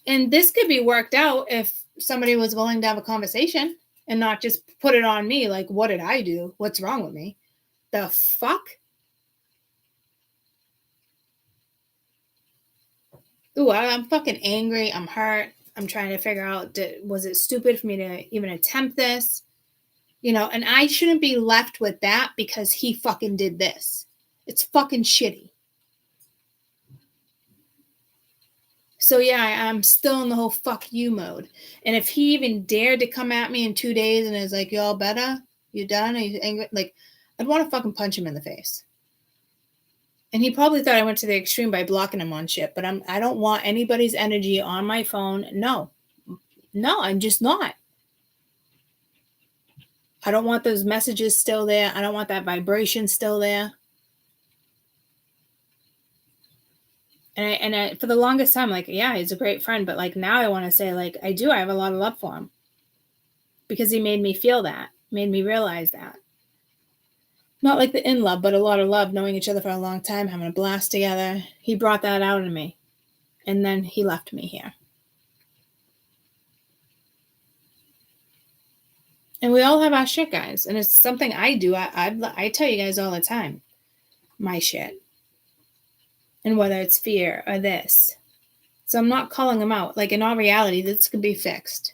[SPEAKER 1] And this could be worked out if somebody was willing to have a conversation and not just put it on me like, what did I do? What's wrong with me? The fuck? Ooh, I'm fucking angry. I'm hurt. I'm trying to figure out, was it stupid for me to even attempt this? And I shouldn't be left with that because he fucking did this. It's fucking shitty. So yeah, I'm still in the whole fuck you mode. And if he even dared to come at me in 2 days and is like, y'all better? You done? Are you angry? Like, I'd want to fucking punch him in the face. And he probably thought I went to the extreme by blocking him on shit. But I don't want anybody's energy on my phone. No, I'm just not. I don't want those messages still there. I don't want that vibration still there. And I, for the longest time, like, yeah, he's a great friend. But like now I want to say, like, I have a lot of love for him. Because he made me feel that. Made me realize that. Not like the in love, but a lot of love, knowing each other for a long time, having a blast together. He brought that out in me. And then he left me here. And we all have our shit, guys. And it's something I do. I tell you guys all the time. My shit. And whether it's fear or this. So I'm not calling him out. Like, in all reality, this could be fixed.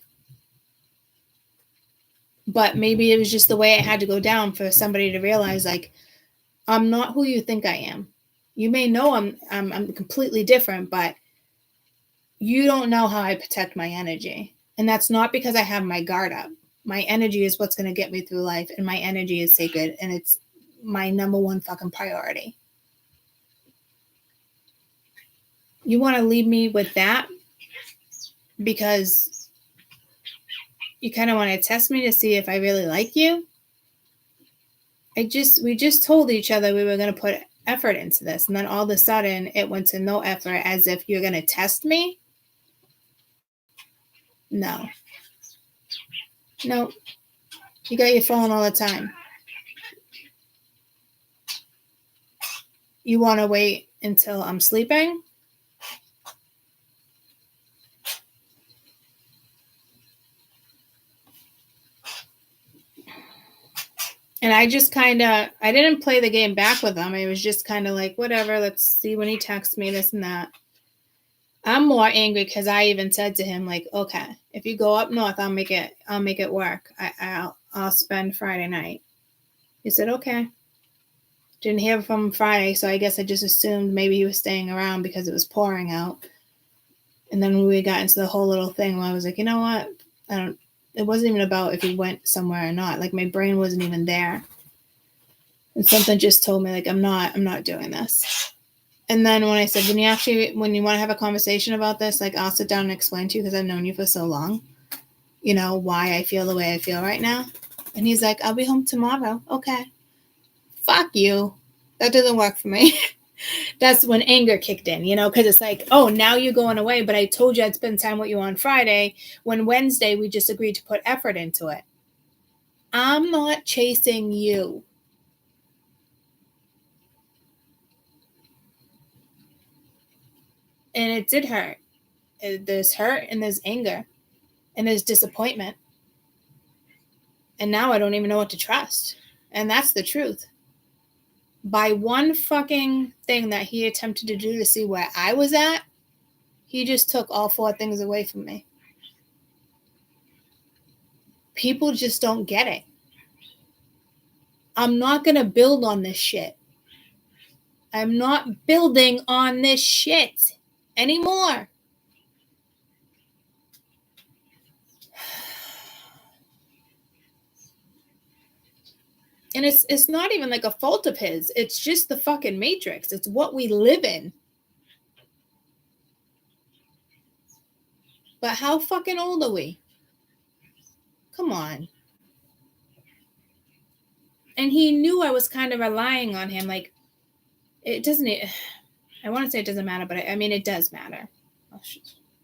[SPEAKER 1] But maybe it was just the way it had to go down for somebody to realize, like, I'm not who you think I am. You may know I'm completely different, but you don't know how I protect my energy. And that's not because I have my guard up. My energy is what's going to get me through life, and my energy is sacred, and it's my number one fucking priority. You want to leave me with that because you kind of want to test me to see if I really like you? We just told each other we were going to put effort into this, and then all of a sudden it went to no effort, as if you're going to test me? No. You got your phone all the time. You want to wait until I'm sleeping? And I didn't play the game back with him. I was just kind of like, whatever, let's see when he texts me, this and that. I'm more angry because I even said to him, like, okay, if you go up north, I'll make it work. I'll spend Friday night. He said, okay. Didn't hear from him Friday, so I guess I just assumed maybe he was staying around because it was pouring out. And then when we got into the whole little thing where I was like, you know what? It wasn't even about if he went somewhere or not. Like, my brain wasn't even there. And something just told me, like, I'm not doing this. And then when I said, when you want to have a conversation about this, like, I'll sit down and explain to you, because I've known you for so long, why I feel the way I feel right now. And he's like, I'll be home tomorrow. Okay. Fuck you. That doesn't work for me. That's when anger kicked in, because it's like, oh, now you're going away, but I told you I'd spend time with you on Friday, when Wednesday we just agreed to put effort into it. I'm not chasing you. And it did hurt. There's hurt, and there's anger, and there's disappointment. And now I don't even know what to trust. And that's the truth. By one fucking thing that he attempted to do to see where I was at, he just took all 4 things away from me. People just don't get it. I'm not going to build on this shit. I'm not building on this shit anymore. And it's not even like a fault of his. It's just the fucking matrix. It's what we live in. But how fucking old are we? Come on. And he knew I was kind of relying on him. Like, I want to say it doesn't matter, but I mean, it does matter. I'll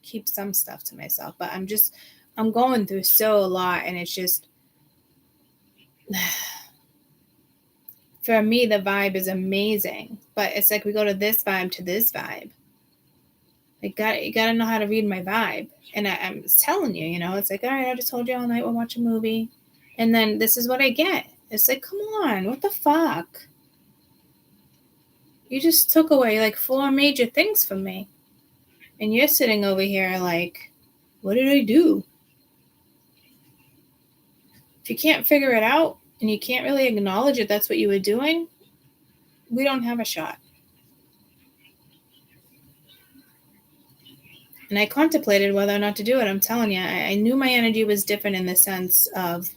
[SPEAKER 1] keep some stuff to myself. But I'm going through a lot, and it's just... For me, the vibe is amazing, but it's like we go to this vibe to this vibe. You gotta know how to read my vibe. And I'm telling you, it's like, all right, I just told you all night we'll watch a movie. And then this is what I get. It's like, come on, what the fuck? You just took away like 4 major things from me. And you're sitting over here like, what did I do? If you can't figure it out, and you can't really acknowledge it, that's what you were doing, we don't have a shot. And I contemplated whether or not to do it. I'm telling you, I knew my energy was different in the sense of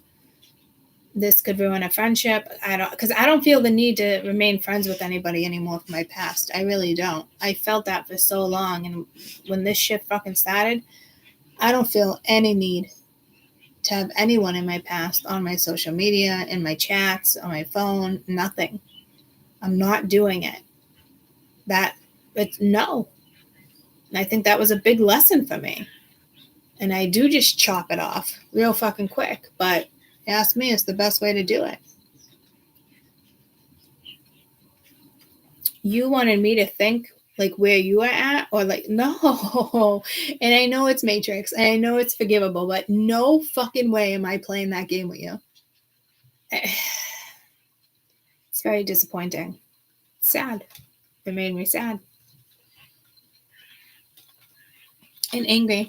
[SPEAKER 1] this could ruin a friendship. Because I don't feel the need to remain friends with anybody anymore from my past. I really don't. I felt that for so long. And when this shit fucking started, I don't feel any need to have anyone in my past on my social media, in my chats, on my phone, nothing. I'm not doing it. No. And I think that was a big lesson for me. And I do just chop it off real fucking quick. But ask me, it's the best way to do it. You wanted me to think like where you are at, or like, no. And I know it's Matrix, and I know it's forgivable, but no fucking way am I playing that game with you. It's very disappointing. Sad. It made me sad. and angry.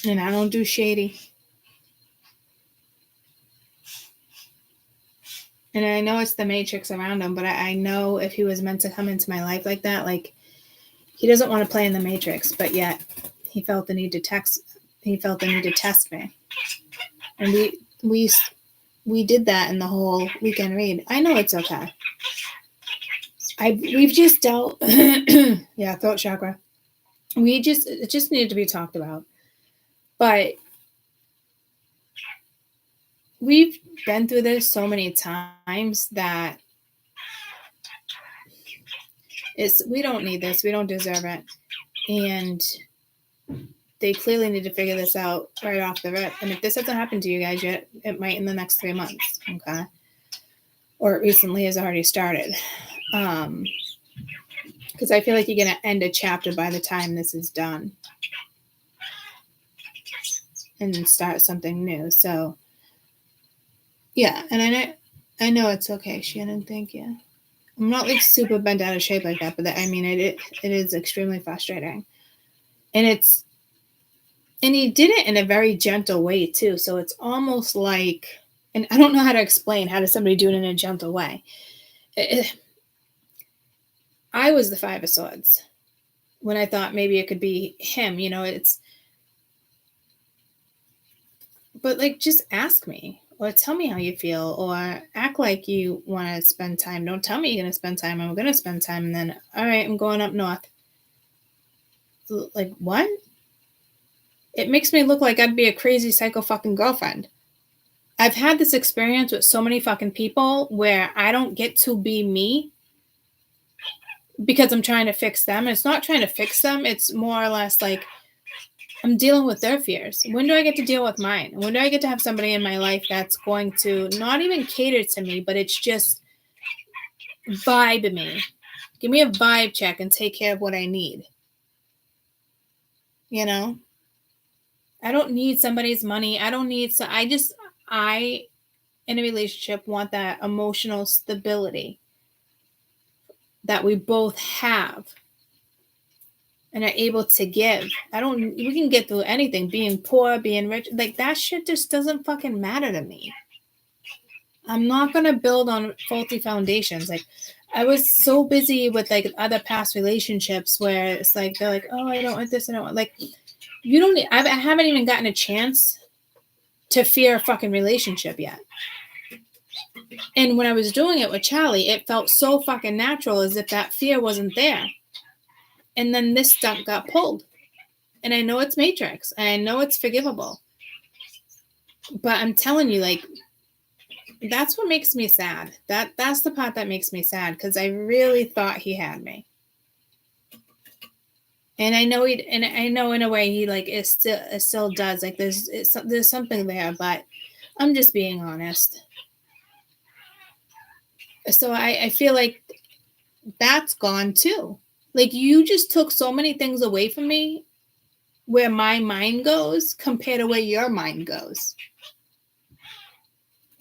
[SPEAKER 1] And I don't do shady. And I know it's the matrix around him, but I know if he was meant to come into my life like that, like, he doesn't want to play in the matrix, but yet he felt the need to test me. And we did that in the whole weekend read. I know it's okay. We've just dealt yeah, throat chakra. It just needed to be talked about. But we've been through this so many times that we don't need this. We don't deserve it. And they clearly need to figure this out right off the rip. And if this hasn't happened to you guys yet, it might in the next 3 months. Okay. Or it recently has already started. Because I feel like you're going to end a chapter by the time this is done. And then start something new. So, yeah. And I know it's okay, Shannon. Thank you. I'm not like super bent out of shape like that, but it is extremely frustrating. And he did it in a very gentle way too. So it's almost like, and I don't know how to explain how does somebody do it in a gentle way. I was the 5 of Swords when I thought maybe it could be him, but like, just ask me or tell me how you feel or act like you want to spend time. Don't tell me you're going to spend time and we're going to spend time. And then, all right, I'm going up north. Like, what? It makes me look like I'd be a crazy psycho fucking girlfriend. I've had this experience with so many fucking people where I don't get to be me because I'm trying to fix them. It's not trying to fix them. It's more or less like I'm dealing with their fears. When do I get to deal with mine? When do I get to have somebody in my life that's going to not even cater to me, but it's just vibe me. Give me a vibe check and take care of what I need. I don't need somebody's money. I don't need, I, in a relationship, want that emotional stability that we both have and are able to give. We can get through anything, being poor, being rich, like that shit just doesn't fucking matter to me. I'm not going to build on faulty foundations. Like, I was so busy with like other past relationships where it's like, they're like, oh, I don't want this. I don't want, like, I haven't even gotten a chance to fear a fucking relationship yet. And when I was doing it with Charlie, it felt so fucking natural as if that fear wasn't there. And then this stuff got pulled. And I know it's matrix. And I know it's forgivable. But I'm telling you, like, that's what makes me sad. That's the part that makes me sad. Because I really thought he had me. And I know in a way he like it still does. Like there's something there, but I'm just being honest. So I feel like that's gone too. Like you just took so many things away from me where my mind goes compared to where your mind goes.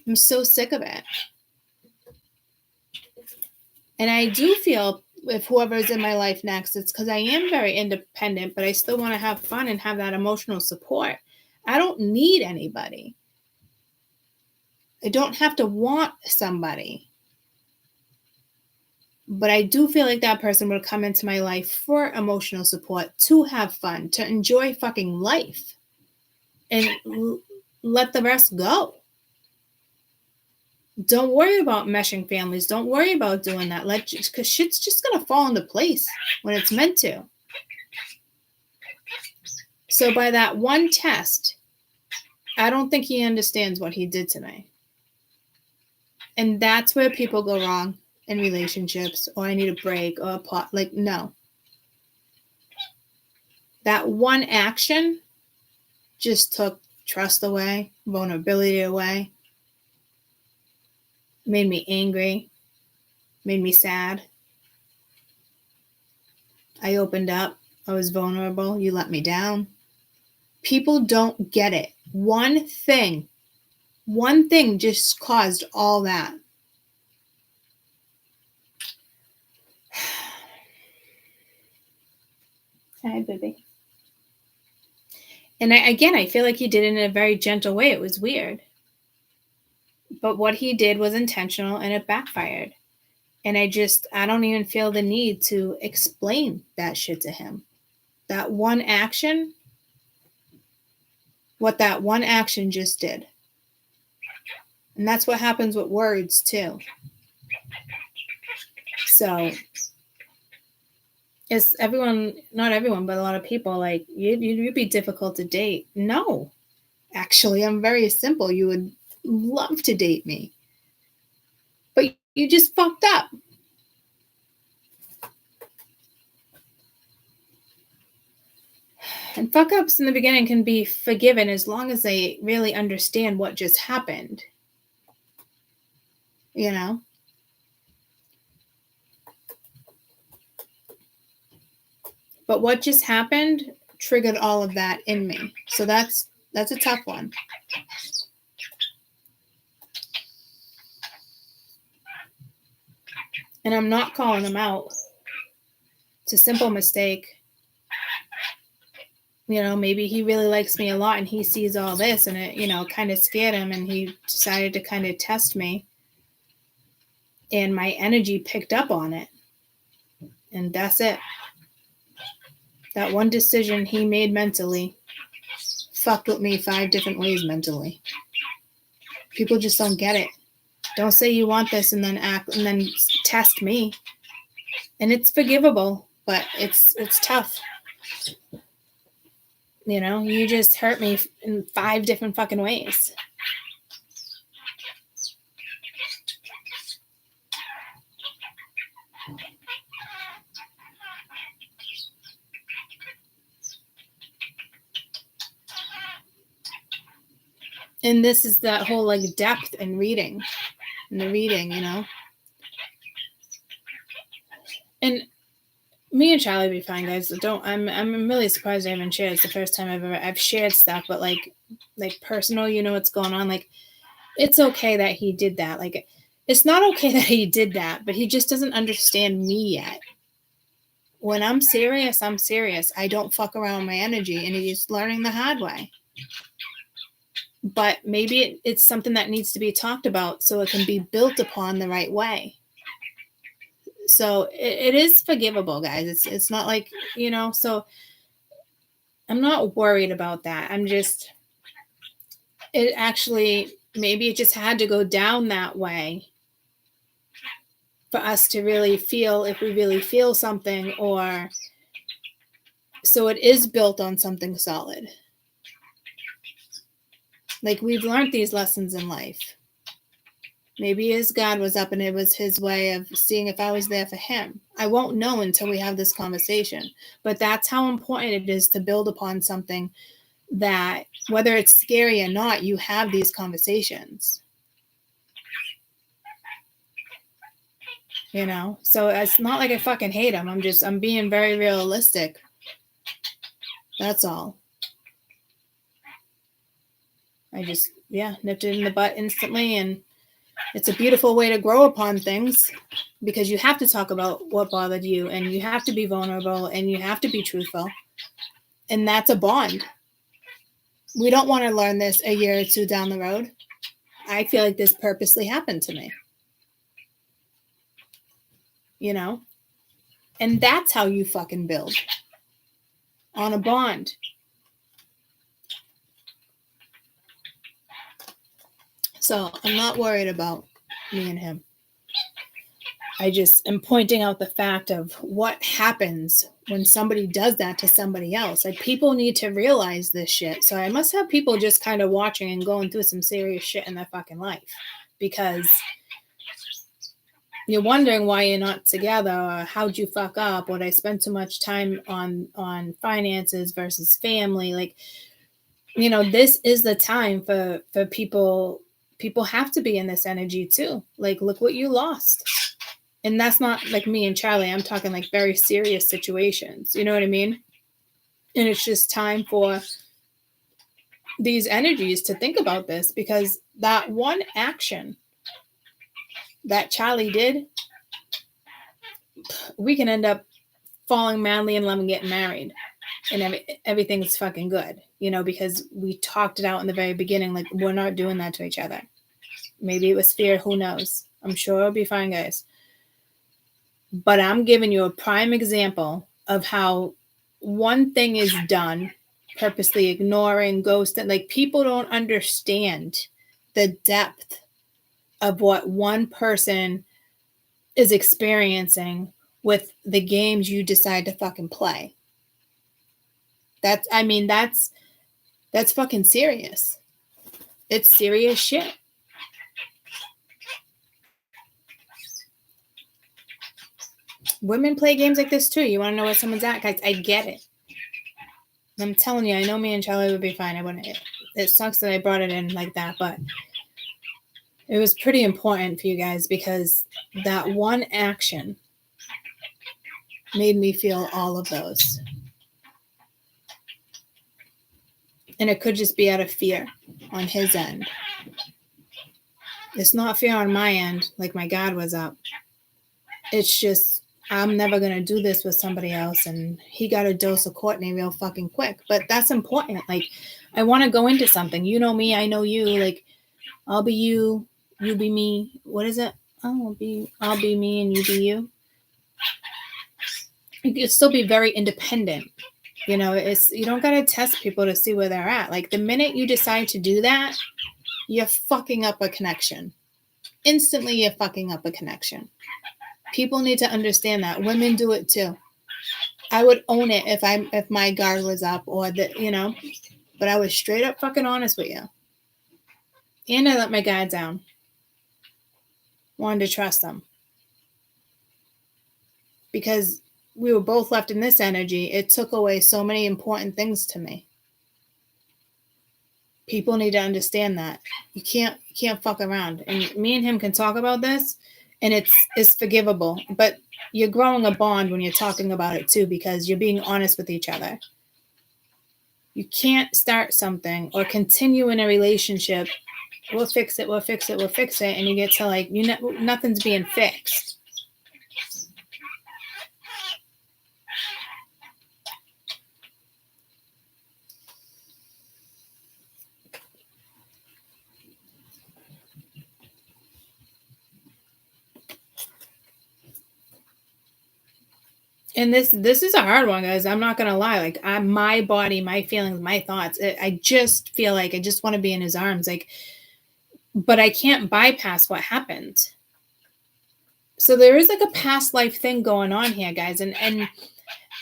[SPEAKER 1] I'm so sick of it. And I do feel if whoever's in my life next, it's because I am very independent, but I still want to have fun and have that emotional support. I don't need anybody. I don't have to want somebody. But I do feel like that person would come into my life for emotional support, to have fun, to enjoy fucking life, and let the rest go. Don't worry about meshing families. Don't worry about doing that. Because shit's just going to fall into place when it's meant to. So by that one test, I don't think he understands what he did to me. And that's where people go wrong in relationships, or I need a break, or a pot. Like, no. That one action just took trust away, vulnerability away, made me angry, made me sad. I opened up. I was vulnerable. You let me down. People don't get it. One thing One thing just caused all that. Hi, baby. And I feel like he did it in a very gentle way. It was weird. But what he did was intentional and it backfired. And I don't even feel the need to explain that shit to him. That one action, what that one action just did. And that's what happens with words too. So it's everyone, not everyone, but a lot of people like, you'd be difficult to date. No, actually, I'm very simple. You would love to date me. But you just fucked up. And fuck ups in the beginning can be forgiven as long as they really understand what just happened. You know? But what just happened triggered all of that in me. So that's a tough one. And I'm not calling him out. It's a simple mistake. You know, maybe he really likes me a lot and he sees all this and it, you know, kind of scared him and he decided to kind of test me. And my energy picked up on it. And that's it. That one decision he made mentally fucked with me 5 different ways mentally. People just don't get it. Don't say you want this and then act and then test me. And it's forgivable, but it's tough. You know, you just hurt me in 5 different fucking ways. And this is that whole like depth and reading. And the reading, you know. And me and Charlie be fine, guys. I'm really surprised I haven't shared. It's the first time I've shared stuff, but like personal, you know what's going on. Like, it's okay that he did that. Like, it's not okay that he did that, but he just doesn't understand me yet. When I'm serious, I'm serious. I don't fuck around with my energy, and he's learning the hard way. But maybe it's something that needs to be talked about so it can be built upon the right way. So it is forgivable, guys. It's not like, you know, so I'm not worried about that. Maybe it just had to go down that way for us to really feel if we really feel something, or so it is built on something solid. Like, we've learned these lessons in life. Maybe his God was up and it was his way of seeing if I was there for him. I won't know until we have this conversation. But that's how important it is to build upon something that, whether it's scary or not, you have these conversations. You know? So it's not like I fucking hate him. I'm being very realistic. That's all. I just, nipped it in the butt instantly, and it's a beautiful way to grow upon things, because you have to talk about what bothered you, and you have to be vulnerable, and you have to be truthful. And that's a bond. We don't want to learn this a year or 2 down the road. I feel like this purposely happened to me. You know? And that's how you fucking build. On a bond. So I'm not worried about me and him. I just am pointing out the fact of what happens when somebody does that to somebody else. Like, people need to realize this shit. So I must have people just kind of watching and going through some serious shit in their fucking life, because you're wondering why you're not together, or how'd you fuck up, or did I spend too much time on finances versus family. Like, you know, this is the time for people. People have to be in this energy too. Like, look what you lost. And that's not like me and Charlie. I'm talking like very serious situations. You know what I mean? And it's just time for these energies to think about this, because that one action that Charlie did, we can end up falling madly in love and getting married. And everything's fucking good, you know, because we talked it out in the very beginning. Like, we're not doing that to each other. Maybe it was fear. Who knows? I'm sure it'll be fine, guys. But I'm giving you a prime example of how one thing is done, purposely ignoring, ghosting. Like, people don't understand the depth of what one person is experiencing with the games you decide to fucking play. That's fucking serious. It's serious shit. Women play games like this too. You want to know where someone's at, guys? I get it. I'm telling you, I know me and Charlie would be fine. I wouldn't. It sucks that I brought it in like that, but it was pretty important for you guys because that one action made me feel all of those. And it could just be out of fear on his end. It's not fear on my end, like my guard was up. It's just, I'm never going to do this with somebody else. And he got a dose of Courtney real fucking quick. But that's important. Like, I want to go into something. You know me, I know you. Like, I'll be you, you be me. What is it? I'll be me and you be you. You can still be very independent. You know, you don't got to test people to see where they're at. Like, the minute you decide to do that, you're fucking up a connection. Instantly, you're fucking up a connection. People need to understand that. Women do it too. I would own it if my guard was up or that, you know, but I was straight up fucking honest with you. And I let my guard down. Wanted to trust them. Because we were both left in this energy. It took away so many important things to me. People need to understand that. You can't fuck around. And me and him can talk about this, and it's forgivable. But you're growing a bond when you're talking about it too, because you're being honest with each other. You can't start something or continue in a relationship. We'll fix it, and you get to like, nothing's being fixed. And this is a hard one, guys. I'm not gonna lie. Like, my body, my feelings, my thoughts. I just feel like I just want to be in his arms. Like, but I can't bypass what happened. So there is like a past life thing going on here, guys. And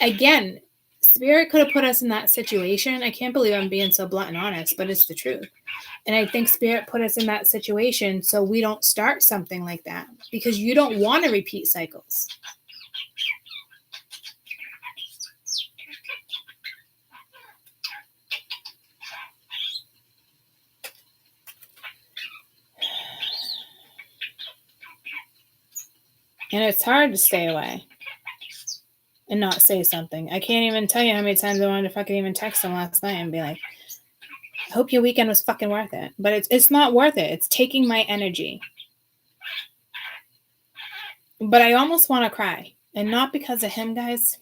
[SPEAKER 1] again, Spirit could have put us in that situation. I can't believe I'm being so blunt and honest, but it's the truth. And I think Spirit put us in that situation so we don't start something like that, because you don't want to repeat cycles. And it's hard to stay away and not say something. I can't even tell you how many times I wanted to fucking even text him last night and be like, I hope your weekend was fucking worth it. But it's not worth it. It's taking my energy. But I almost want to cry. And not because of him, guys.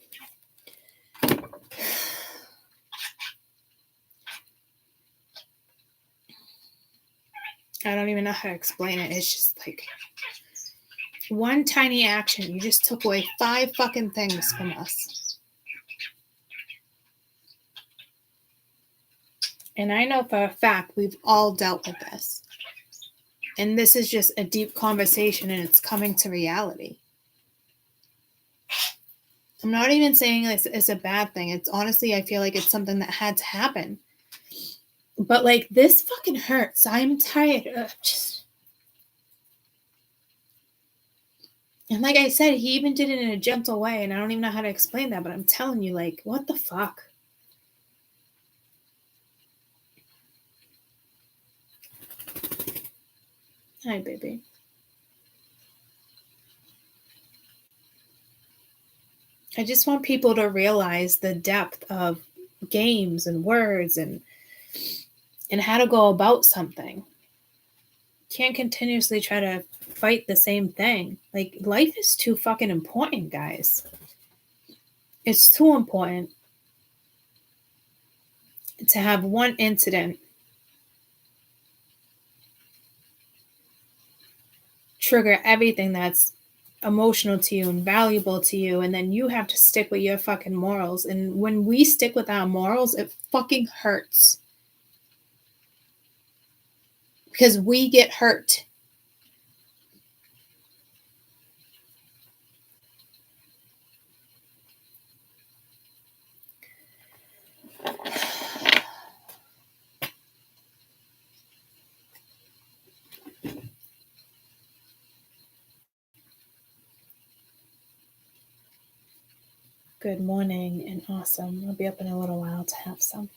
[SPEAKER 1] I don't even know how to explain it. It's just like one tiny action. You just took away 5 fucking things from us. And I know for a fact we've all dealt with this. And this is just a deep conversation, and it's coming to reality. I'm not even saying it's a bad thing. It's honestly, I feel like it's something that had to happen. But like, this fucking hurts. I'm tired of just... And like I said, he even did it in a gentle way, and I don't even know how to explain that, but I'm telling you, like, what the fuck? Hi, baby. I just want people to realize the depth of games and words and how to go about something. can't continuously try to fight the same thing. Like, life is too fucking important, guys. It's too important to have one incident trigger everything that's emotional to you and valuable to you, and then you have to stick with your fucking morals. And when we stick with our morals, it fucking hurts. Because we get hurt. Good morning and awesome. I'll be up in a little while to have some.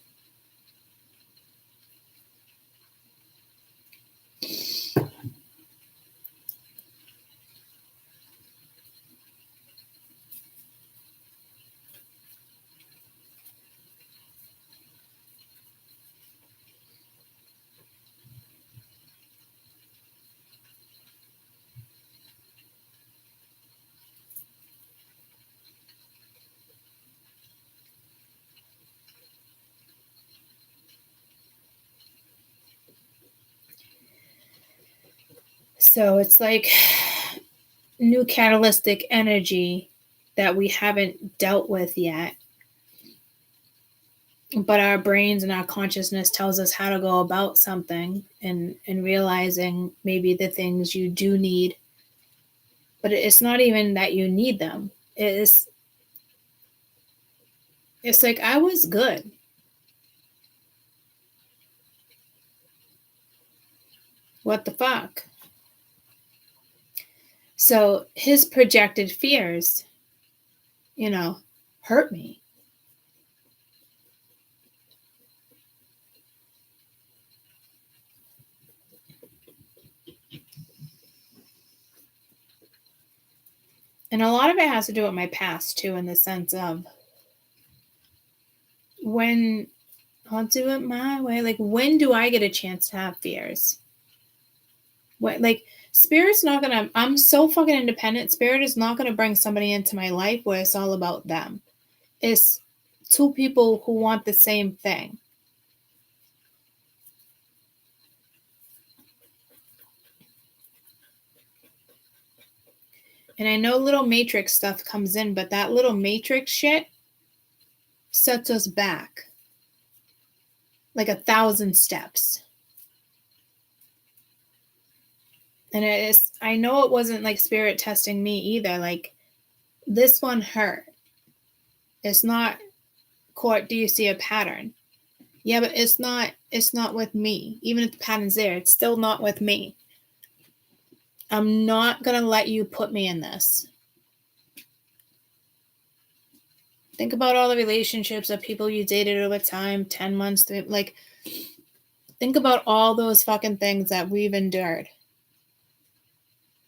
[SPEAKER 1] So it's like new catalytic energy that we haven't dealt with yet. But our brains and our consciousness tells us how to go about something, and realizing maybe the things you do need. But it's not even that you need them. It's like, I was good. What the fuck? So his projected fears, hurt me. And a lot of it has to do with my past too, in the sense of when I'll do it my way. Like, when do I get a chance to have fears? What, like, Spirit's not gonna, I'm so fucking independent. Spirit is not gonna bring somebody into my life where it's all about them. It's two people who want the same thing. And I know little matrix stuff comes in, but that little matrix shit sets us back like 1,000 steps. And I know it wasn't like Spirit testing me either. Like, this one hurt. It's not, Court, do you see a pattern? Yeah, but it's not with me. Even if the pattern's there, it's still not with me. I'm not going to let you put me in this. Think about all the relationships of people you dated over time, 10 months, like, think about all those fucking things that we've endured.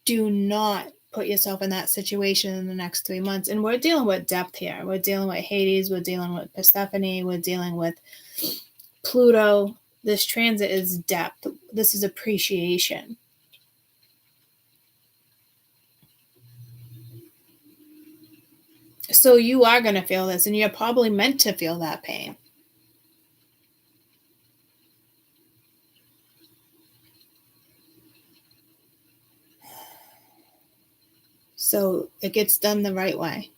[SPEAKER 1] Do not put yourself in that situation in the next 3 months. And we're dealing with depth here. We're dealing with Hades. We're dealing with Persephone. We're dealing with Pluto. This transit is depth. This is appreciation. So you are going to feel this, and you're probably meant to feel that pain. So it gets done the right way.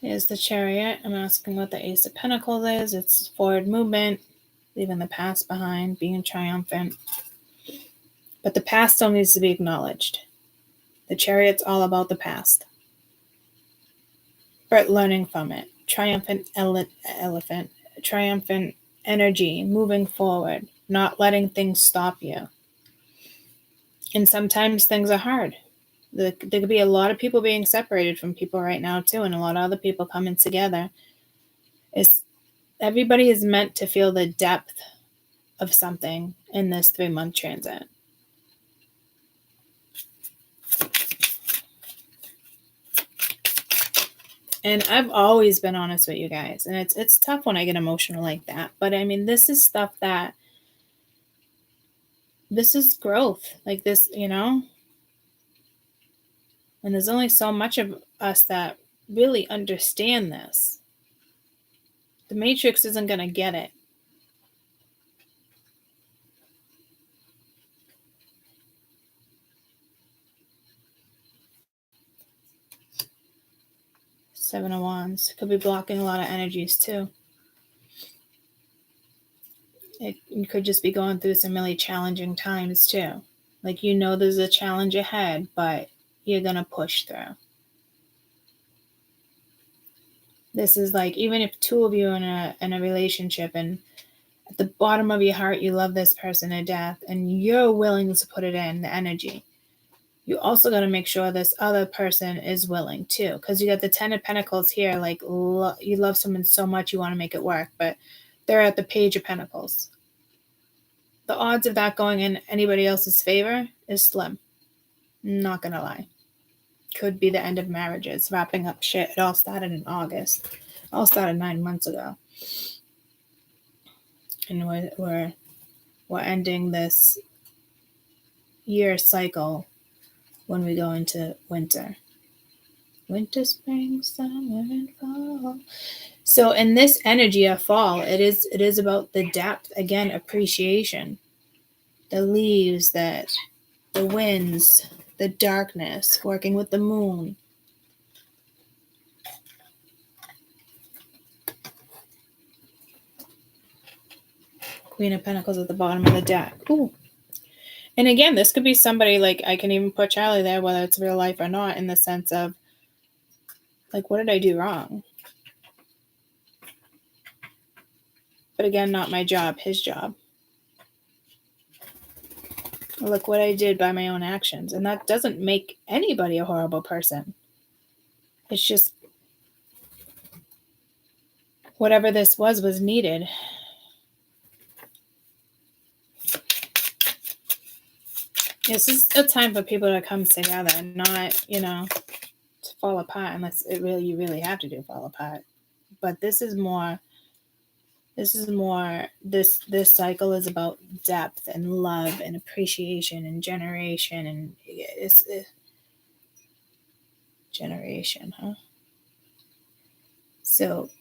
[SPEAKER 1] Here's the Chariot. I'm asking what the Ace of Pentacles is. It's forward movement, leaving the past behind, being triumphant. But the past still needs to be acknowledged. The Chariot's all about the past. But learning from it. Triumphant elephant. Triumphant energy, moving forward, not letting things stop you. And sometimes things are hard. There could be a lot of people being separated from people right now too, and a lot of other people coming together. Everybody is meant to feel the depth of something in this 3-month transit. And I've always been honest with you guys, and it's tough when I get emotional like that. But I mean, this is stuff that, this is growth, like this, and there's only so much of us that really understand this. The Matrix isn't going to get it. Seven of Wands could be blocking a lot of energies too. You could just be going through some really challenging times too. Like, there's a challenge ahead, but you're going to push through. This is like, even if two of you are in a relationship, and at the bottom of your heart you love this person to death, and you're willing to put it in, the energy, you also got to make sure this other person is willing too, because you got the 10 of Pentacles here. Like, you love someone so much you want to make it work, but they're at the Page of Pentacles. The odds of that going in anybody else's favor is slim. Not gonna lie. Could be the end of marriages, wrapping up shit. It all started in August. It all started 9 months ago. And we're ending this year cycle when we go into winter. Winter, spring, summer, and fall. So in this energy of fall, it is about the depth, again, appreciation. The leaves, the winds, the darkness, working with the moon. Queen of Pentacles at the bottom of the deck. Ooh. And again, this could be somebody, like, I can even put Charlie there, whether it's real life or not, in the sense of, like, what did I do wrong? But again, not my job, his job. Look what I did by my own actions. And that doesn't make anybody a horrible person. It's just whatever this was needed. This is a time for people to come together, not, to fall apart, unless you really have to do fall apart. But this cycle is about depth and love and appreciation and generation, and it's generation, huh? So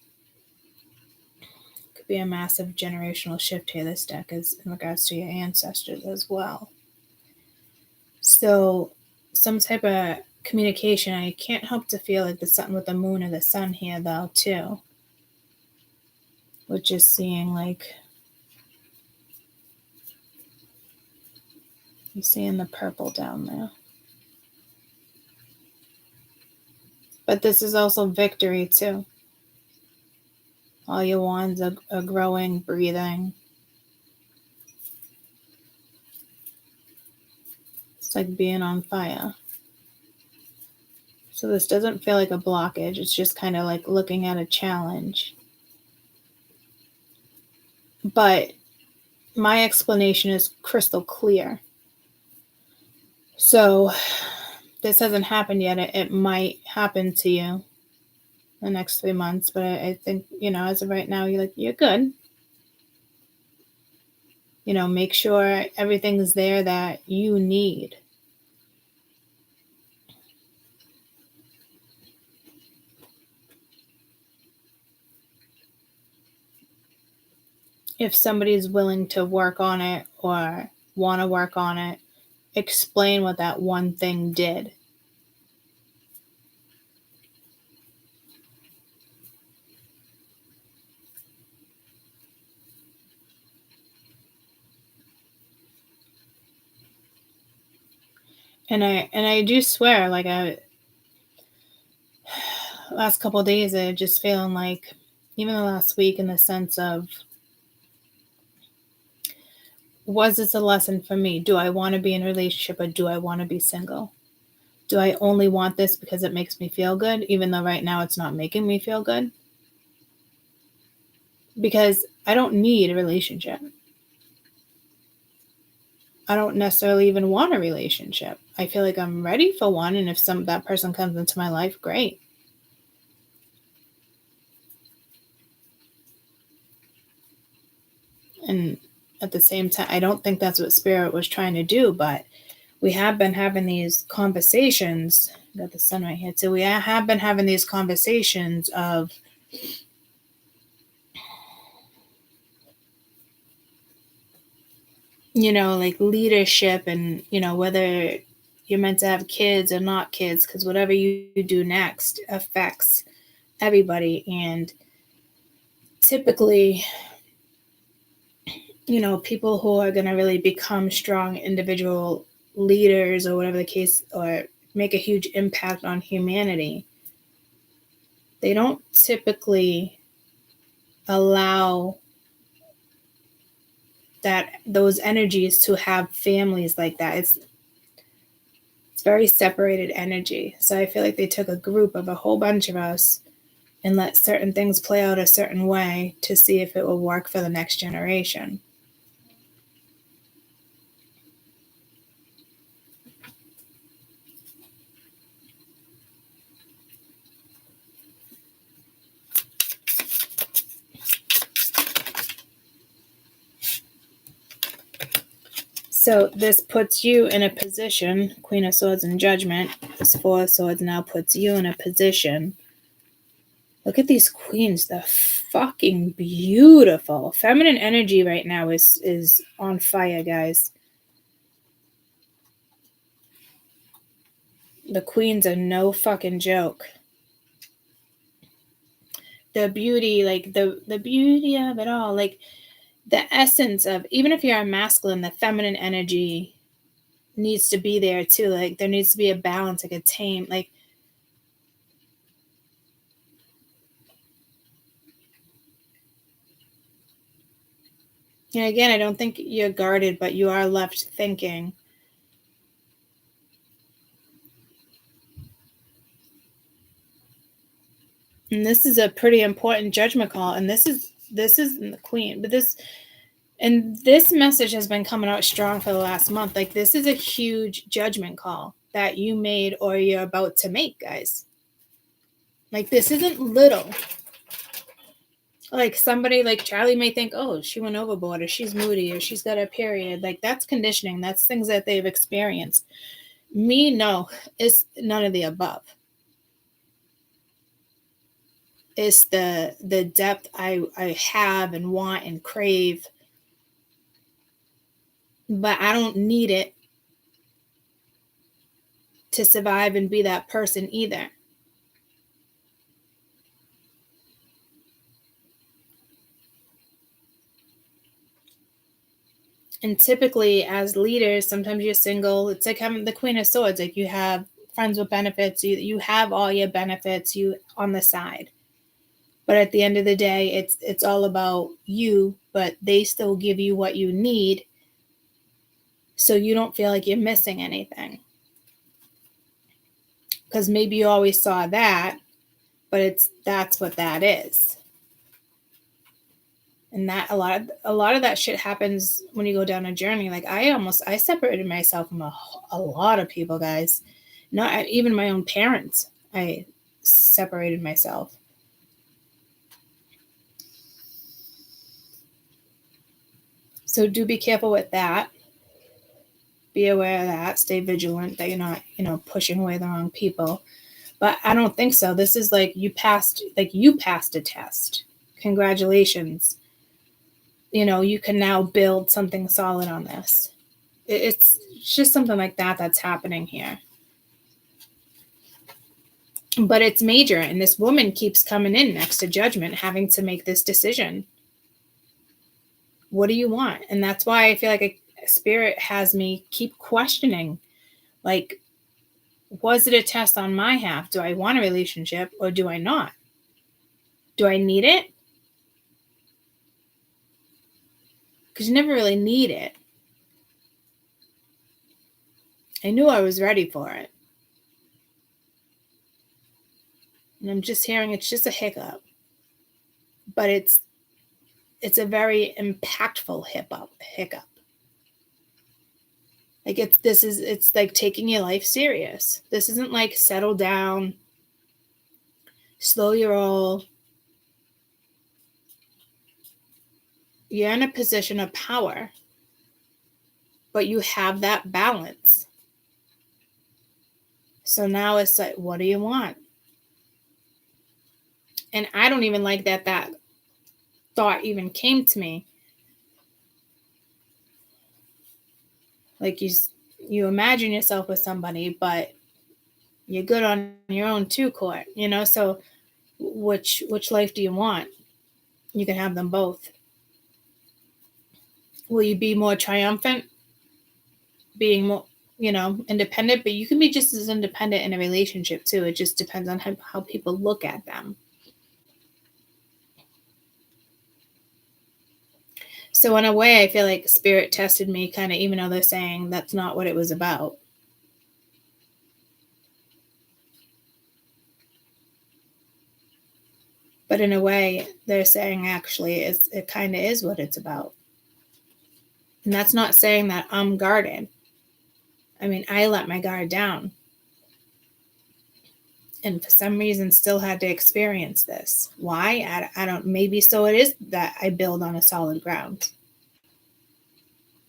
[SPEAKER 1] it could be a massive generational shift here. This deck is in regards to your ancestors as well. So some type of communication. I can't help to feel like the sun with the moon or the sun here though too. With just seeing, like, you're seeing the purple down there. But this is also victory too. All your wands are growing, breathing. It's like being on fire. So this doesn't feel like a blockage. It's just kind of like looking at a challenge. But my explanation is crystal clear. So this hasn't happened yet. It might happen to you the next 3 months. But I think, as of right now, you're good. Make sure everything's there that you need. If somebody's willing to work on it or want to work on it, explain what that one thing did. And I do swear, like, last couple of days, I just feeling like, even the last week, in the sense of was this a lesson for me? Do I want to be in a relationship, or do I want to be single? Do I only want this because it makes me feel good, even though right now it's not making me feel good? Because I don't need a relationship. I don't necessarily even want a relationship. I feel like I'm ready for one, and if that person comes into my life, great. And at the same time, I don't think that's what Spirit was trying to do, but we have been having these conversations. Got the sun right here too. We have been having these conversations of, like leadership, and, whether you're meant to have kids or not kids, because whatever you do next affects everybody. And typically, people who are going to really become strong individual leaders, or whatever the case, or make a huge impact on humanity, they don't typically allow those energies to have families like that. It's very separated energy. So I feel like they took a group of a whole bunch of us and let certain things play out a certain way to see if it will work for the next generation. So this puts you in a position, Queen of Swords and Judgment, this Four of Swords now puts you in a position. Look at these queens, they're fucking beautiful. Feminine energy right now is on fire, guys. The queens are no fucking joke. The beauty, like the beauty of it all, like the essence of, even if you're a masculine, the feminine energy needs to be there too. Like there needs to be a balance, like a tame, like again, I don't think you're guarded, but you are left thinking. And this is a pretty important judgment call. And this is the Queen, but this message has been coming out strong for the last month. Like this is a huge judgment call that you made or you're about to make, guys. Like this isn't little. Like somebody like Charlie may think, oh, she went overboard, or she's moody, or she's got a period. Like that's conditioning. That's things that they've experienced. Me, no, it's none of the above. It's the depth I have and want and crave, but I don't need it to survive and be that person either. And typically as leaders, sometimes you're single. It's like having the Queen of Swords. Like you have friends with benefits. You have all your benefits you on the side. But at the end of the day, it's all about you, but they still give you what you need so you don't feel like you're missing anything. Because maybe you always saw that, but that's what that is. And that a lot of that shit happens when you go down a journey. Like I separated myself from a lot of people, guys. Not even my own parents. I separated myself. So do be careful with that. Be aware of that. Stay vigilant that you're not, pushing away the wrong people. But I don't think so. This is like you passed a test. Congratulations. You can now build something solid on this. It's just something like that's happening here. But it's major. And this woman keeps coming in next to Judgment, having to make this decision. What do you want? And that's why I feel like a spirit has me keep questioning. Like, was it a test on my half? Do I want a relationship or do I not? Do I need it? Because you never really need it. I knew I was ready for it. And I'm just hearing it's just a hiccup. But it's a very impactful hiccup. Like it's like taking your life serious. This isn't like settle down, slow your roll. You're in a position of power, but you have that balance. So now it's like, what do you want? And I don't even like that thought even came to me. Like you imagine yourself with somebody, but you're good on your own too, Court. So which life do you want? You can have them both. Will you be more triumphant being more, independent? But you can be just as independent in a relationship too. It just depends on how people look at them. So in a way, I feel like Spirit tested me kind of, even though they're saying that's not what it was about. But in a way, they're saying actually it kind of is what it's about. And that's not saying that I'm guarded. I mean, I let my guard down. And for some reason still had to experience this. Why? I don't, maybe so it is that I build on a solid ground.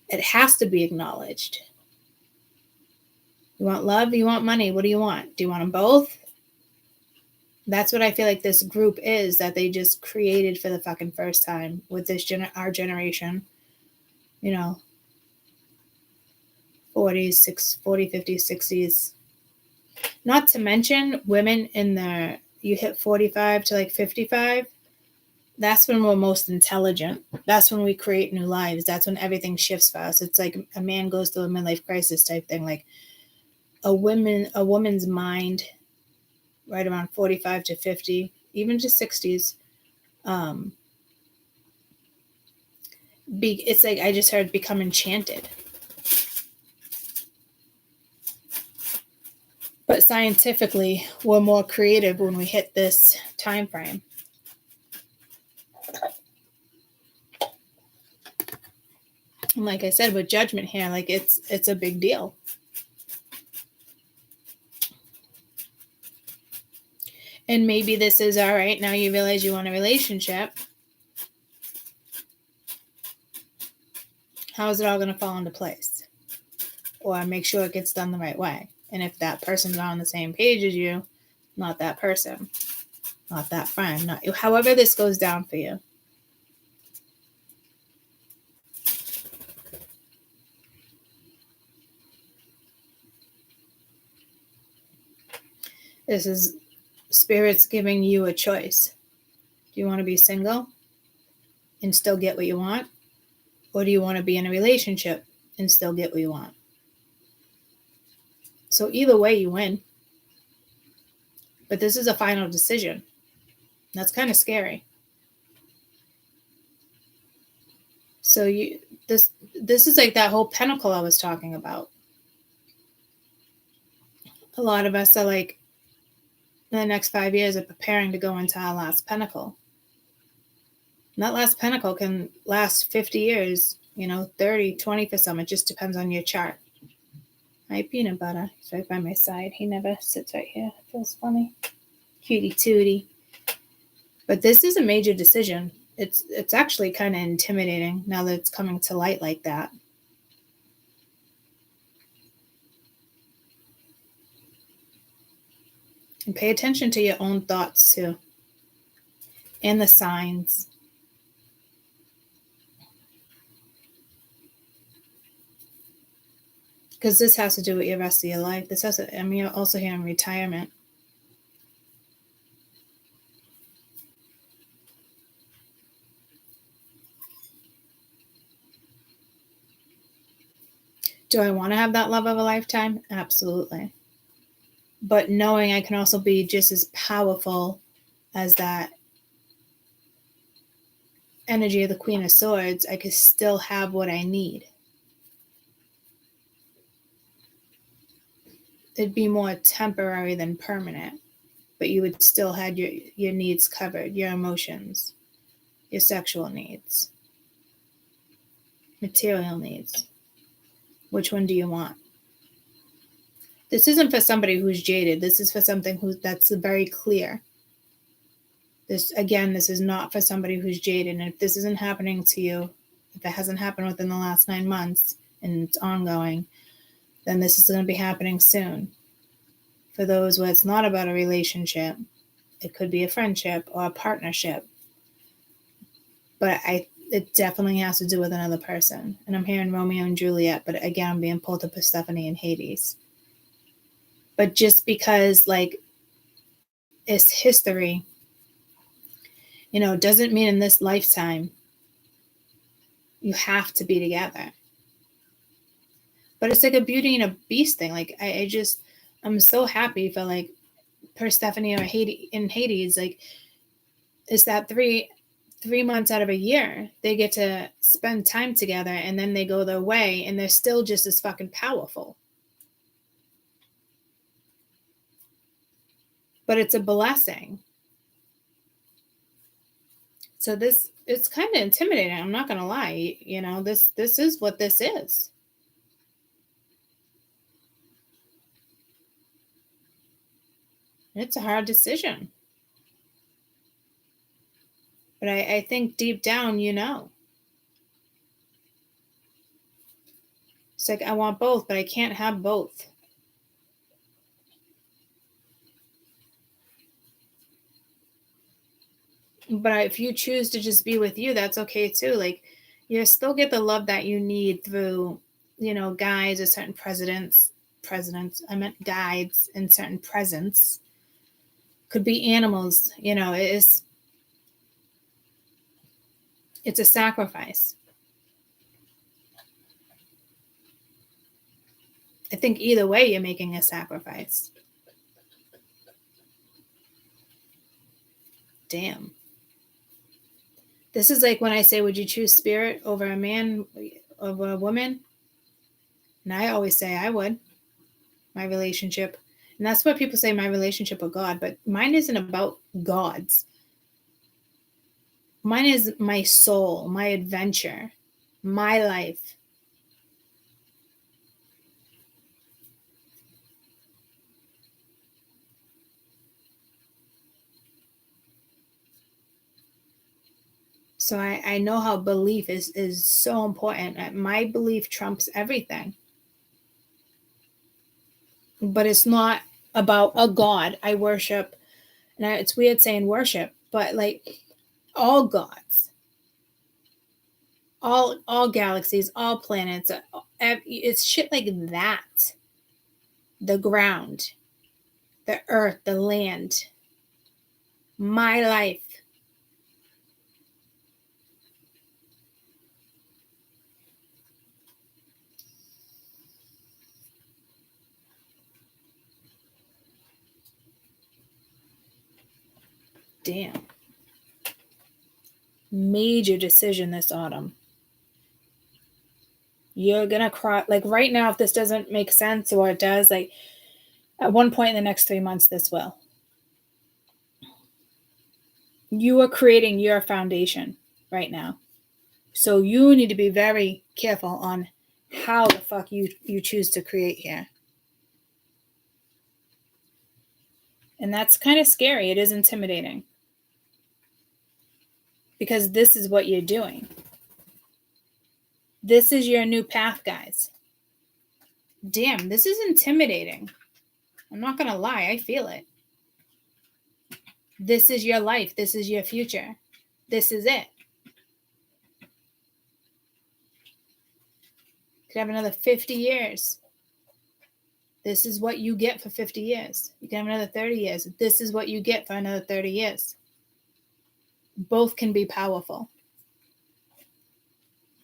[SPEAKER 1] It has to be acknowledged. You want love? You want money? What do you want? Do you want them both? That's what I feel like this group is, that they just created for the fucking first time with this our generation. 40s, 50s, 60s. Not to mention women you hit 45 to like 55. That's when we're most intelligent. That's when we create new lives. That's when everything shifts for us. It's like a man goes through a midlife crisis type thing. Like a woman's mind right around 45 to 50, even to 60s. It's like I just heard become enchanted. But scientifically, we're more creative when we hit this time frame. And like I said, with judgment here, like it's a big deal. And maybe this is all right. Now you realize you want a relationship. How is it all going to fall into place? Or make sure it gets done the right way. And if that person's not on the same page as you, not that person, not that friend, not however this goes down for you. This is Spirit's giving you a choice. Do you want to be single and still get what you want? Or do you want to be in a relationship and still get what you want? So either way, you win. But this is a final decision. That's kind of scary. So this is like that whole pentacle I was talking about. A lot of us are like, in the next 5 years are preparing to go into our last pentacle. And that last pentacle can last 50 years, 30, 20 for some. It just depends on your chart. My peanut butter, he's right by my side. He never sits right here. It feels funny. Cutie tootie. But this is a major decision. It's actually kind of intimidating now that it's coming to light like that. And pay attention to your own thoughts too. And the signs. Because this has to do with your rest of your life. You're also here in retirement. Do I want to have that love of a lifetime? Absolutely. But knowing I can also be just as powerful as that energy of the Queen of Swords, I could still have what I need. it'd be more temporary than permanent, but you would still have your needs covered, your emotions, your sexual needs, material needs. Which one do you want? This isn't for somebody who's jaded. This is for something that's very clear. This is not for somebody who's jaded. And if this isn't happening to you, if it hasn't happened within the last 9 months and it's ongoing, then this is going to be happening soon. For those where it's not about a relationship, it could be a friendship or a partnership. But it definitely has to do with another person. And I'm hearing Romeo and Juliet, but again, I'm being pulled to Persephone and Hades. But just because, like, it's history, doesn't mean in this lifetime you have to be together. But it's like a Beauty and a Beast thing. Like, I'm so happy for, like, Persephone or Hades. Like, it's that 3 months out of a year, they get to spend time together, and then they go their way, and they're still just as fucking powerful. But it's a blessing. So it's kind of intimidating. I'm not going to lie. This is what this is. It's a hard decision. But I think deep down, It's like, I want both, but I can't have both. But if you choose to just be with you, that's okay too. Like, you still get the love that you need through, guides or certain presidents. I meant guides and certain presents. Could be animals. It's a sacrifice. I think either way, you're making a sacrifice. Damn. This is like when I say, would you choose spirit over a man, over a woman? And I always say I would. My relationship. And that's what people say, my relationship with God. But mine isn't about gods. Mine is my soul, my adventure, my life. So I know how belief is so important. My belief trumps everything. But it's not about a God I worship. Now, it's weird saying worship, but like all gods, all galaxies, all planets, it's shit like that. The ground, the earth, the land, my life. Damn. Major decision this autumn. You're going to cry. Like right now, if this doesn't make sense, or it does, like at one point in the next 3 months, this will. You are creating your foundation right now. So you need to be very careful on how the fuck you choose to create here. And that's kind of scary. It is intimidating. Because this is what you're doing. This is your new path, guys. Damn, this is intimidating. I'm not going to lie. I feel it. This is your life. This is your future. This is it. Could have another 50 years. This is what you get for 50 years. You can have another 30 years. This is what you get for another 30 years. Both can be powerful.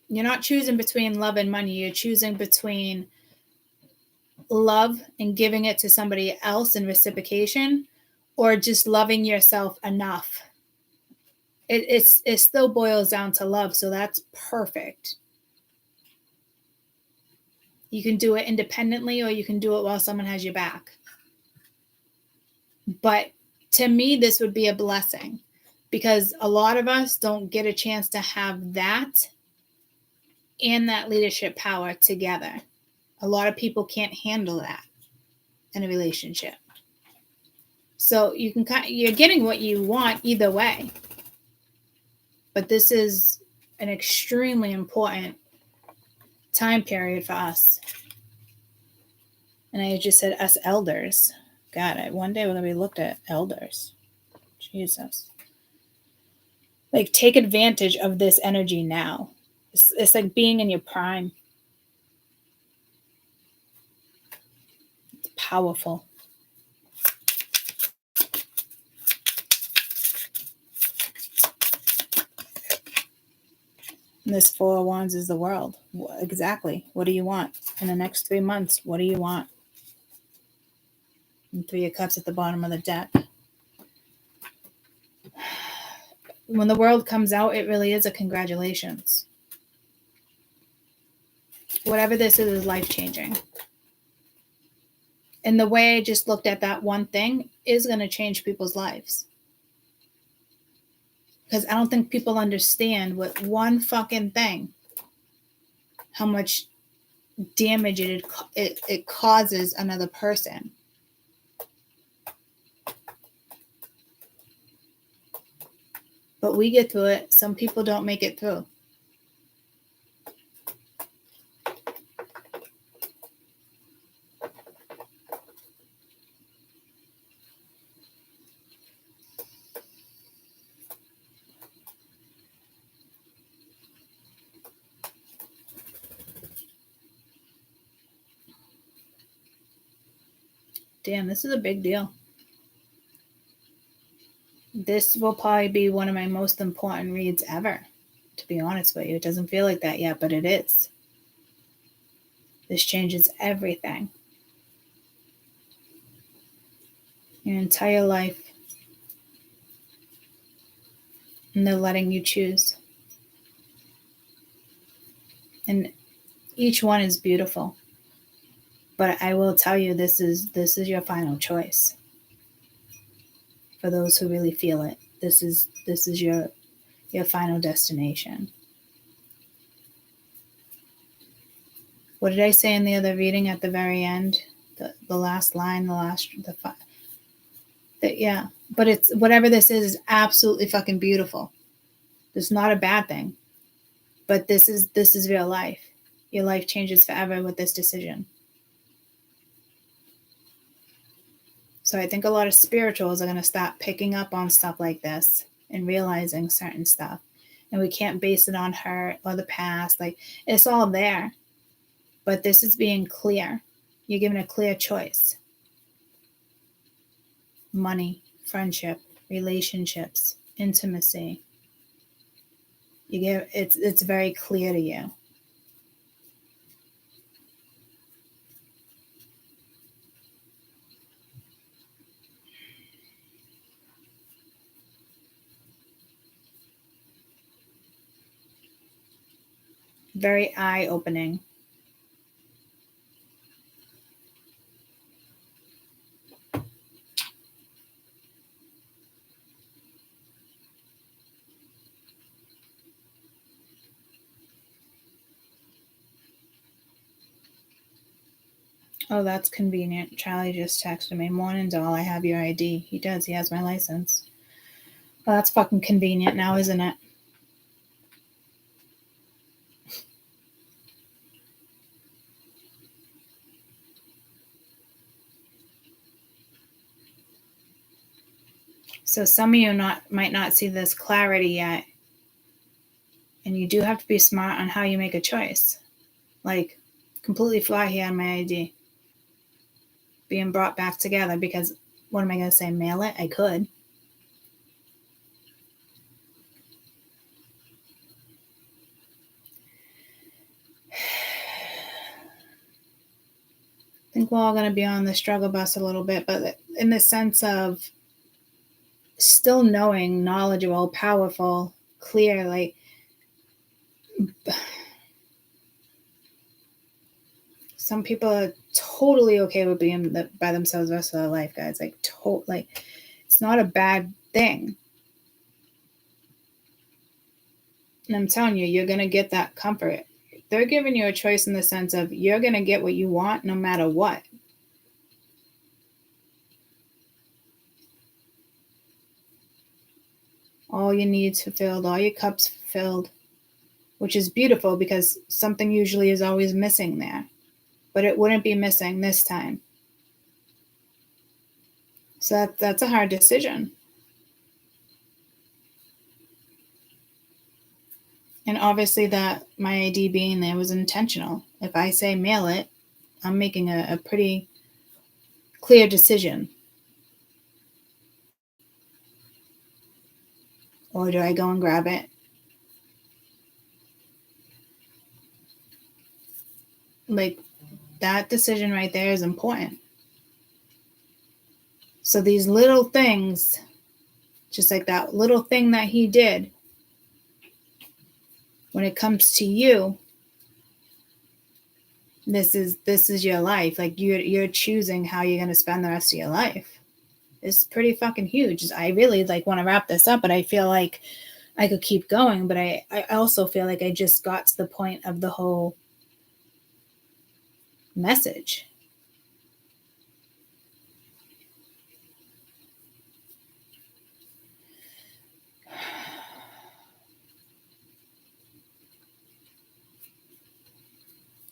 [SPEAKER 1] You're not choosing between love and money. You're choosing between love and giving it to somebody else in reciprocation, or just loving yourself enough. It still boils down to love, so that's perfect. You can do it independently, or you can do it while someone has your back. But to me, this would be a blessing, because a lot of us don't get a chance to have that and that leadership power together. A lot of people can't handle that in a relationship. So you're getting what you want either way. But this is an extremely important time period for us. And I just said us elders. God, one day we're going to be looked at elders. Jesus. Like, take advantage of this energy now. It's like being in your prime. It's powerful. And this Four of Wands is the world. Exactly. What do you want in the next 3 months? What do you want? And Three of Cups at the bottom of the deck. When the world comes out, it really is a congratulations. Whatever this is life-changing. And the way I just looked at that one thing is going to change people's lives. Because I don't think people understand with one fucking thing how much damage it causes another person. But we get through it. Some people don't make it through. Damn, this is a big deal. This will probably be one of my most important reads ever, to be honest with you. It doesn't feel like that yet, but it is. This changes everything. Your entire life. And they're letting you choose. And each one is beautiful. But I will tell you, this is your final choice. For those who really feel it, this is your final destination. What did I say in the other reading at the very end? The last line, yeah. But it's whatever this is absolutely fucking beautiful. It's not a bad thing. But this is real life. Your life changes forever with this decision. So I think a lot of spirituals are going to start picking up on stuff like this and realizing certain stuff. And we can't base it on hurt or the past. Like, it's all there. But this is being clear. You're given a clear choice. Money, friendship, relationships, intimacy. It's very clear to you. Very eye-opening. Oh, that's convenient. Charlie just texted me. Morning, doll. I have your ID. He does. He has my license. Well, that's fucking convenient now, isn't it? So some of you might not see this clarity yet. And you do have to be smart on how you make a choice. Like, completely fly here on my ID. Being brought back together, because what am I going to say? Mail it? I could. I think we're all going to be on the struggle bus a little bit, but in the sense of still knowing, knowledgeable, powerful, clear, like Some people are totally okay with being by themselves the rest of their life, guys. Like, it's not a bad thing. And I'm telling you, you're going to get that comfort. They're giving you a choice in the sense of you're going to get what you want no matter what. All your needs fulfilled, all your cups filled, which is beautiful because something usually is always missing there. But it wouldn't be missing this time. So that's a hard decision. And obviously that my ID being there was intentional. If I say mail it, I'm making a pretty clear decision. Or do I go and grab it? Like, that decision right there is important. So these little things, just like that little thing that he did, when it comes to you, this is your life. Like, you're choosing how you're going to spend the rest of your life. It's pretty fucking huge. I really want to wrap this up, but I feel like I could keep going, but I also feel like I just got to the point of the whole message.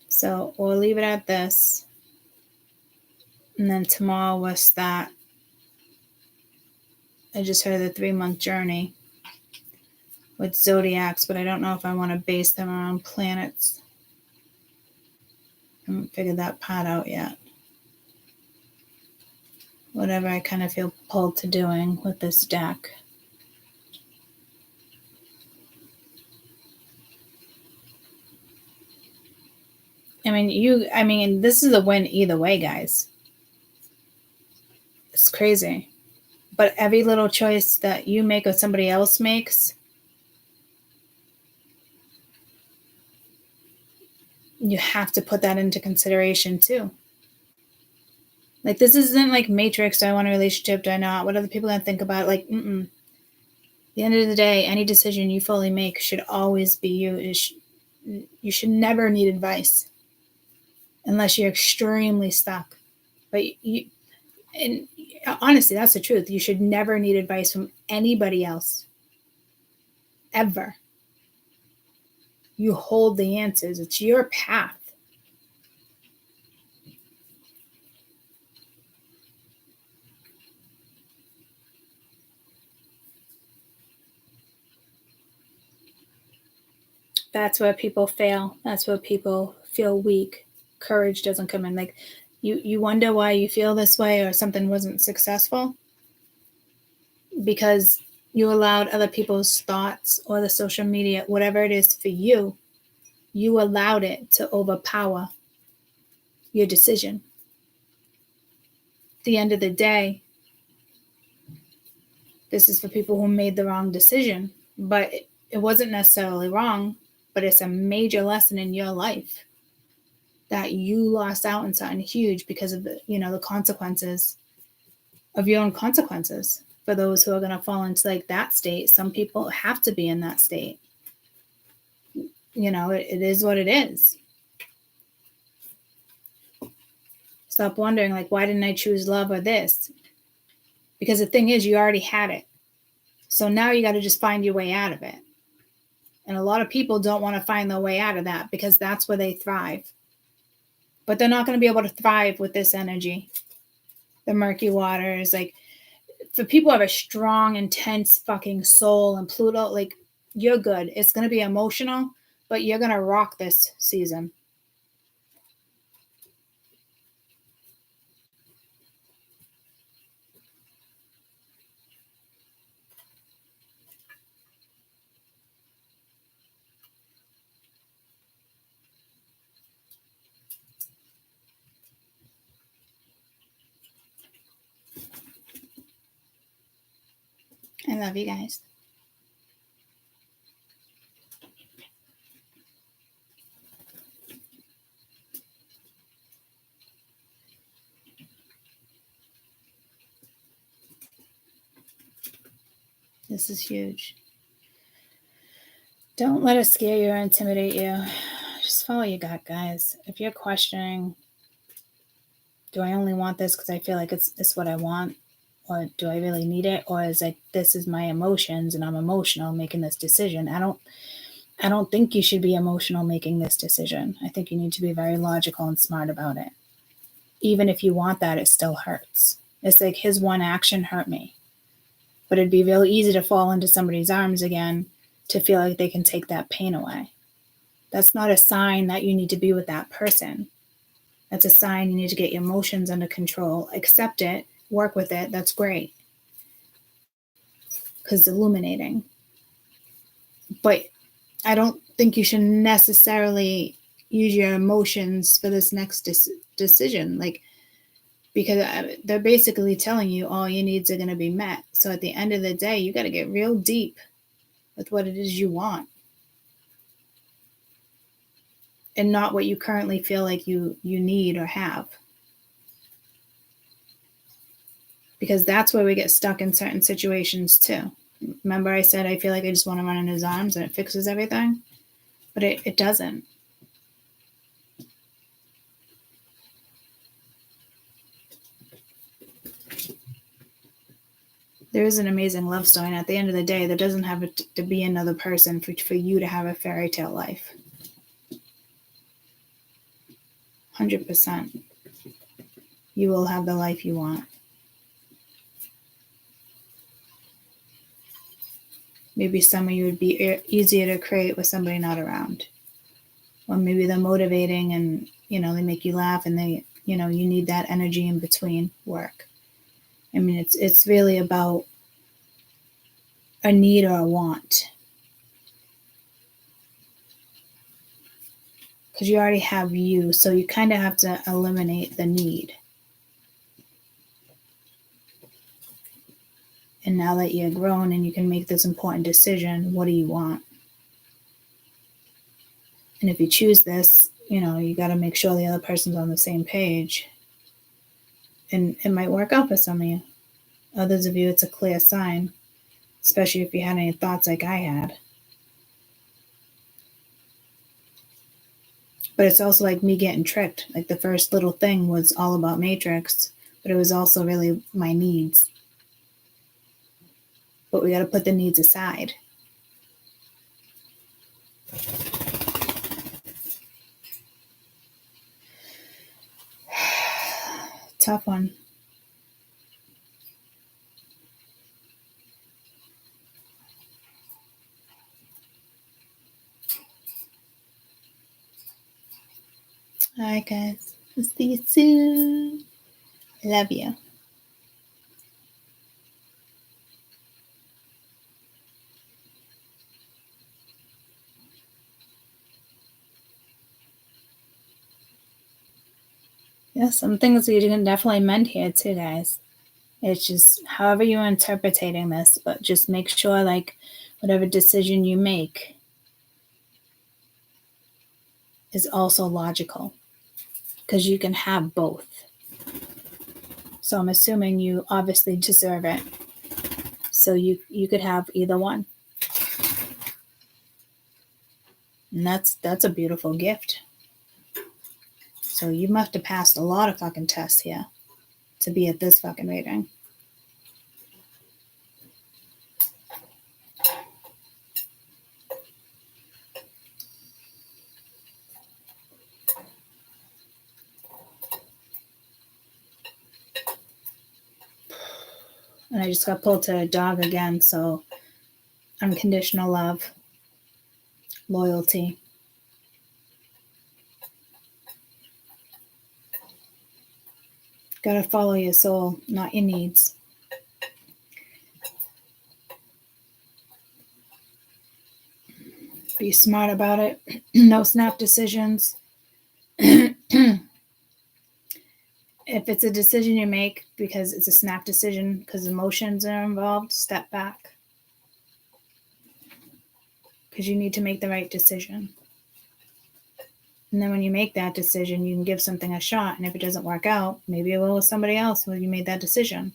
[SPEAKER 1] So we'll leave it at this. And then tomorrow was that. I just heard the 3-month journey with zodiacs, but I don't know if I want to base them around planets. I haven't figured that part out yet. Whatever I kind of feel pulled to doing with this deck. I mean, this is a win either way, guys. It's crazy. But every little choice that you make or somebody else makes, you have to put that into consideration too. Like, this isn't like Matrix, do I want a relationship, do I not? What other people going to think about? Like, At the end of the day, any decision you fully make should always be you. You should never need advice unless you're extremely stuck. But and honestly, that's the truth. You should never need advice from anybody else. Ever. You hold the answers. It's your path. That's where people fail. That's where people feel weak. Courage doesn't come in. Like, you wonder why you feel this way or something wasn't successful. Because you allowed other people's thoughts or the social media, whatever it is for you, you allowed it to overpower your decision. At the end of the day, this is for people who made the wrong decision, but it wasn't necessarily wrong, but it's a major lesson in your life that you lost out on something huge because of the consequences of your own consequences. For those who are going to fall into that state, some people have to be in that state. It is what it is. Stop wondering, why didn't I choose love or this? Because the thing is, you already had it. So now you got to just find your way out of it. And a lot of people don't want to find their way out of that because that's where they thrive. But they're not going to be able to thrive with this energy. The murky waters, for people who have a strong, intense fucking soul and Pluto, you're good. It's going to be emotional, but you're going to rock this season. I love you guys. This is huge. Don't let it scare you or intimidate you. Just follow your gut, guys. If you're questioning, do I only want this because I feel like it's what I want? Or do I really need it? Or is it, this is my emotions and I'm emotional making this decision? I don't think you should be emotional making this decision. I think you need to be very logical and smart about it. Even if you want that, it still hurts. It's like his one action hurt me. But it'd be real easy to fall into somebody's arms again to feel like they can take that pain away. That's not a sign that you need to be with that person. That's a sign you need to get your emotions under control. Accept it, work with it, that's great. Because it's illuminating. But I don't think you should necessarily use your emotions for this next decision. Because they're basically telling you all your needs are going to be met. So at the end of the day, you got to get real deep with what it is you want. And not what you currently feel like you need or have. Because that's where we get stuck in certain situations too. Remember I said I feel like I just want to run in his arms and it fixes everything? But it doesn't. There is an amazing love story, and at the end of the day, there doesn't have to be another person for you to have a fairy tale life. 100%. You will have the life you want. Maybe some of you would be easier to create with somebody not around. Or maybe they're motivating and, they make you laugh and they, you need that energy in between work. I mean, it's really about a need or a want. Because you already have you, so you kind of have to eliminate the need. And now that you're grown and you can make this important decision, what do you want? And if you choose this, you got to make sure the other person's on the same page. And it might work out for some of you. Others of you, it's a clear sign, especially if you had any thoughts like I had. But it's also like me getting tricked. Like the first little thing was all about Matrix, but it was also really my needs. But we got to put the needs aside. Tough one. All right, guys. I'll see you soon. Love you. Yeah, some things you can definitely mend here too, guys. It's just however you're interpreting this, but just make sure whatever decision you make is also logical, because you can have both. So I'm assuming you obviously deserve it. So you could have either one. And that's a beautiful gift. So you must have passed a lot of fucking tests here to be at this fucking rating. And I just got pulled to a dog again, so unconditional love, loyalty. Gotta follow your soul, not your needs. Be smart about it. No snap decisions. If it's a decision you make because it's a snap decision because emotions are involved, step back. Because you need to make the right decision. And then when you make that decision, you can give something a shot. And if it doesn't work out, maybe it will with somebody else when you made that decision.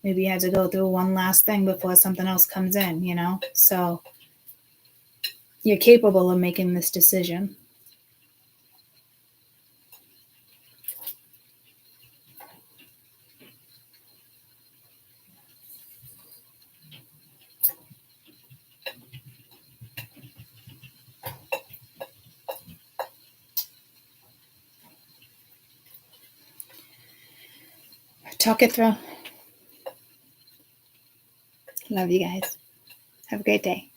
[SPEAKER 1] Maybe you had to go through one last thing before something else comes in, you know? So you're capable of making this decision. Talk it through. Love you guys. Have a great day.